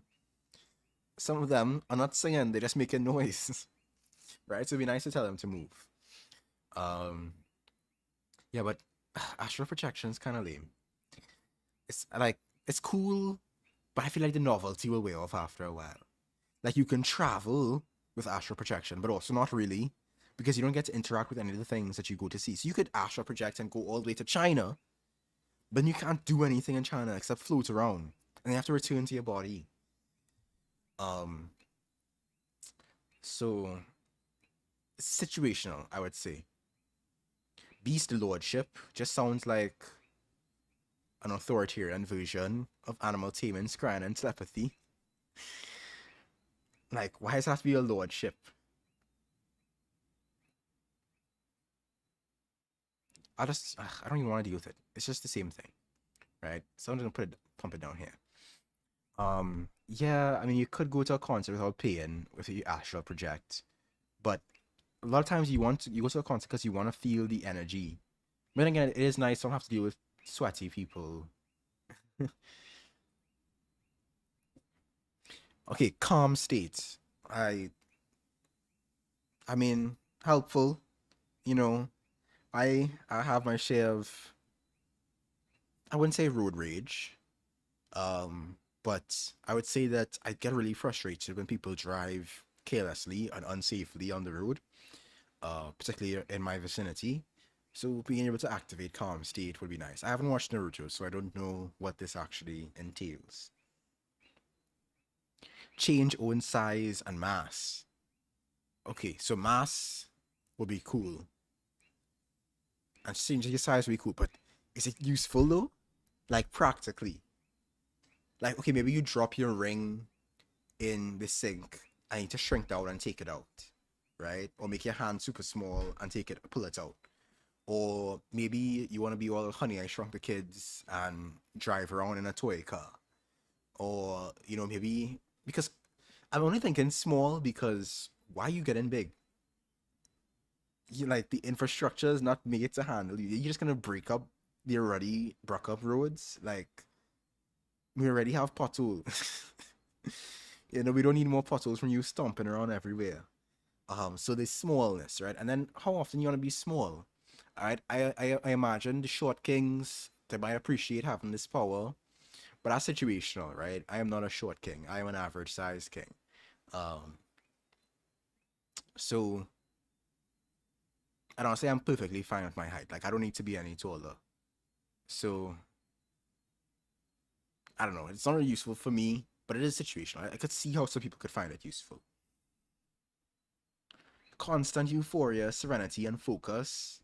some of them are not singing; they're just making noise, right? So it'd be nice to tell them to move. Um, yeah, but astral projection is kind of lame. It's like it's cool, but I feel like the novelty will wear off after a while. Like you can travel with astral projection, but also not really, because you don't get to interact with any of the things that you go to see. So you could astral project and go all the way to China, but you can't do anything in China except float around, and you have to return to your body. Um, so situational, I would say. Beast lordship just sounds like an authoritarian version of animal taming, scrying, and telepathy. Like, why does it have to be a lordship? I don't even want to deal with it. It's just the same thing, right? So I'm just gonna pump it down here. Yeah, I mean, you could go to a concert without paying if you astral project, but a lot of times you go to a concert because you want to feel the energy. But then again, it is nice. Don't have to deal with sweaty people. Okay, calm states. I mean, helpful. You know, I have my share of, I wouldn't say road rage, but I would say that I get really frustrated when people drive carelessly and unsafely on the road, particularly in my vicinity. So being able to activate calm state would be nice. I haven't watched Naruto, so I don't know what this actually entails. Change own size and mass. Okay, so mass would be cool, and changing your size would be cool, but is it useful though? Like practically? Like, okay, maybe you drop your ring in the sink and you just shrink down and take it out, right? Or make your hand super small and pull it out. Or maybe you want to be all Honey, I Shrunk the Kids and drive around in a toy car. Or, maybe because I'm only thinking small because why are you getting big? You like the infrastructure is not made to handle you. You're just gonna break up the already broke up roads. Like we already have potholes. We don't need more potholes from you stomping around everywhere. So there's smallness, right? And then how often you want to be small? All right, I imagine the short kings they might appreciate having this power, but that's situational, right? I am not a short king. I am an average size king. Um, so and honestly, I'm perfectly fine with my height. Like I don't need to be any taller. So I don't know. It's not really useful for me, but it is situational. I could see how some people could find it useful. Constant euphoria, serenity, and focus.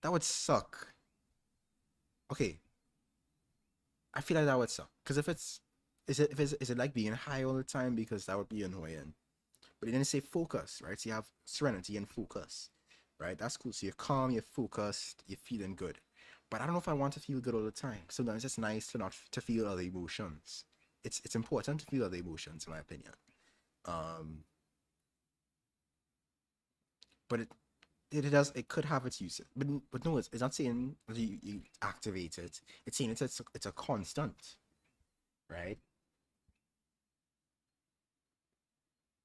That would suck. Okay, I feel like that would suck. Because is it like being high all the time? Because that would be annoying. But it didn't say focus, right? So you have serenity and focus, right? That's cool. So you're calm, you're focused, you're feeling good. But I don't know if I want to feel good all the time. Sometimes it's nice to not to feel other emotions. It's important to feel other emotions, in my opinion. Um, but it could have its use. But no, it's not saying that you activate it. It's saying it's a constant, right?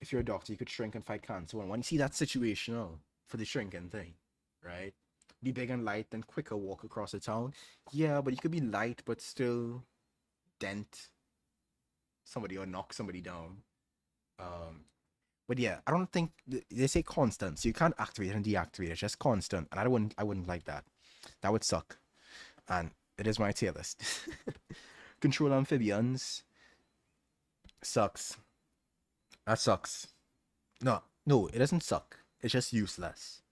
If you're a doctor, you could shrink and fight cancer. And when you see that situational for the shrinking thing, right? Be big and light, then quicker walk across the town. Yeah, but you could be light but still dent somebody or knock somebody down. Um, But yeah, I don't think they say constant, so you can't activate and deactivate. It's just constant, and I wouldn't like that. That would suck. And it is my tier list. Control amphibians sucks. That sucks. No, no, it doesn't suck. It's just useless.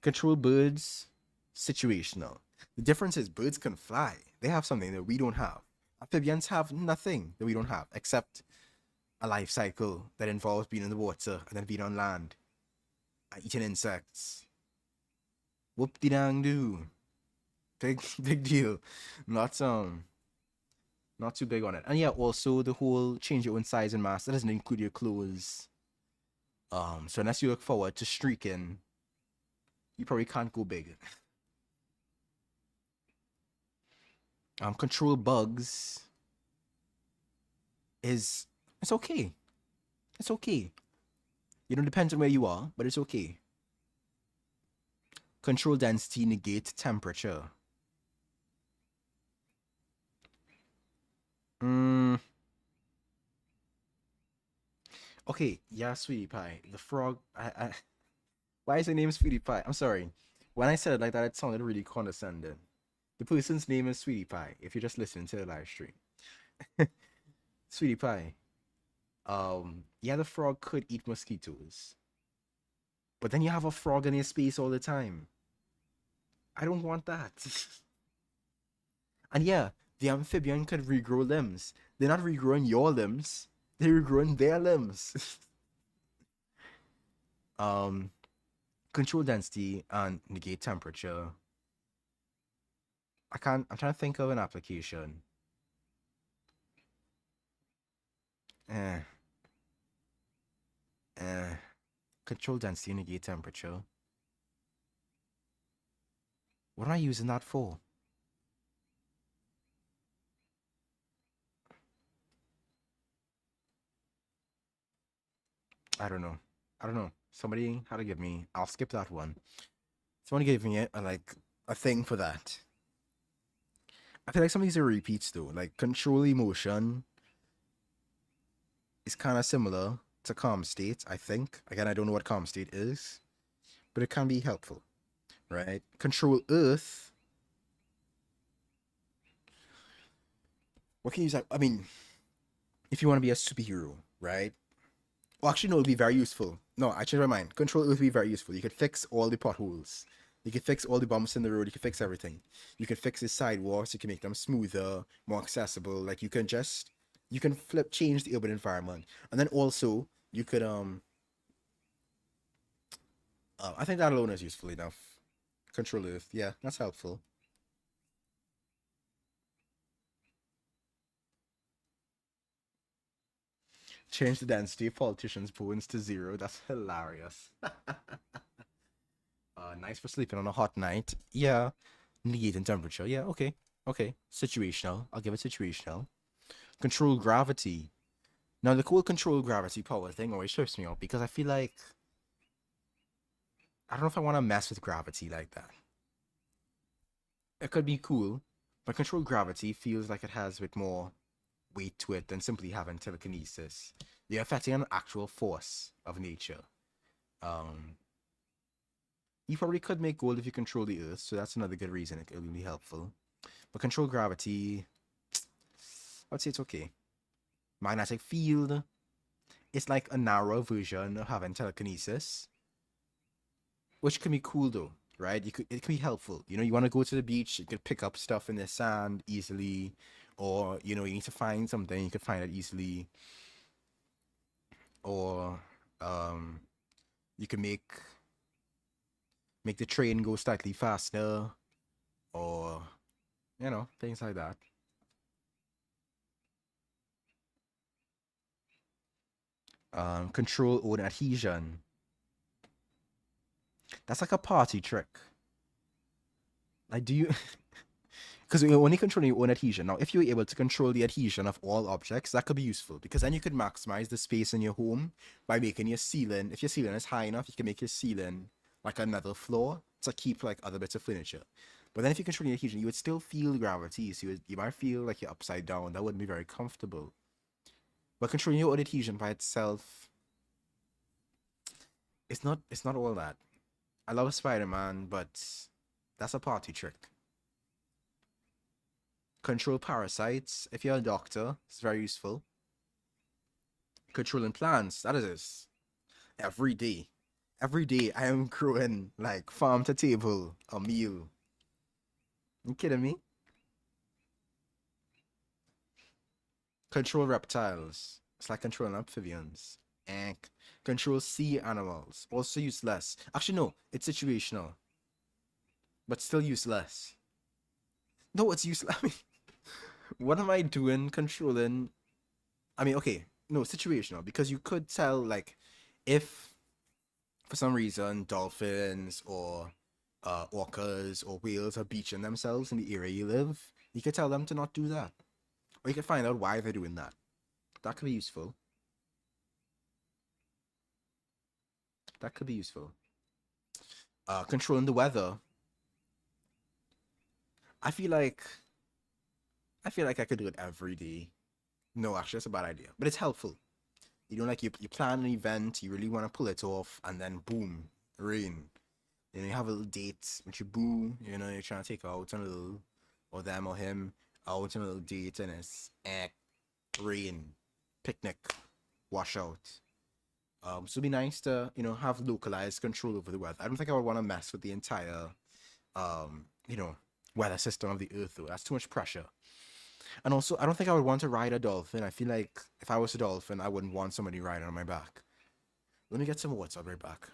Control birds, situational. The difference is birds can fly. They have something that we don't have. Amphibians have nothing that we don't have, except a life cycle that involves being in the water and then being on land and eating insects. Whoop de dang do. Big big deal. Not not too big on it. And yeah, also the whole change your own size and mass, that doesn't include your clothes. So unless you look forward to streaking, you probably can't go big. Control bugs is it's okay. It's okay. You know, depends on where you are, but it's okay. Control density, negate temperature. Mm, okay, yeah, sweetie pie. The frog. Why is the name Sweetie Pie? I'm sorry. When I said it like that, it sounded really condescending. The person's name is Sweetie Pie. If you're just listening to the live stream, Sweetie Pie. Yeah, the frog could eat mosquitoes, but then you have a frog in your space all the time. I don't want that. And yeah, the amphibian could regrow limbs. They're not regrowing your limbs. They're regrowing their limbs. um, Control density and negate temperature. I can't. I'm trying to think of an application. Eh, eh. Control density, negate temperature. What am I using that for? I don't know. I don't know. Somebody had to give me. I'll skip that one. Someone gave me a thing for that. I feel like some of these are repeats though. Like control emotion is kind of similar to calm state. I think. Again, I don't know what calm state is, but it can be helpful, right? Control earth. What can you use? I mean, if you want to be a superhero, right? Well, actually, no, it would be very useful. No, I changed my mind. Control would be very useful. You could fix all the potholes. You could fix all the bumps in the road. You could fix everything. You could fix the sidewalks. You can make them smoother, more accessible. Like you can change the urban environment, and then also you could I think that alone is useful enough. Control Earth, yeah, that's helpful. Change the density of politicians' bones to zero. That's hilarious. Nice for sleeping on a hot night. Yeah. Negating temperature. Yeah, okay. Okay. Situational. I'll give it situational. Control gravity. Now, the cool control gravity power thing always trips me out because I feel like I don't know if I want to mess with gravity like that. It could be cool, but control gravity feels like it has a bit more weight to it than simply having telekinesis. You're affecting an actual force of nature. Um, you probably could make gold if you control the earth, so that's another good reason it will be helpful. But control gravity, I would say it's okay. Magnetic field, it's like a narrow version of having telekinesis, which can be cool though, right? It can be helpful. You know, you want to go to the beach, you could pick up stuff in the sand easily, or you know, you need to find something, you can find it easily, or um, you can make the train go slightly faster, or you know, things like that. Control own adhesion. That's like a party trick. Like, do you? Because you're only controlling your own adhesion. Now, if you're able to control the adhesion of all objects, that could be useful because then you could maximize the space in your home by making your ceiling. If your ceiling is high enough, you can make your ceiling like another floor to keep like other bits of furniture. But then if you control your adhesion, you would still feel gravity. So you might feel like you're upside down. That wouldn't be very comfortable. But controlling your own adhesion by itself, it's not all that. I love Spider-Man, but that's a party trick. Control parasites. If you're a doctor, it's very useful. Controlling plants. That is every day. Every day I am growing like farm to table a meal. You kidding me? Control reptiles. It's like controlling amphibians. And control sea animals. Also useless. Actually, no, it's situational, but still useless. No, it's useless. I mean, what am I doing controlling? I mean, okay, no, situational because you could tell like if for some reason dolphins or orcas or whales are beaching themselves in the area you live, you could tell them to not do that, or you could find out why they're doing that. That could be useful. That could be useful. Controlling the weather. I feel like I feel like I could do it every day. No, actually, that's a bad idea, but it's helpful. You know, like you plan an event, you really want to pull it off, and then boom, rain. You know, you have a little date with your boo. You know, you're trying to take her out on a little, or them or him out on a little date, and it's rain, picnic, washout. So it'd be nice to have localized control over the weather. I don't think I would want to mess with the entire weather system of the earth though. That's too much pressure. And also, I don't think I would want to ride a dolphin. I feel like if I was a dolphin, I wouldn't want somebody riding on my back. Let me get some water. I'll be right back.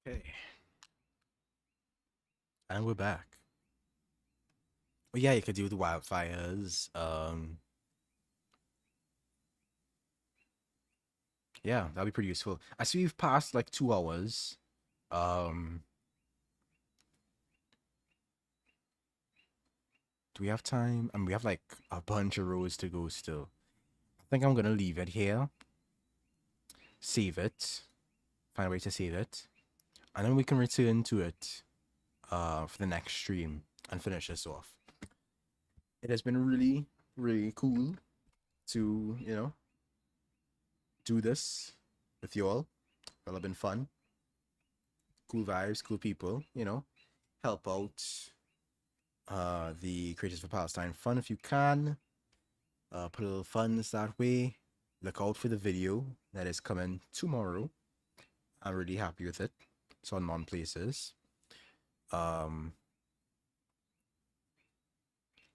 Okay, and we're back. Well, yeah, you could do the wildfires. Yeah, that'd be pretty useful. I see we've passed like 2 hours. Um, do we have time? And we have like a bunch of rows to go still. I think I'm gonna leave it here. Save it. Find a way to save it, and then we can return to it for the next stream and finish this off. It has been really, really cool to do this with you all. It'll have been fun. Cool vibes, cool people. Help out the Creators for Palestine Fund if you can. Put a little funds that way. Look out for the video that is coming tomorrow. I'm really happy with it. It's on non-places. Um,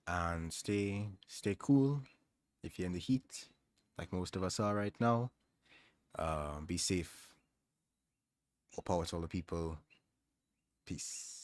and stay cool if you're in the heat, like most of us are right now. Be safe. All power to all the people. Peace.